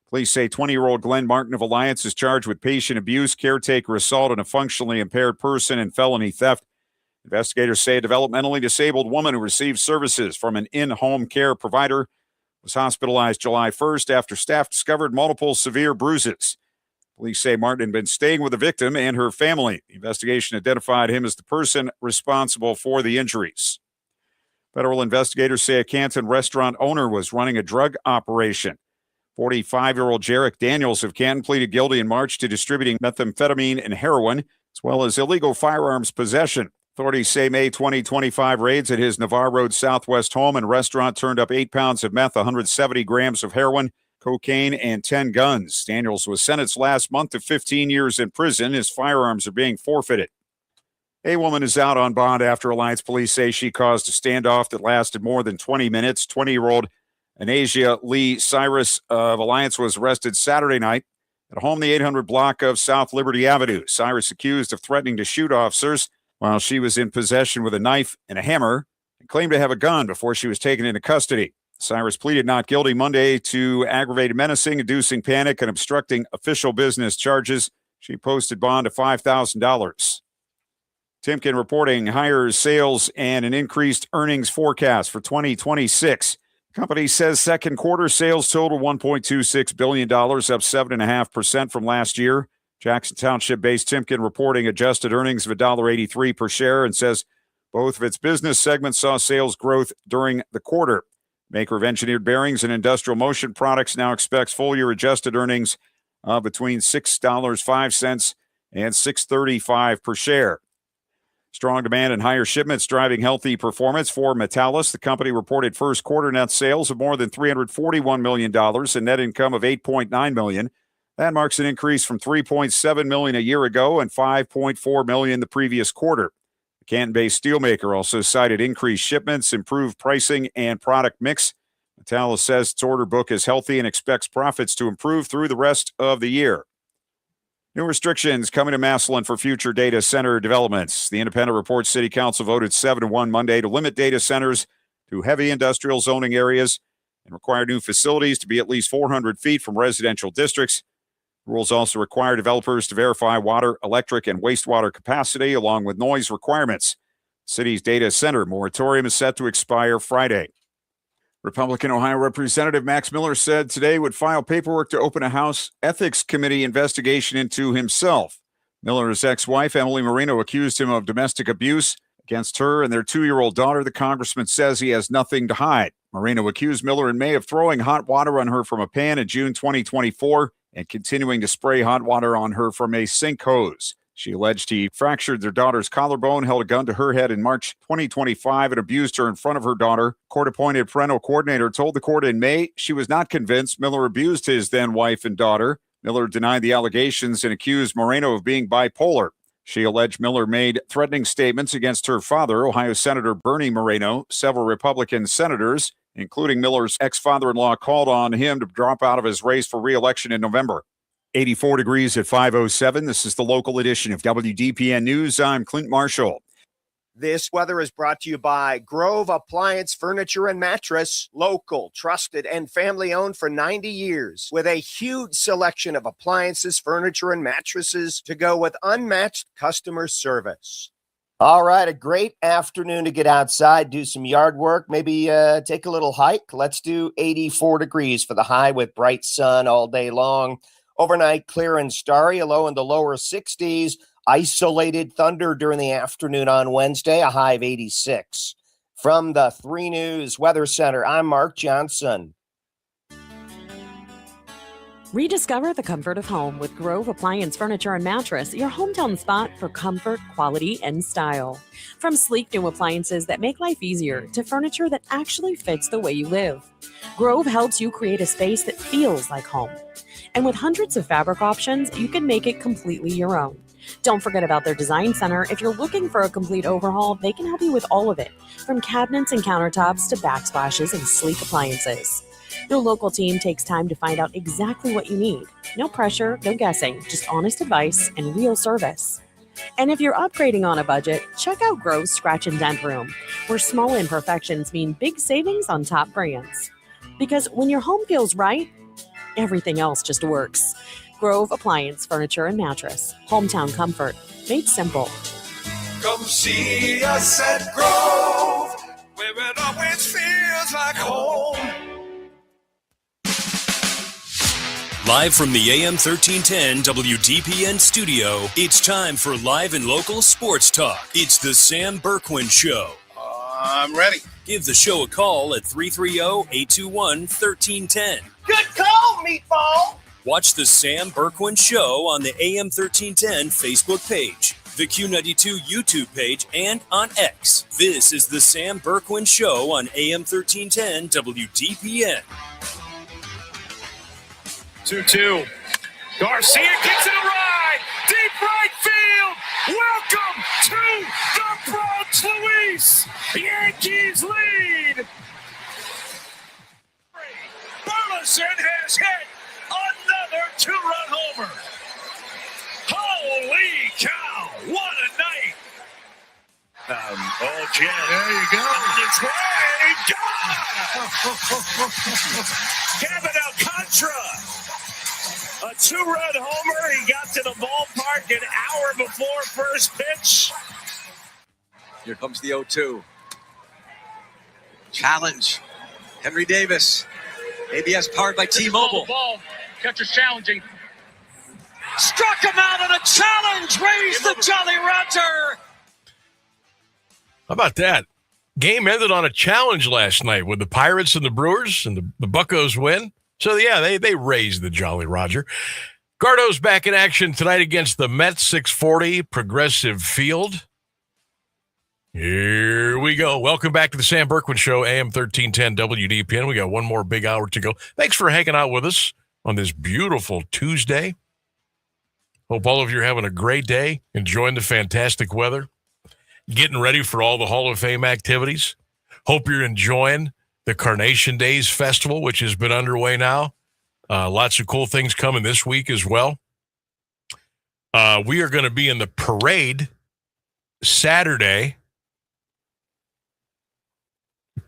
Police say 20-year-old Glenn Martin of Alliance is charged with patient abuse, caretaker assault on a functionally impaired person, and felony theft. Investigators say a developmentally disabled woman who received services from an in-home care provider was hospitalized July 1st after staff discovered multiple severe bruises. Police say Martin had been staying with the victim and her family. The investigation identified him as the person responsible for the injuries. Federal investigators say a Canton restaurant owner was running a drug operation. 45-year-old Jarek Daniels of Canton pleaded guilty in March to distributing methamphetamine and heroin, as well as illegal firearms possession. Authorities say May 2025 raids at his Navarre Road Southwest home and restaurant turned up 8 pounds of meth, 170 grams of heroin, cocaine, and 10 guns. Daniels was sentenced last month to 15 years in prison. His firearms are being forfeited. A woman is out on bond after Alliance police say she caused a standoff that lasted more than 20 minutes. 20-year-old Anasia Lee Cyrus of Alliance was arrested Saturday night at a home in the 800 block of South Liberty Avenue. Cyrus accused of threatening to shoot officers while she was in possession with a knife and a hammer and claimed to have a gun before she was taken into custody. Cyrus pleaded not guilty Monday to aggravated menacing, inducing panic, and obstructing official business charges. She posted bond of $5,000. Timken reporting higher sales and an increased earnings forecast for 2026. Company says second quarter sales total $1.26 billion, up 7.5% from last year. Jackson Township-based Timken reporting adjusted earnings of $1.83 per share and says both of its business segments saw sales growth during the quarter. Maker of engineered bearings and industrial motion products now expects full-year adjusted earnings of between $6.05 and $6.35 per share. Strong demand and higher shipments driving healthy performance for Metallus. The company reported first quarter net sales of more than $341 million and net income of $8.9 million. That marks an increase from $3.7 million a year ago and $5.4 million the previous quarter. The Canton-based steelmaker also cited increased shipments, improved pricing, and product mix. Metallus says its order book is healthy and expects profits to improve through the rest of the year. New restrictions coming to Massillon for future data center developments. The Independent reports City Council voted 7-1 Monday to limit data centers to heavy industrial zoning areas and require new facilities to be at least 400 feet from residential districts. Rules also require developers to verify water, electric, and wastewater capacity along with noise requirements. City's data center moratorium is set to expire Friday. Republican Ohio Representative Max Miller said today would file paperwork to open a House Ethics Committee investigation into himself. Miller's ex-wife, Emily Moreno, accused him of domestic abuse against her and their 2-year-old daughter. The congressman says he has nothing to hide. Moreno accused Miller in May of throwing hot water on her from a pan in June 2024 and continuing to spray hot water on her from a sink hose. She alleged he fractured their daughter's collarbone, held a gun to her head in March 2025, and abused her in front of her daughter. Court-appointed parental coordinator told the court in May she was not convinced Miller abused his then-wife and daughter. Miller denied the allegations and accused Moreno of being bipolar. She alleged Miller made threatening statements against her father, Ohio Senator Bernie Moreno. Several Republican senators, including Miller's ex-father-in-law, called on him to drop out of his race for re-election in November. 84 degrees at 5:07. This is the local edition of WDPN News. I'm Clint Marshall. This weather is brought to you by Grove Appliance Furniture and Mattress. Local, trusted, and family-owned for 90 years. With a huge selection of appliances, furniture, and mattresses to go with unmatched customer service. All right, a great afternoon to get outside, do some yard work, maybe take a little hike. Let's do 84 degrees for the high with bright sun all day long. Overnight, clear and starry, a low in the lower 60s. Isolated thunder during the afternoon on Wednesday, a high of 86. From the 3 News Weather Center, I'm Mark Johnson. Rediscover the comfort of home with Grove Appliance Furniture and Mattress, your hometown spot for comfort, quality, and style. From sleek new appliances that make life easier to furniture that actually fits the way you live, Grove helps you create a space that feels like home. And with hundreds of fabric options, you can make it completely your own. Don't forget about their design center. If you're looking for a complete overhaul, they can help you with all of it, from cabinets and countertops to backsplashes and sleek appliances. Their local team takes time to find out exactly what you need. No pressure, no guessing, just honest advice and real service. And if you're upgrading on a budget, check out Grove's Scratch and Dent Room, where small imperfections mean big savings on top brands. Because when your home feels right, everything else just works. Grove Appliance Furniture and Mattress. Hometown comfort. Made simple. Come see us at Grove, where it always feels like home. Live from the AM 1310 WDPN studio, it's time for live and local sports talk. It's the Sam Bourquin Show. I'm ready. Give the show a call at 330-821-1310. Good call, meatball. Watch the Sam Bourquin Show on the AM 1310 Facebook page, the Q92 YouTube page, and on X. This is the Sam Bourquin Show on AM 1310 WDPN. 2-2. Garcia gets it a ride. Deep right field. Welcome to the Bronx, Luis. Yankees lead. Burleson has hit another 2-run homer. Holy cow. What a night. Jen. There you go. On its way. Kevin Alcantara. A 2-run homer. He got to the ballpark an hour before first pitch. Here comes the 0-2. Challenge. Henry Davis. ABS powered by T-Mobile. Ball. Catcher's challenging. Struck him out on a challenge. Raised the Jolly Roger. How about that? Game ended on a challenge last night with the Pirates and the Brewers, and the Buccos win. So, yeah, they raised the Jolly Roger. Gardo's back in action tonight against the Mets, 640 Progressive Field. Here we go. Welcome back to the Sam Bourquin Show, AM 1310 WDPN. We got one more big hour to go. Thanks for hanging out with us on this beautiful Tuesday. Hope all of you are having a great day, enjoying the fantastic weather, getting ready for all the Hall of Fame activities. Hope you're enjoying the Carnation Days Festival, which has been underway now. Lots of cool things coming this week as well. We are going to be in the parade Saturday,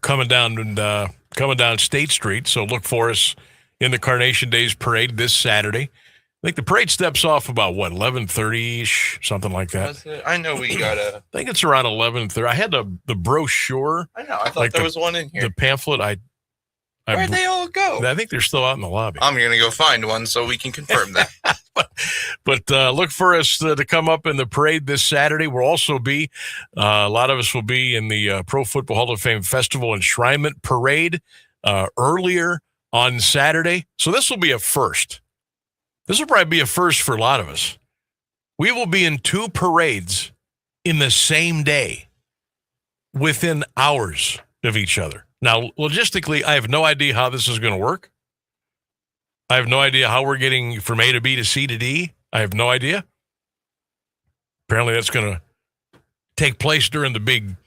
coming down State Street. So look for us in the Carnation Days Parade this Saturday. think the parade steps off about, 11:30-ish, something like that. I know we got I think it's around 11:30. I had the brochure. I know. I thought there was one in here. The pamphlet, Where'd they all go? I think they're still out in the lobby. I'm going to go find one so we can confirm that. But look for us to come up in the parade this Saturday. We'll also be, a lot of us will be in the Pro Football Hall of Fame Festival Enshrinement Parade earlier on Saturday. So this will be a first. This will probably be a first for a lot of us. We will be in 2 parades in the same day within hours of each other. Now, logistically, I have no idea how this is going to work. I have no idea how we're getting from A to B to C to D. I have no idea. Apparently, that's going to take place during the big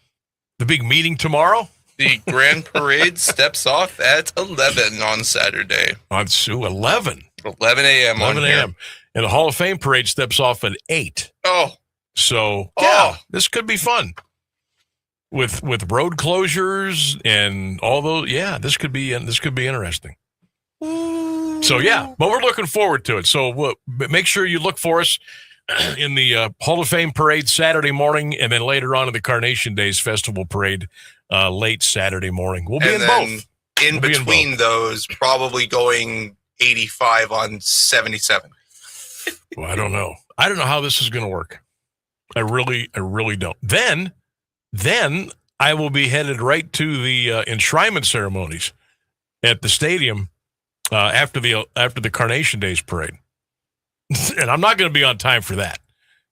meeting tomorrow. The Grand Parade steps off at 11 on Saturday. On 11. 11 a.m. 11 a.m. And the Hall of Fame parade steps off at 8. Oh. So, yeah, this could be fun. With road closures and all those, this could be interesting. So, yeah, but we're looking forward to it. So make sure you look for us in the Hall of Fame parade Saturday morning, and then later on in the Carnation Days Festival parade late Saturday morning. We'll be in both. In between those, probably going 85 on 77. Well, I don't know. I don't know how this is going to work. I really don't. Then I will be headed right to the enshrinement ceremonies at the stadium after the Carnation Days parade, and I'm not going to be on time for that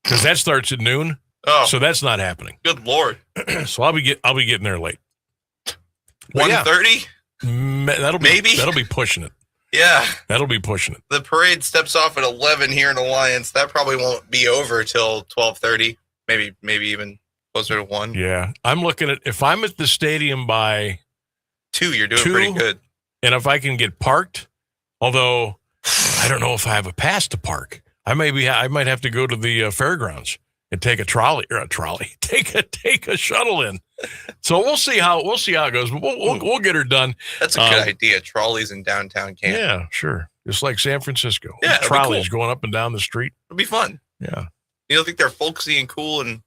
because that starts at noon. Oh, so that's not happening. Good Lord! So I'll be getting there late. 1:30. That'll be pushing it. Yeah, that'll be pushing it. The parade steps off at 11 here in Alliance. That probably won't be over till 12:30. Maybe even closer to 1. Yeah, I'm looking at if I'm at the stadium by 2, you're doing pretty good. And if I can get parked, although I don't know if I have a pass to park, I might have to go to the fairgrounds and take a take a shuttle in. So we'll see how it goes. But we'll get her done. That's a good idea. Trolleys in downtown Canton. Yeah, sure. Just like San Francisco. Yeah, trolleys going up and down the street. It'll be fun. Yeah. You don't think they're folksy and cool and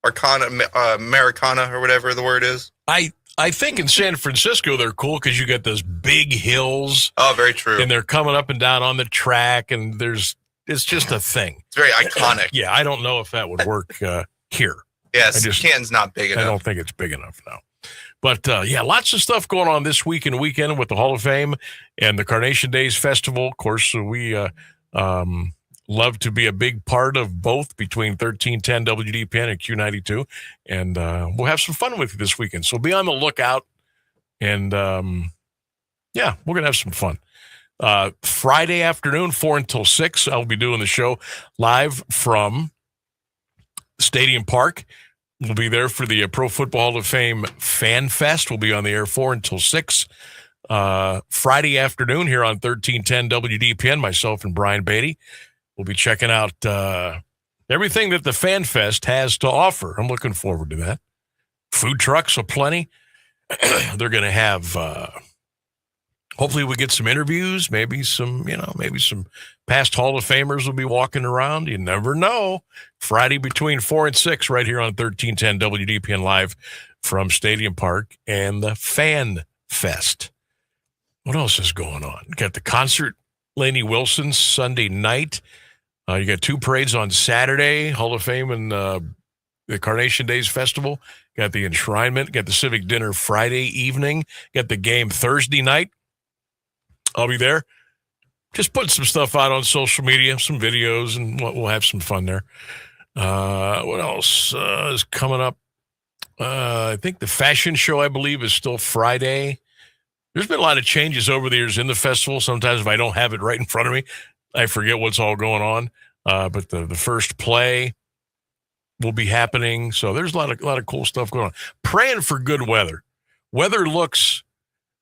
Americana or whatever the word is? I think in San Francisco they're cool because you got those big hills. Oh, very true. And they're coming up and down on the track, and it's just a thing. It's very iconic. Yeah, I don't know if that would work here. Yes, Canton's not big enough. I don't think it's big enough now. But, lots of stuff going on this week and weekend with the Hall of Fame and the Carnation Days Festival. Of course, we love to be a big part of both between 1310 WDPN and Q92. And we'll have some fun with you this weekend. So be on the lookout. And, we're going to have some fun. Friday afternoon, 4 until 6, I'll be doing the show live from Stadium Park. We'll be there for the Pro Football Hall of Fame Fan Fest. We'll be on the air 4 until 6. Friday afternoon here on 1310 WDPN, myself and Brian Beatty. We'll be checking out everything that the Fan Fest has to offer. I'm looking forward to that. Food trucks aplenty. They're going to have, hopefully we get some interviews, maybe some past Hall of Famers will be walking around. You never know. Friday between 4 and 6 right here on 1310 WDPN live from Stadium Park and the Fan Fest. What else is going on? You got the concert, Lainey Wilson, Sunday night. You got 2 parades on Saturday, Hall of Fame and the Carnation Days Festival. Got the enshrinement. Got the civic dinner Friday evening. Got the game Thursday night. I'll be there. Just putting some stuff out on social media, some videos, and we'll have some fun there. What else is coming up? I think the fashion show, I believe, is still Friday. There's been a lot of changes over the years in the festival. Sometimes if I don't have it right in front of me, I forget what's all going on. But the first play will be happening. So there's a lot of cool stuff going on. Praying for good weather. Weather looks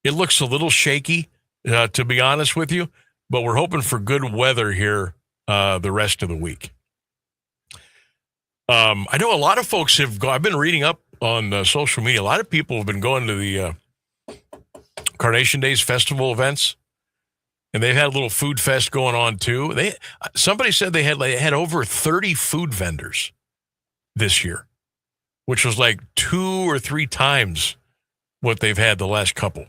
a little shaky, to be honest with you, but we're hoping for good weather here the rest of the week. I know a lot of folks I've been reading up on social media. A lot of people have been going to the Carnation Days Festival events. And they've had a little food fest going on too. Somebody said they had over 30 food vendors this year, which was like 2 or 3 times what they've had the last couple.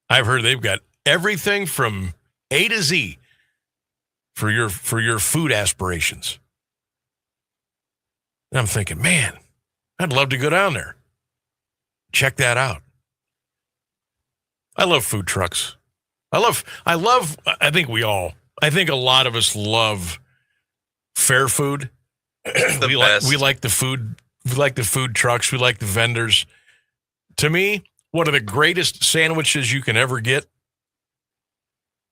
I've heard they've got everything from A to Z for your food aspirations. And I'm thinking, man, I'd love to go down there. Check that out. I love food trucks. I think a lot of us love fair food. We like the food. We like the food trucks. We like the vendors. To me, one of the greatest sandwiches you can ever get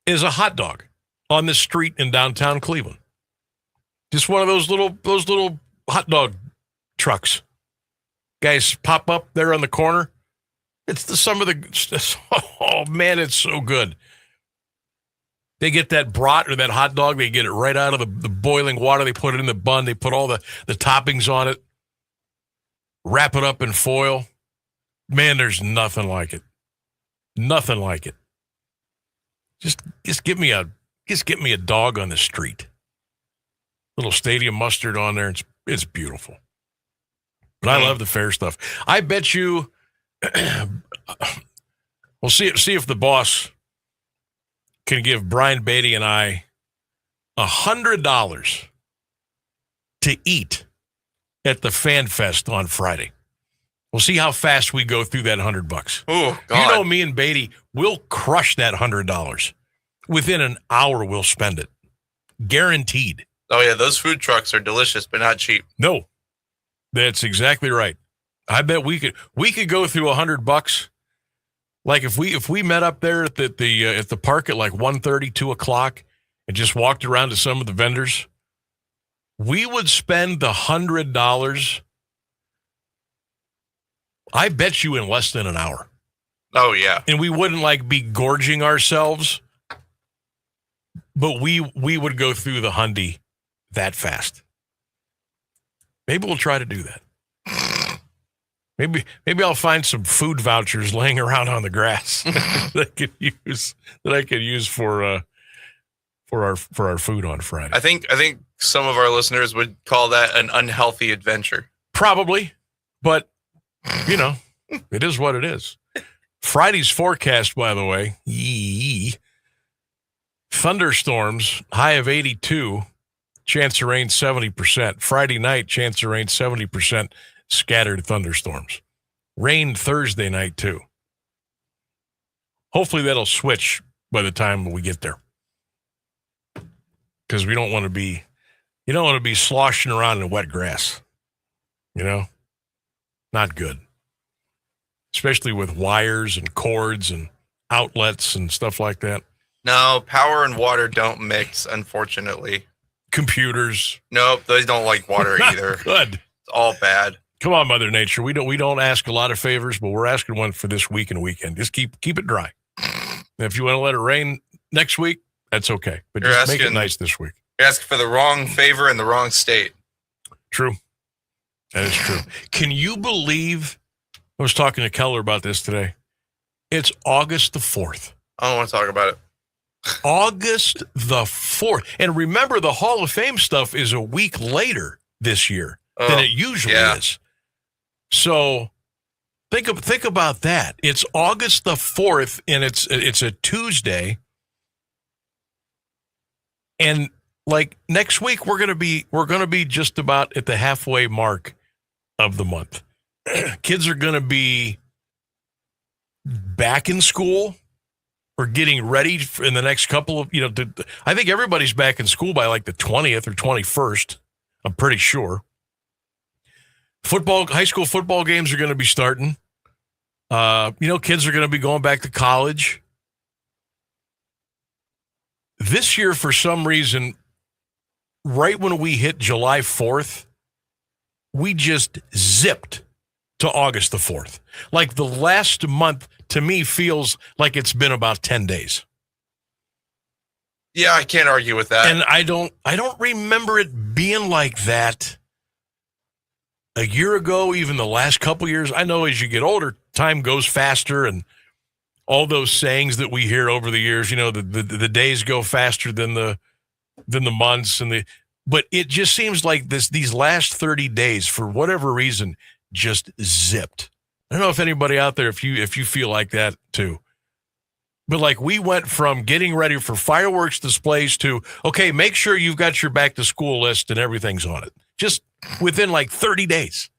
is a hot dog on the street in downtown Cleveland. Just one of those little hot dog trucks. Guys pop up there on the corner. Oh man, it's so good. They get that brat or that hot dog. They get it right out of the boiling water. They put it in the bun. They put all the toppings on it. Wrap it up in foil. Man, there's nothing like it. Nothing like it. Just give me a dog on the street. Little stadium mustard on there. It's beautiful. But I love the fair stuff. I bet you we'll see if the boss can give Brian Beatty and I $100 to eat at the Fan Fest on Friday. We'll see how fast we go through that $100. Oh, God. You know, me and Beatty, we'll crush that $100. Within an hour, we'll spend it. Guaranteed. Oh, yeah, those food trucks are delicious, but not cheap. No, that's exactly right. I bet we could go through $100. Like if we met up there at the park at like 1:30, 2 o'clock, and just walked around to some of the vendors, we would spend the $100. I bet you in less than an hour. Oh yeah, and we wouldn't be gorging ourselves, but we would go through the hundy that fast. Maybe we'll try to do that. Maybe I'll find some food vouchers laying around on the grass that I could use for our food on Friday. I think some of our listeners would call that an unhealthy adventure. Probably, but it is what it is. Friday's forecast, by the way, thunderstorms, high of 82, chance of rain 70%. Friday night, chance of rain 70%. Scattered thunderstorms. Rain Thursday night, too. Hopefully that'll switch by the time we get there. Because you don't want to be sloshing around in wet grass. Not good. Especially with wires and cords and outlets and stuff like that. No, power and water don't mix, unfortunately. Computers. Nope, they don't like water either. Good. It's all bad. Come on, Mother Nature. We don't ask a lot of favors, but we're asking one for this week and weekend. Just keep it dry. And if you want to let it rain next week, that's okay. But just make it nice this week. You're asking for the wrong favor in the wrong state. True. That is true. Can you believe, I was talking to Keller about this today. It's August the 4th. I don't want to talk about it. August the 4th. And remember, the Hall of Fame stuff is a week later this year than it usually is. So think about that. It's August the 4th, and it's a Tuesday. And next week we're gonna be just about at the halfway mark of the month. Kids are gonna be back in school or getting ready in the next couple of I think everybody's back in school by the 20th or 21st. I'm pretty sure. High school football games are going to be starting. Kids are going to be going back to college. This year, for some reason, right when we hit July 4th, we just zipped to August the 4th. The last month, to me, feels like it's been about 10 days. Yeah, I can't argue with that. And I don't remember it being like that a year ago, even the last couple years. I know as you get older, time goes faster, and all those sayings that we hear over the years, the days go faster than the months but it just seems like these last 30 days, for whatever reason, just zipped. I don't know if anybody out there, if you feel like that too. But like we went from getting ready for fireworks displays to, okay, make sure you've got your back to school list and everything's on it. Just within like 30 days.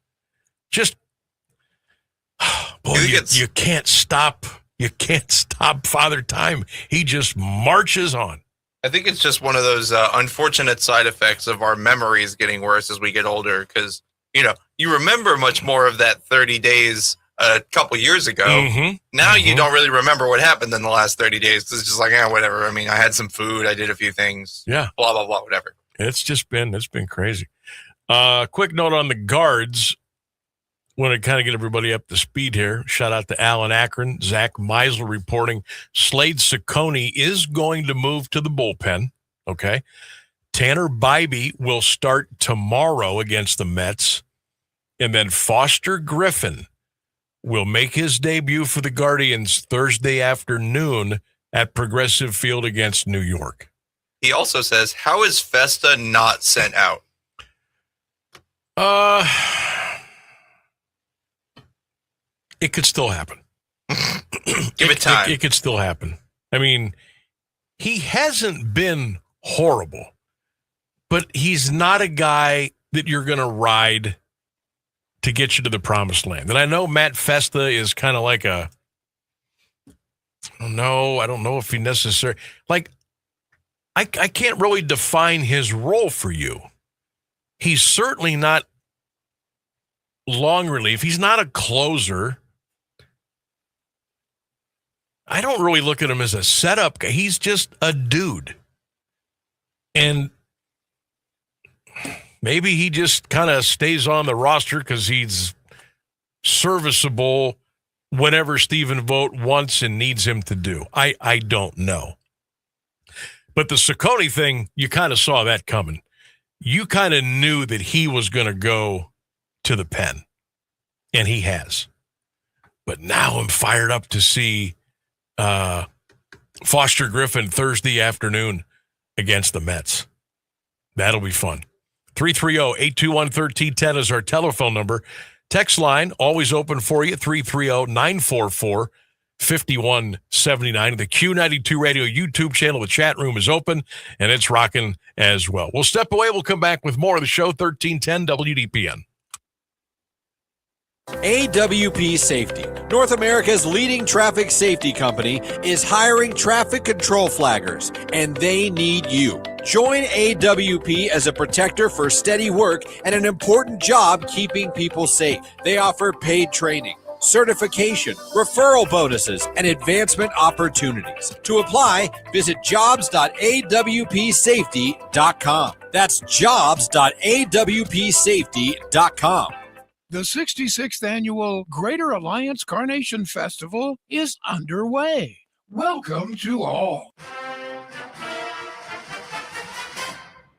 Just, boy, you can't stop. You can't stop Father Time. He just marches on. I think it's just one of those unfortunate side effects of our memories getting worse as we get older. Because, you remember much more of that 30 days a couple years ago. Mm-hmm. Now you don't really remember what happened in the last 30 days. It's just like, whatever. I mean, I had some food. I did a few things. Yeah. Blah, blah, blah, whatever. It's been crazy. Quick note on the guards. Want to kind of get everybody up to speed here. Shout out to Alan Akron, Zach Meisler reporting Slade Ciccone is going to move to the bullpen. Okay. Tanner Bybee will start tomorrow against the Mets. And then Foster Griffin will make his debut for the Guardians Thursday afternoon at Progressive Field against New York. He also says, how is Festa not sent out? It could still happen. Give it time. It could still happen. I mean, he hasn't been horrible, but he's not a guy that you're going to ride to get you to the promised land. And I know Matt Festa is kind of like I don't know if he necessarily, like, I can't really define his role for you. He's certainly not long relief. He's not a closer. I don't really look at him as a setup guy. He's just a dude. And maybe he just kind of stays on the roster because he's serviceable whenever Stephen Vogt wants and needs him to do. I don't know. But the Ciccone thing, you kind of saw that coming. You kind of knew that he was going to go to the pen, and he has. But now I'm fired up to see Foster Griffin Thursday afternoon against the Mets. That'll be fun. 330-821-1310 is our telephone number. Text line, always open for you, 330-944-5179. The Q92 Radio YouTube channel, the chat room is open, and it's rocking as well. We'll step away. We'll come back with more of the show, 1310 WDPN. AWP Safety, North America's leading traffic safety company, is hiring traffic control flaggers, and they need you. Join AWP as a protector for steady work and an important job keeping people safe. They offer paid training, certification, referral bonuses, and advancement opportunities. To apply, visit jobs.awpsafety.com. That's jobs.awpsafety.com. The 66th Annual Greater Alliance Carnation Festival is underway. Welcome to all.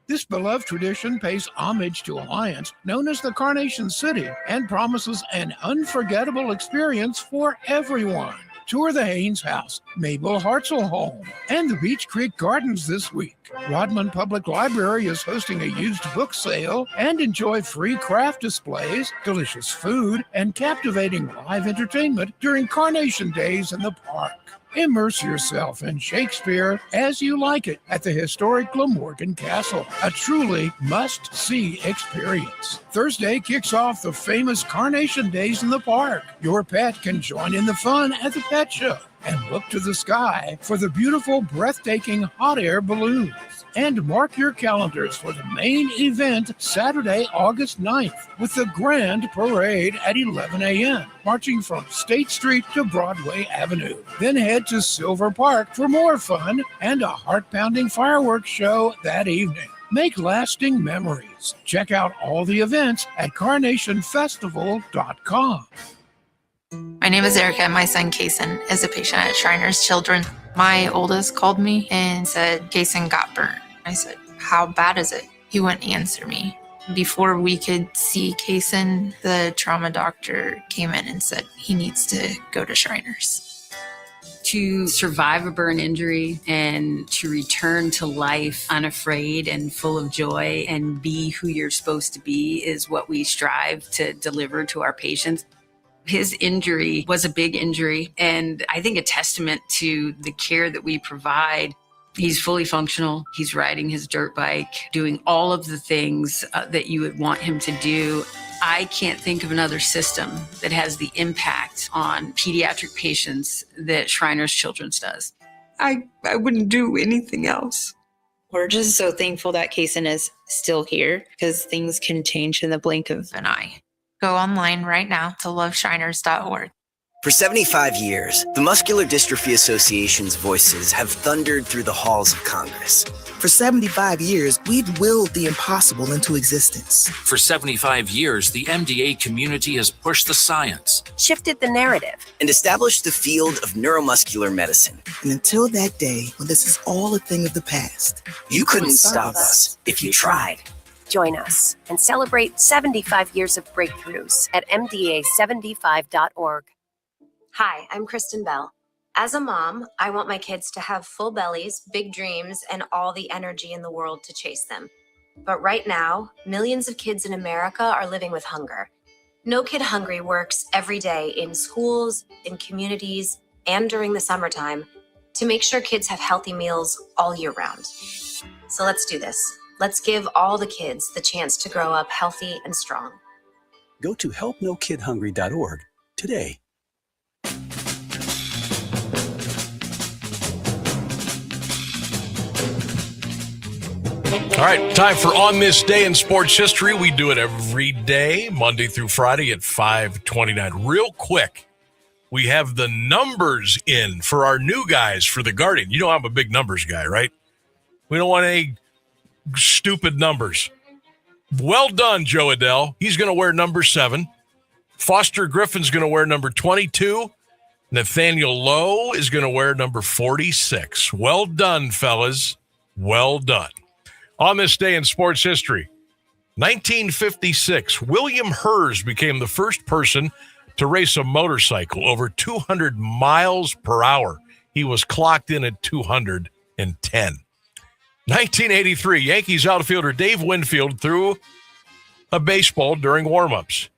This beloved tradition pays homage to Alliance, known as the Carnation City, and promises an unforgettable experience for everyone. Tour the Haynes House, Mabel Hartzell Home, and the Beach Creek Gardens this week. Rodman Public Library is hosting a used book sale, and enjoy free craft displays, delicious food, and captivating live entertainment during Carnation Days in the park. Immerse yourself in Shakespeare as you like it at the historic Glamorgan Castle, a truly must-see experience. Thursday kicks off the famous Carnation Days in the park. Your pet can join in the fun at the pet show and look to the sky for the beautiful, breathtaking hot air balloons. And mark your calendars for the main event Saturday, August 9th, with the Grand Parade at 11 a.m., marching from State Street to Broadway Avenue. Then head to Silver Park for more fun and a heart-pounding fireworks show that evening. Make lasting memories. Check out all the events at carnationfestival.com. My name is Erica, and my son, Kason, is a patient at Shriners Children. My oldest called me and said, Kason got burnt. I said, how bad is it? He wouldn't answer me. Before we could see Kason, the trauma doctor came in and said he needs to go to Shriners. To survive a burn injury and to return to life unafraid and full of joy and be who you're supposed to be is what we strive to deliver to our patients. His injury was a big injury, and I think a testament to the care that we provide. He's fully functional. He's riding his dirt bike, doing all of the things that you would want him to do. I can't think of another system that has the impact on pediatric patients that Shriners Children's does. I wouldn't do anything else. We're just so thankful that Kaysen is still here because things can change in the blink of an eye. Go online right now to loveshriners.org. For 75 years, the Muscular Dystrophy Association's voices have thundered through the halls of Congress. For 75 years, we've willed the impossible into existence. For 75 years, the MDA community has pushed the science, Shifted the narrative, and established the field of neuromuscular medicine. And until that day, when this is all a thing of the past, You couldn't stop us if you tried. Join us and celebrate 75 years of breakthroughs at MDA75.org. Hi, I'm Kristen Bell. As a mom, I want my kids to have full bellies, big dreams, and all the energy in the world to chase them. But right now, millions of kids in America are living with hunger. No Kid Hungry works every day in schools, in communities, and during the summertime to make sure kids have healthy meals all year round. So let's do this. Let's give all the kids the chance to grow up healthy and strong. Go to helpnokidhungry.org today. All right, time for On This Day in Sports History. We do it every day, Monday through Friday at 5:29. Real quick, we have the numbers in for our new guys for the Guardian. You know I'm a big numbers guy, right? We don't want any stupid numbers. Well done, Joe Adele. He's going to wear number 7. Foster Griffin's going to wear number 22. Nathaniel Lowe is going to wear number 46. Well done, fellas. Well done. On this day in sports history, 1956, William Hers became the first person to race a motorcycle over 200 miles per hour. He was clocked in at 210. 1983, Yankees outfielder Dave Winfield threw a baseball during warm-ups.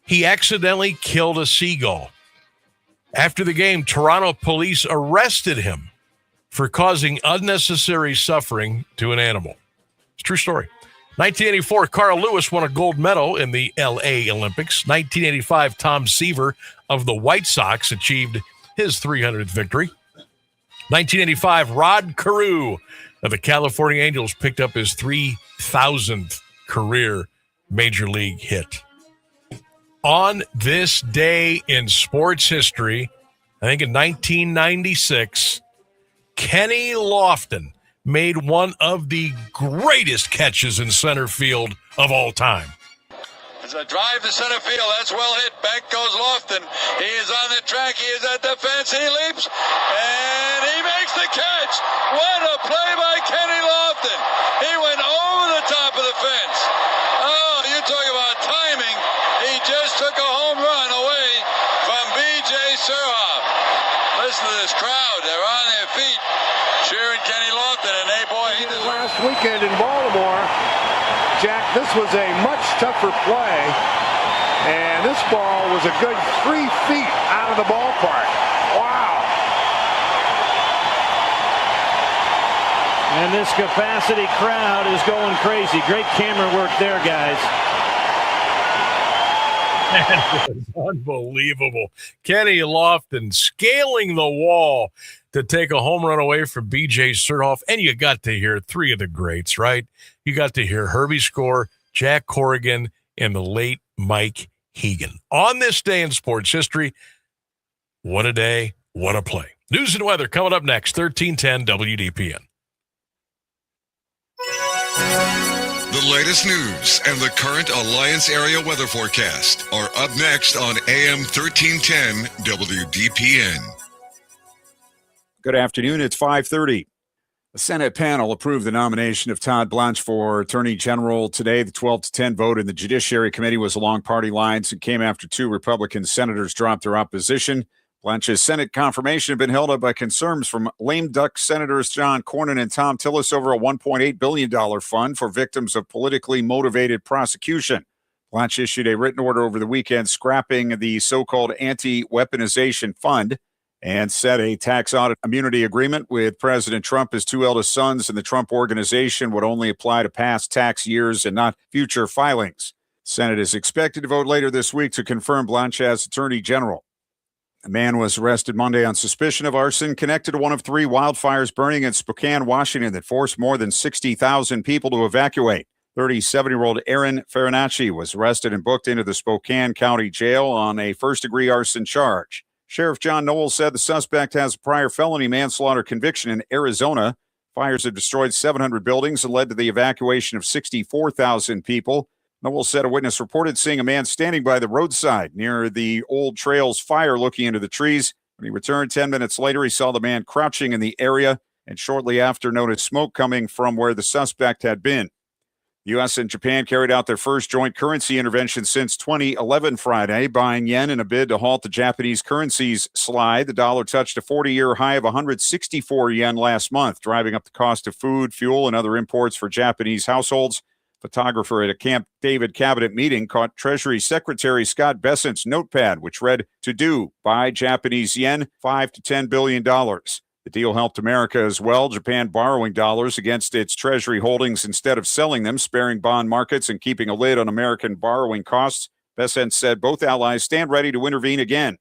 He accidentally killed a seagull. After the game, Toronto police arrested him for causing unnecessary suffering to an animal. It's a true story. 1984, Carl Lewis won a gold medal in the LA Olympics. 1985, Tom Seaver of the White Sox achieved his 300th victory. 1985, Rod Carew of the California Angels picked up his 3,000th career Major League hit. On this day in sports history, I think in 1996, Kenny Lofton made one of the greatest catches in center field of all time. It's a drive to center field. That's well hit. Back goes Lofton. He is on the track. He is at the fence. He leaps, and he makes the catch. What a play by Kenny Lofton. He went over the top of the fence. Oh, you talk about timing. He just took a home run away from B.J. Surhoff. Listen to this crowd. They're on their feet cheering Kenny Lofton. And hey, boy, he did last weekend in Baltimore. Jack, this was a much tougher play, and this ball was a good 3 feet out of the ballpark. Wow. And this capacity crowd is going crazy. Great camera work there, guys. That was unbelievable. Kenny Lofton scaling the wall to take a home run away from B.J. Surhoff. And you got to hear 3 of the greats, right? You got to hear Herbie Score, Jack Corrigan, and the late Mike Hegan. On this day in sports history, what a day, what a play. News and weather coming up next, 1310 WDPN. The latest news and the current Alliance area weather forecast are up next on AM 1310 WDPN. Good afternoon. It's 5:30. The Senate panel approved the nomination of Todd Blanche for Attorney General today. The 12-10 vote in the Judiciary Committee was along party lines and came after 2 Republican senators dropped their opposition. Blanche's Senate confirmation had been held up by concerns from lame duck Senators John Cornyn and Tom Tillis over a $1.8 billion fund for victims of politically motivated prosecution. Blanche issued a written order over the weekend scrapping the so-called anti-weaponization fund and set a tax audit immunity agreement with President Trump. His two eldest sons and the Trump organization would only apply to past tax years and not future filings. The Senate is expected to vote later this week to confirm Blanche as Attorney General. A man was arrested Monday on suspicion of arson connected to one of 3 wildfires burning in Spokane, Washington that forced more than 60,000 people to evacuate. 37-year-old Aaron Farinacci was arrested and booked into the Spokane County Jail on a first-degree arson charge. Sheriff John Noel said the suspect has a prior felony manslaughter conviction in Arizona. Fires have destroyed 700 buildings and led to the evacuation of 64,000 people. Noel said a witness reported seeing a man standing by the roadside near the Old Trails fire looking into the trees. When he returned 10 minutes later, he saw the man crouching in the area and shortly after noticed smoke coming from where the suspect had been. The U.S. and Japan carried out their first joint currency intervention since 2011 Friday, buying yen in a bid to halt the Japanese currency's slide. The dollar touched a 40-year high of 164 yen last month, driving up the cost of food, fuel, and other imports for Japanese households. Photographer at a Camp David cabinet meeting caught Treasury Secretary Scott Bessent's notepad, which read, "To do, buy Japanese yen, $5 to $10 billion. The deal helped America as well, Japan borrowing dollars against its Treasury holdings instead of selling them, sparing bond markets and keeping a lid on American borrowing costs. Bessent said both allies stand ready to intervene again.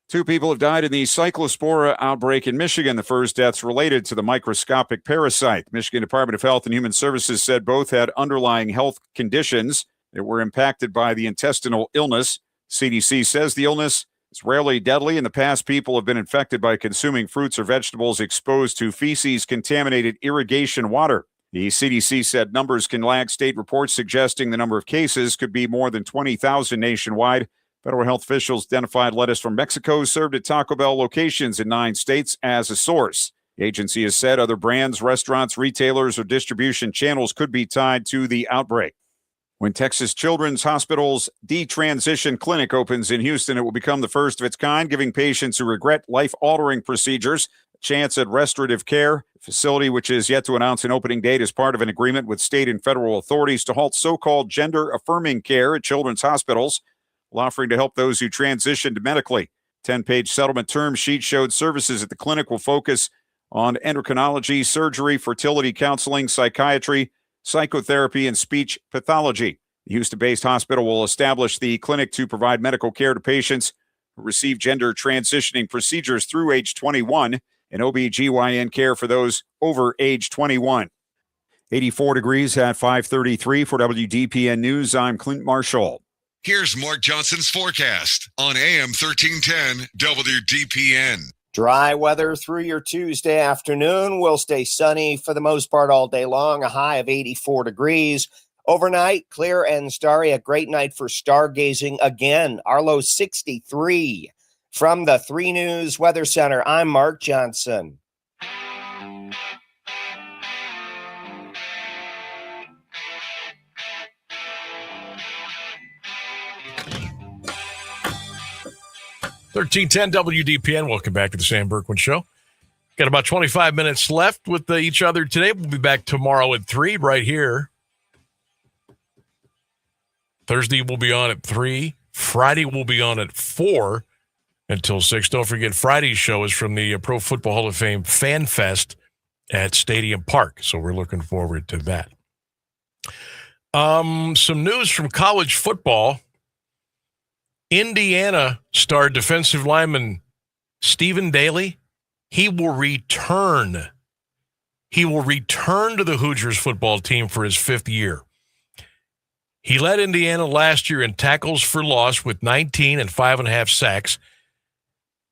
2 people have died in the cyclospora outbreak in Michigan, the first deaths related to the microscopic parasite. Michigan Department of Health and Human Services said both had underlying health conditions that were impacted by the intestinal illness. CDC says the illness is rarely deadly. In the past, people have been infected by consuming fruits or vegetables exposed to feces-contaminated irrigation water. The CDC said numbers can lag state reports suggesting the number of cases could be more than 20,000 nationwide. Federal health officials identified lettuce from Mexico served at Taco Bell locations in 9 states as a source. The agency has said other brands, restaurants, retailers, or distribution channels could be tied to the outbreak. When Texas Children's Hospital's Detransition Clinic opens in Houston, it will become the first of its kind, giving patients who regret life-altering procedures a chance at restorative care. The facility, which is yet to announce an opening date, is part of an agreement with state and federal authorities to halt so-called gender-affirming care at children's hospitals, while offering to help those who transitioned medically. 10-page settlement term sheet showed services at the clinic will focus on endocrinology, surgery, fertility counseling, psychiatry, psychotherapy, and speech pathology. The Houston-based hospital will establish the clinic to provide medical care to patients who receive gender transitioning procedures through age 21 and OB/GYN care for those over age 21. 84 degrees at 5:33 for WDPN News. I'm Clint Marshall. Here's Mark Johnson's forecast on AM 1310 WDPN. Dry weather through your Tuesday afternoon. Will stay sunny for the most part all day long, a high of 84 degrees. Overnight, clear and starry, a great night for stargazing again. Our low 63. From the 3 News Weather Center, I'm Mark Johnson. $1310 WDPN. Welcome back to the Sam Bourquin Show. Got about 25 minutes left with each other today. We'll be back tomorrow at 3 right here. Thursday we'll be on at 3. Friday we'll be on at 4 until 6. Don't forget, Friday's show is from the Pro Football Hall of Fame Fan Fest at Stadium Park. So we're looking forward to that. Some news from college football. Indiana star defensive lineman Stephen Daly, he will return. He will return to the Hoosiers football team for his 5th year. He led Indiana last year in tackles for loss with 19 and 5.5 sacks.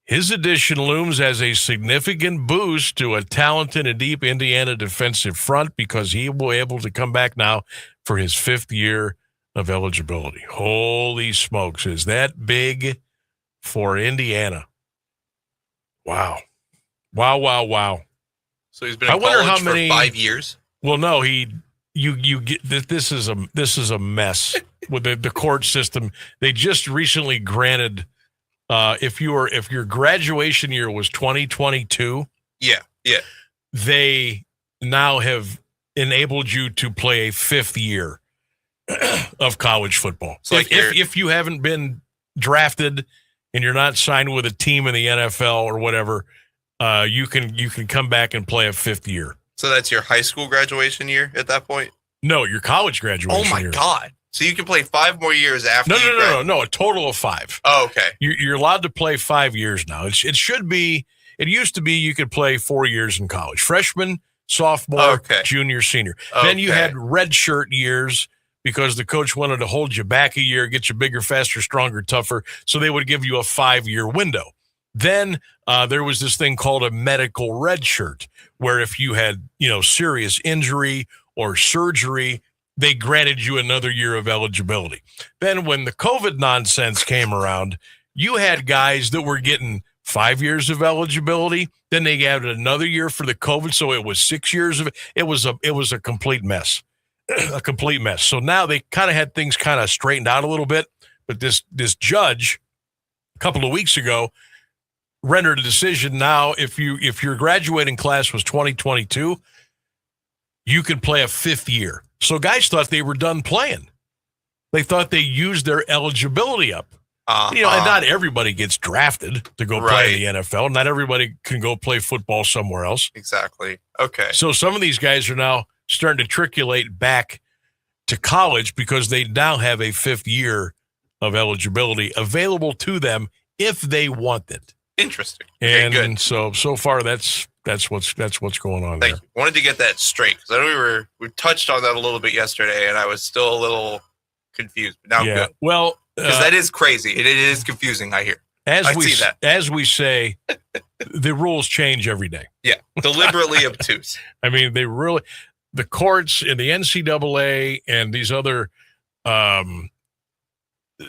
His addition looms as a significant boost to a talented and deep Indiana defensive front because he will be able to come back now for his 5th year of eligibility. Holy smokes, is that big for Indiana? Wow. Wow. So he's been in college for 5 years? Well, no, you get this is a mess with the court system. They just recently granted if your graduation year was 2022, yeah, they now have enabled you to play a fifth year of college football. So if you haven't been drafted and you're not signed with a team in the NFL or whatever, you can come back and play a fifth year. So that's your high school graduation year at that point? No, your college graduation year. Oh my God. So you can play 5 more years after No, a total of 5. Oh, okay. You're allowed to play 5 years now. It used to be you could play 4 years in college. Freshman, sophomore, junior, senior. Then you had redshirt years because the coach wanted to hold you back a year, get you bigger, faster, stronger, tougher. So they would give you a 5-year window. Then there was this thing called a medical redshirt, where if you had, serious injury or surgery, they granted you another year of eligibility. Then when the COVID nonsense came around, you had guys that were getting 5 years of eligibility. Then they added another year for the COVID. So it was 6 years of it. It was a complete mess, a complete mess. So now they kind of had things kind of straightened out a little bit. But this judge a couple of weeks ago rendered a decision. Now, if your graduating class was 2022, you could play a fifth year. So guys thought they were done playing. They thought they used their eligibility up. And not everybody gets drafted to go play in the NFL. Not everybody can go play football somewhere else. Exactly. Okay. So some of these guys are now starting to triculate back to college because they now have a fifth year of eligibility available to them if they want it. Interesting. Okay, and good. so far that's what's going on there. Thank you. Wanted to get that straight because I know we touched on that a little bit yesterday, and I was still a little confused. But now I'm good. Well, because that is crazy. It is confusing. I hear. As we say, the rules change every day. Yeah, deliberately obtuse. I mean, the courts and the NCAA and these other,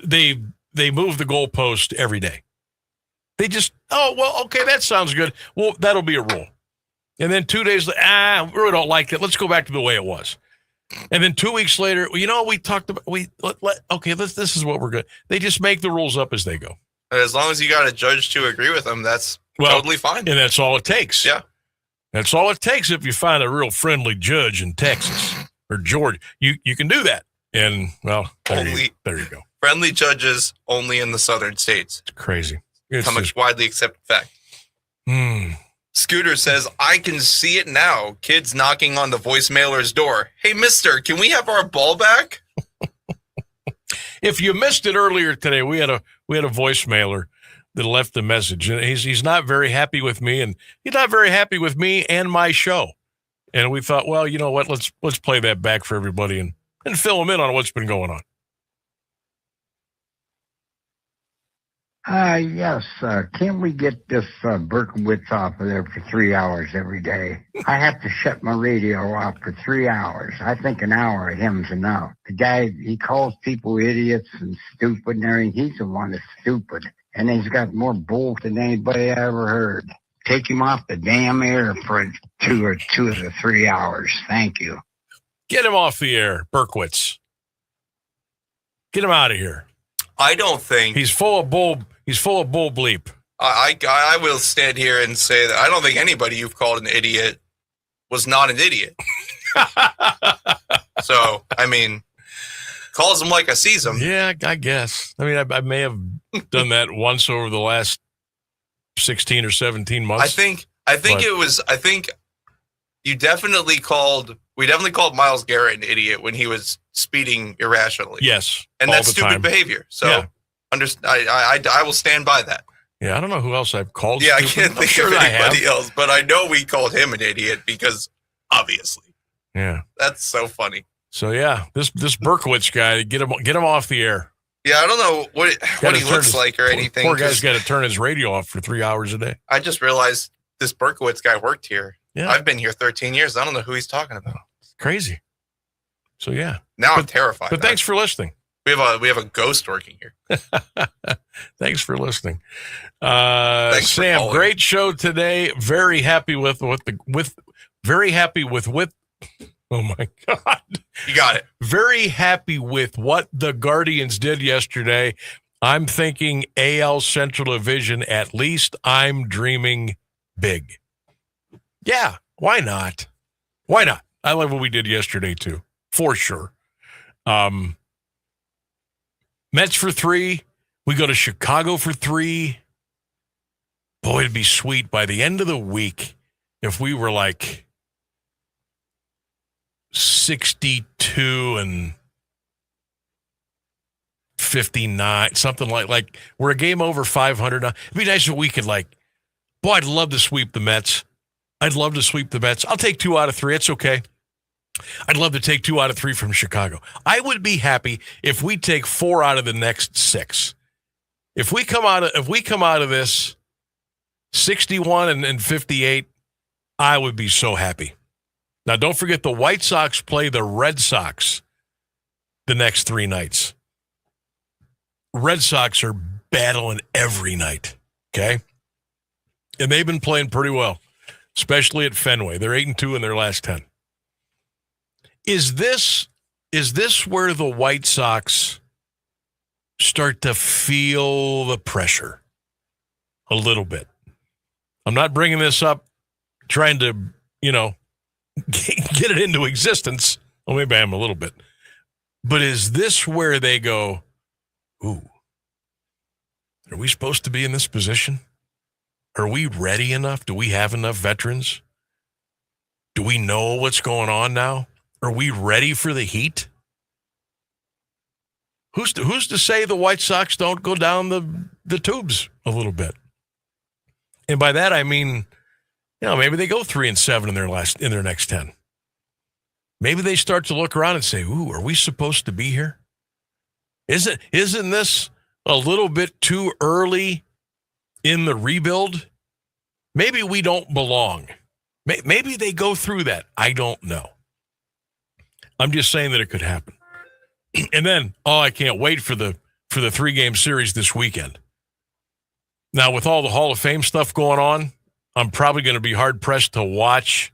they move the goalpost every day. They just, okay, that sounds good. Well, that'll be a rule. And then 2 days later, we really don't like it. Let's go back to the way it was. And then 2 weeks later, we talked about, this is what we're good. They just make the rules up as they go. As long as you got a judge to agree with them, that's totally fine. And that's all it takes. Yeah. That's all it takes if you find a real friendly judge in Texas or Georgia. You can do that. And, well, there you go. Friendly judges only in the southern states. It's crazy. It's how much widely accepted fact. Scooter says, I can see it now. Kids knocking on the voicemailer's door. Hey, mister, can we have our ball back? If you missed it earlier today, we had a voicemailer that left the message. And he's not very happy with me, and he's not very happy with me and my show. And we thought, well, you know what? Let's play that back for everybody and fill them in on what's been going on. Yes. Can't we get this Berkowitz off of there for 3 hours every day? I have to shut my radio off for 3 hours. I think an hour of him's enough. The guy, he calls people idiots and stupid and everything. He's the one that's stupid. And he's got more bull than anybody I ever heard. Take him off the damn air for two of the 3 hours. Thank you. Get him off the air, Berkowitz. Get him out of here. I don't think he's full of bull. He's full of bull bleep. I will stand here and say that I don't think anybody you've called an idiot was not an idiot. So, I mean, calls him like I sees him. Yeah, I guess. I mean, I may have done that once over the last 16 or 17 months. I think we definitely called Myles Garrett an idiot when he was speeding irrationally. Yes. And that's stupid behavior. So I will stand by that. Yeah, I don't know who else I've called. Yeah, I can't think of anybody else, but I know we called him an idiot because obviously. Yeah. That's so funny. So yeah, this Berkowitz guy, get him off the air. Yeah, I don't know what he looks like or anything. Poor guy's got to turn his radio off for 3 hours a day. I just realized this Berkowitz guy worked here. Yeah. I've been here 13 years. I don't know who he's talking about. Crazy. So yeah. Now I'm terrified. But thanks for listening. We have a ghost working here. Thanks for listening. Sam, great show today. Very happy with oh my God. You got it. Very happy with what the Guardians did yesterday. I'm thinking AL Central Division, at least I'm dreaming big. Yeah, why not? Why not? I love what we did yesterday, too, for sure. Mets for 3. We go to Chicago for 3. Boy, it'd be sweet by the end of the week if we were like 62 and 59, something like we're a game over 500 now. It'd be nice if we could boy, I'd love to sweep the Mets. I'd love to sweep the Mets. I'll take 2 out of 3. It's okay. I'd love to take 2 out of 3 from Chicago. I would be happy if we take 4 out of the next 6. If we come out of this 61 and 58, I would be so happy. Now, don't forget the White Sox play the Red Sox the next 3 nights. Red Sox are battling every night, okay? And they've been playing pretty well, especially at Fenway. They're 8-2 in their last 10. Is this where the White Sox start to feel the pressure a little bit? I'm not bringing this up trying to, get it into existence. Well, maybe I am a little bit. But is this where they go, ooh, are we supposed to be in this position? Are we ready enough? Do we have enough veterans? Do we know what's going on now? Are we ready for the heat? Who's to say the White Sox don't go down the tubes a little bit? And by that I mean, maybe they go 3-7 in their next 10. Maybe they start to look around and say, "Ooh, are we supposed to be here? Isn't this a little bit too early in the rebuild? Maybe we don't belong." Maybe they go through that. I don't know. I'm just saying that it could happen. And then, I can't wait for the 3-game series this weekend. Now, with all the Hall of Fame stuff going on, I'm probably going to be hard-pressed to watch.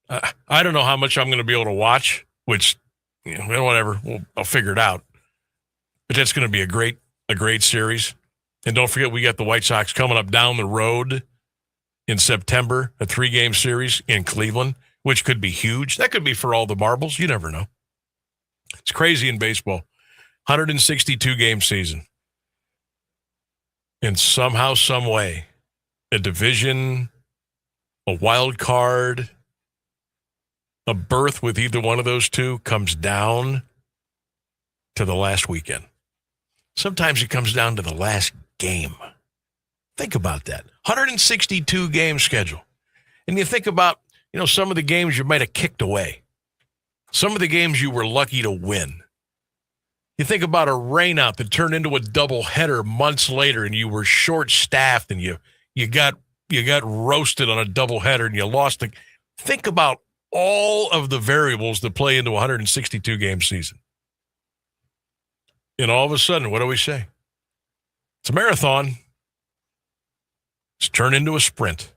I don't know how much I'm going to be able to watch, which, whatever. I'll figure it out. But that's going to be a great series. And don't forget, we got the White Sox coming up down the road in September, a 3-game series in Cleveland, which could be huge. That could be for all the marbles. You never know. It's crazy in baseball. 162-game season. And somehow, some way, a division, a wild card, a berth with either one of those two comes down to the last weekend. Sometimes it comes down to the last game. Think about that. 162-game schedule. And you think about, some of the games you might have kicked away. Some of the games you were lucky to win. You think about a rainout that turned into a doubleheader months later, and you were short-staffed, and you got roasted on a doubleheader, and you lost. Think about all of the variables that play into a 162-game season. And all of a sudden, what do we say? It's a marathon. It's turned into a sprint.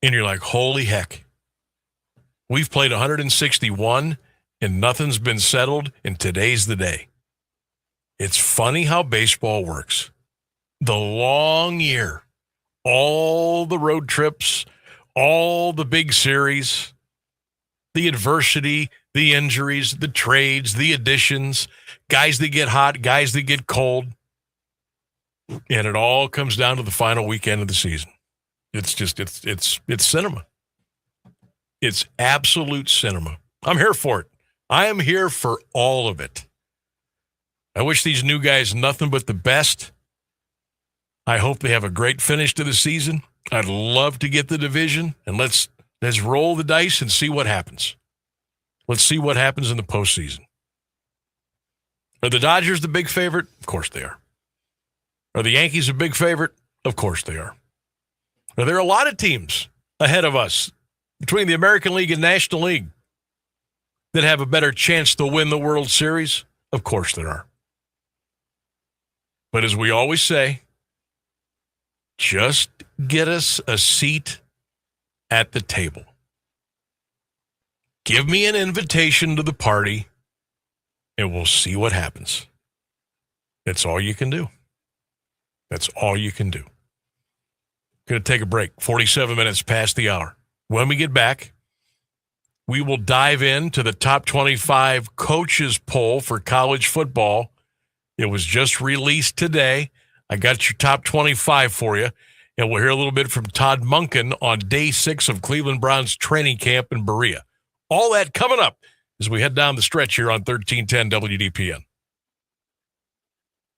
And you're like, holy heck. We've played 161 and nothing's been settled, and today's the day. It's funny how baseball works. The long year, all the road trips, all the big series, the adversity, the injuries, the trades, the additions, guys that get hot, guys that get cold. And it all comes down to the final weekend of the season. It's just, it's cinema. It's absolute cinema. I'm here for it. I am here for all of it. I wish these new guys nothing but the best. I hope they have a great finish to the season. I'd love to get the division, and let's roll the dice and see what happens. Let's see what happens in the postseason. Are the Dodgers the big favorite? Of course they are. Are the Yankees a big favorite? Of course they are. Are there a lot of teams ahead of us between the American League and National League that have a better chance to win the World Series? Of course there are. But as we always say, just get us a seat at the table. Give me an invitation to the party, and we'll see what happens. That's all you can do. That's all you can do. Going to take a break. 47 minutes past the hour. When we get back, we will dive into the top 25 coaches poll for college football. It was just released today. I got your top 25 for you. And we'll hear a little bit from Todd Monken on day 6 of Cleveland Browns training camp in Berea. All that coming up as we head down the stretch here on 1310 WDPN.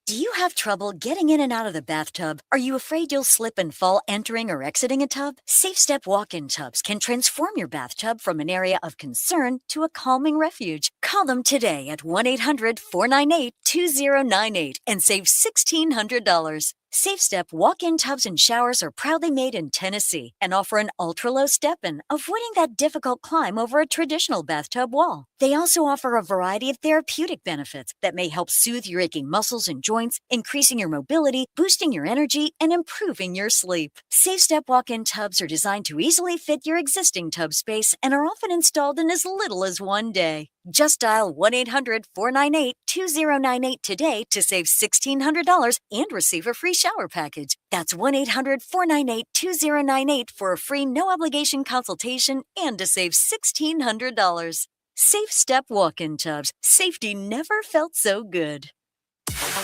Do you have trouble getting in and out of the bathtub? Are you afraid you'll slip and fall entering or exiting a tub? Safe Step walk-in tubs can transform your bathtub from an area of concern to a calming refuge. Call them today at 1-800-498-2098 and save $1,600. Safe Step walk-in tubs and showers are proudly made in Tennessee and offer an ultra-low step-in, avoiding that difficult climb over a traditional bathtub wall. They also offer a variety of therapeutic benefits that may help soothe your aching muscles and joints, increasing your mobility, boosting your energy, and improving your sleep. Safe Step walk-in tubs are designed to easily fit your existing tub space and are often installed in as little as one day. Just dial 1-800-498-2098 today to save $1,600 and receive a free shower package. That's 1-800-498-2098 for a free no-obligation consultation and to save $1,600. Safe Step walk-in tubs. Safety never felt so good.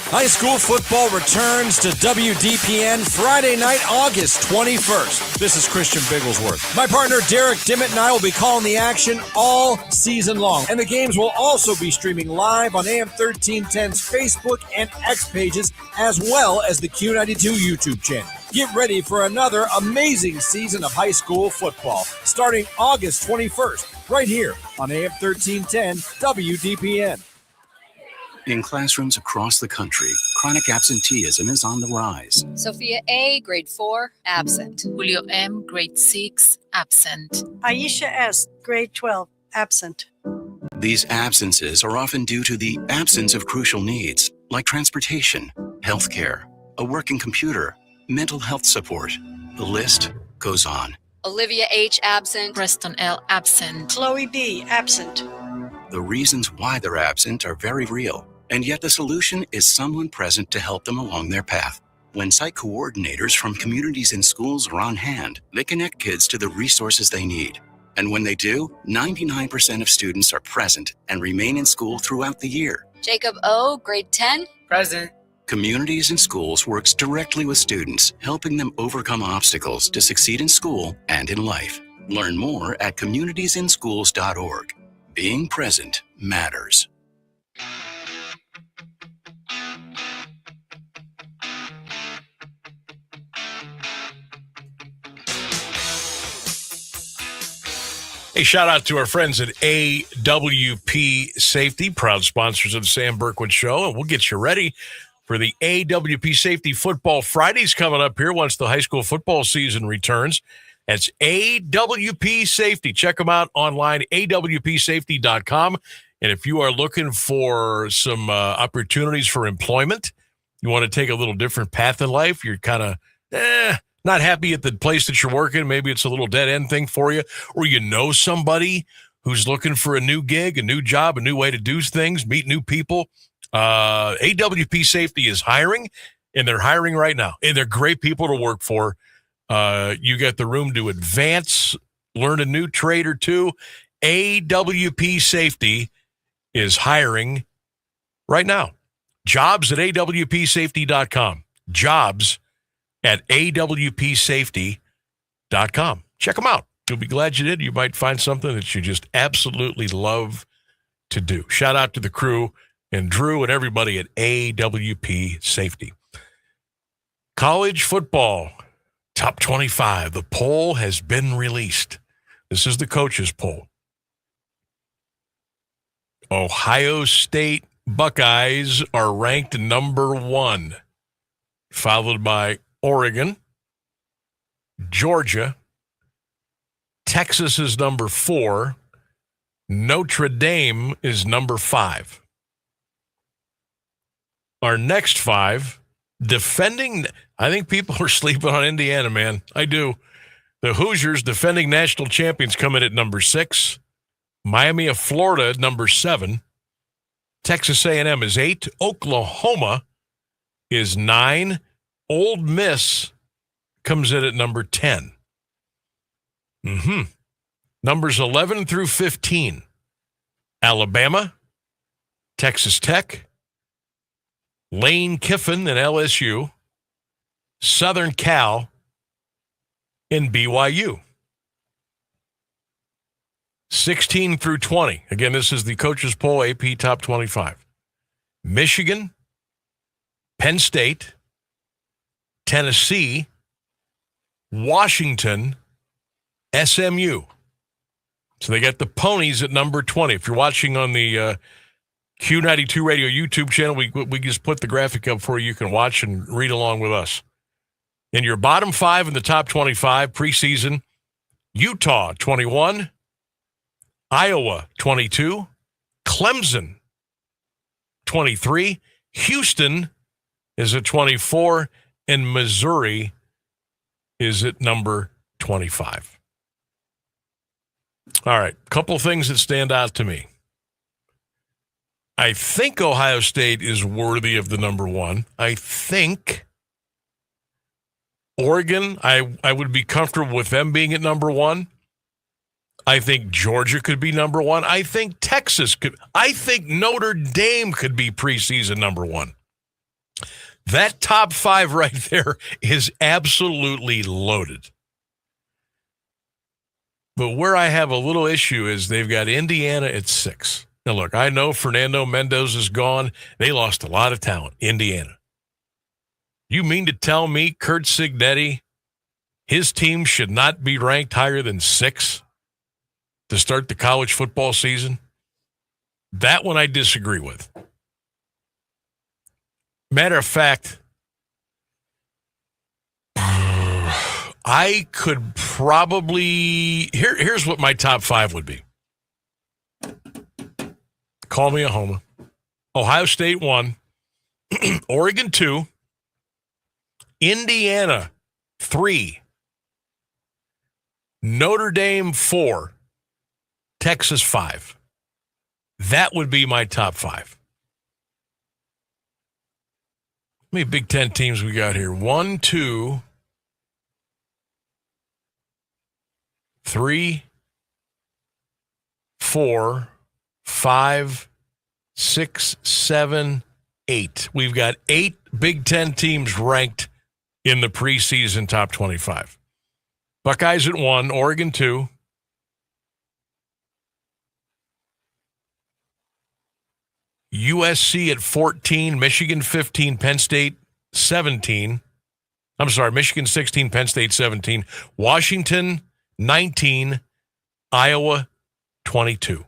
High school football returns to WDPN Friday night, August 21st. This is Christian Bigglesworth. My partner Derek Dimmitt and I will be calling the action all season long. And the games will also be streaming live on AM 1310's Facebook and X pages, as well as the Q92 YouTube channel. Get ready for another amazing season of high school football, starting August 21st, right here on AM 1310 WDPN. In classrooms across the country, chronic absenteeism is on the rise. Sophia A., grade 4, absent. Julio M., grade 6, absent. Aisha S., grade 12, absent. These absences are often due to the absence of crucial needs, like transportation, healthcare, a working computer, mental health support. The list goes on. Olivia H., absent. Preston L., absent. Chloe B., absent. The reasons why they're absent are very real. And yet the solution is someone present to help them along their path. When site coordinators from communities and schools are on hand, they connect kids to the resources they need. And when they do, 99% of students are present and remain in school throughout the year. Jacob O., grade 10, present. Communities and Schools works directly with students, helping them overcome obstacles to succeed in school and in life. Learn more at communitiesinschools.org. Being present matters. Hey, shout out to our friends at AWP Safety, proud sponsors of the Sam Bourquin Show, and we'll get you ready for the AWP Safety Football Fridays coming up here once the high school football season returns. That's AWP Safety. Check them out online, awpsafety.com. And if you are looking for some opportunities for employment, you want to take a little different path in life, you're kind of not happy at the place that you're working, maybe it's a little dead end thing for you, or you know somebody who's looking for a new gig, a new job, a new way to do things, meet new people, AWP Safety is hiring, and they're hiring right now, and they're great people to work for. You get the room to advance, learn a new trade or two. AWP Safety is hiring right now. Jobs at awpsafety.com. Jobs at awpsafety.com. Check them out. You'll be glad you did. You might find something that you just absolutely love to do. Shout out to the crew and Drew and everybody at AWP Safety. College football, top 25. The poll has been released. This is the coaches poll. Ohio State Buckeyes are ranked number 1, followed by Oregon, Georgia, Texas is number 4, Notre Dame is number 5. Our next 5, defending, I think people are sleeping on Indiana, man. I do. The Hoosiers, defending national champions, come in at number 6. Miami of Florida, number 7. Texas A&M is 8. Oklahoma is 9. Ole Miss comes in at number 10. Numbers 11 through 15. Alabama, Texas Tech, Lane Kiffin and LSU, Southern Cal, and BYU. 16 through 20. Again, this is the Coaches Poll AP Top 25. Michigan, Penn State, Tennessee, Washington, SMU. So they got the Ponies at number 20. If you're watching on the Q92 Radio YouTube channel, we just put the graphic up for you. You can watch and read along with us. In your bottom 5 in the top 25 preseason, Utah 21, Iowa 22, Clemson 23, Houston is at 24, and Missouri is at number 25. All right, a couple things that stand out to me. I think Ohio State is worthy of the number 1. I think Oregon, I would be comfortable with them being at number 1. I think Georgia could be number 1. I think Texas could. I think Notre Dame could be preseason number 1. That top 5 right there is absolutely loaded. But where I have a little issue is they've got Indiana at 6. Now, look, I know Fernando Mendoza is gone. They lost a lot of talent, Indiana. You mean to tell me Kurt Cignetti, his team should not be ranked higher than 6 to start the college football season? That one I disagree with. Matter of fact, I could probably... Here's what my top 5 would be. Call me a homer. Ohio State 1, Oregon 2, Indiana 3, Notre Dame 4, Texas 5. That would be my top 5. How many Big Ten teams we got here? 1, 2, 3, 4, 5, 6, 7, 8. We've got 8 Big Ten teams ranked in the preseason top 25. Buckeyes at 1, Oregon 2. USC at 14, Michigan 15, Penn State 17. I'm sorry, Michigan 16, Penn State 17. Washington 19, Iowa 22.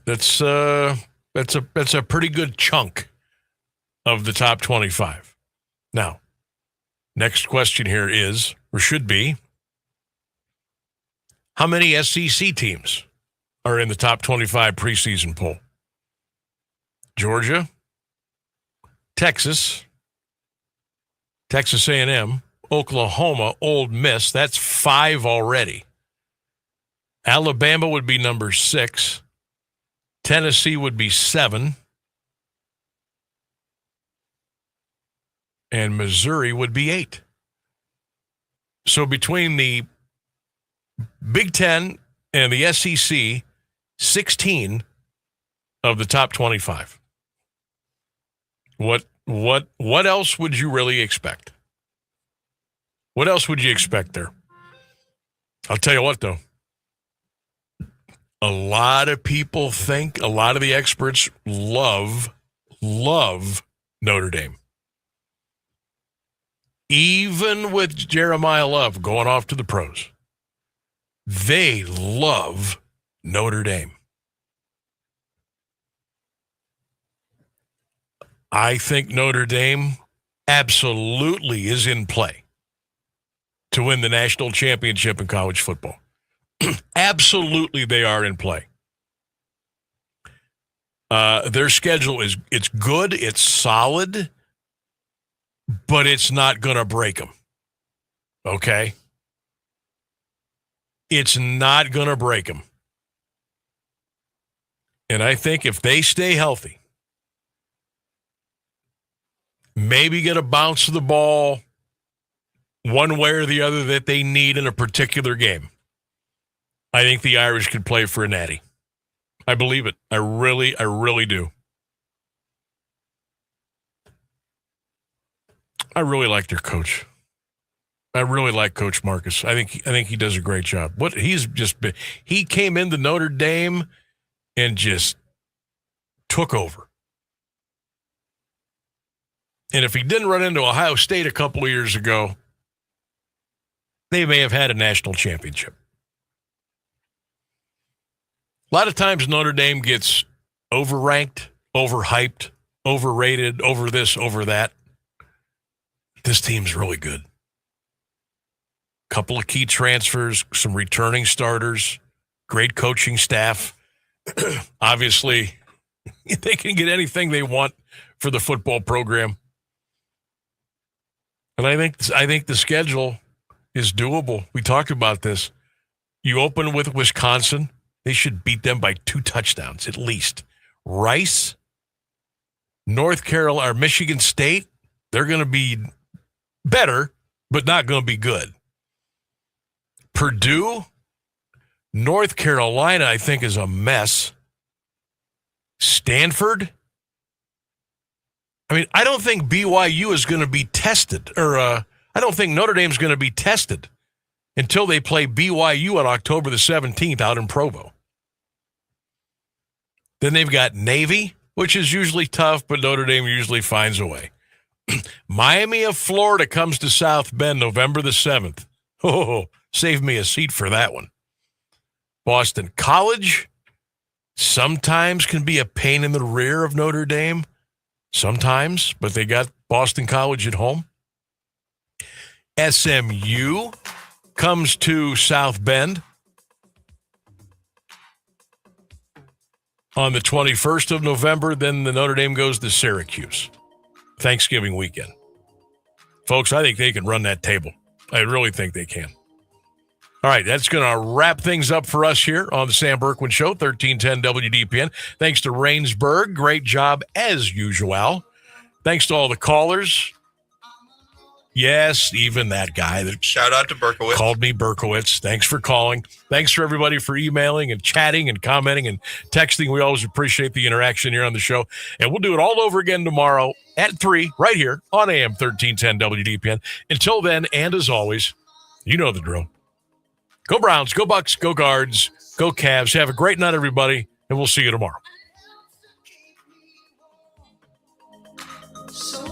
That's a pretty good chunk of the top 25. Now, next question here is, or should be, how many SEC teams are in the top 25 preseason poll? Georgia, Texas, Texas A&M, Oklahoma, Ole Miss. That's 5 already. Alabama would be number 6. Tennessee would be 7. And Missouri would be 8. So between the Big Ten and the SEC, 16 of the top 25. What else would you really expect? What else would you expect there? I'll tell you what, though. A lot of people think, a lot of the experts love Notre Dame. Even with Jeremiah Love going off to the pros, they love Notre Dame. I think Notre Dame absolutely is in play to win the national championship in college football. Absolutely, they are in play. Their schedule it's good, it's solid, but it's not going to break them. Okay? It's not going to break them. And I think if they stay healthy, maybe get a bounce of the ball one way or the other that they need in a particular game, I think the Irish could play for a natty. I believe it. I really do. I really like their coach. I really like Coach Marcus. I think he does a great job. He came into Notre Dame and just took over. And if he didn't run into Ohio State a couple of years ago, they may have had a national championship. A lot of times Notre Dame gets overranked, overhyped, overrated, over this, over that. This team's really good. Couple of key transfers, some returning starters, great coaching staff. Obviously, they can get anything they want for the football program. And I think the schedule is doable. We talked about this. You open with Wisconsin. They should beat them by 2 touchdowns at least. Rice, North Carolina, or Michigan State, they're going to be better, but not going to be good. Purdue, North Carolina, I think, is a mess. Stanford. I mean, I don't think BYU is going to be tested, or I don't think Notre Dame's going to be tested until they play BYU on October the 17th out in Provo. Then they've got Navy, which is usually tough, but Notre Dame usually finds a way. Miami of Florida comes to South Bend November the 7th. Oh, save me a seat for that one. Boston College sometimes can be a pain in the rear of Notre Dame. Sometimes, but they got Boston College at home. SMU comes to South Bend on the 21st of November. Then the Notre Dame goes to Syracuse. Thanksgiving weekend. Folks, I think they can run that table. I really think they can. All right, that's going to wrap things up for us here on the Sam Bourquin Show, 1310 WDPN. Thanks to Rainsburg. Great job as usual. Thanks to all the callers. Yes, even that guy that shout out to Berkowitz. Called me Berkowitz. Thanks for calling. Thanks for everybody for emailing and chatting and commenting and texting. We always appreciate the interaction here on the show. And we'll do it all over again tomorrow at 3 right here on AM 1310 WDPN. Until then, and as always, you know the drill. Go Browns, go Bucks, go Guards, go Cavs. Have a great night, everybody, and we'll see you tomorrow. So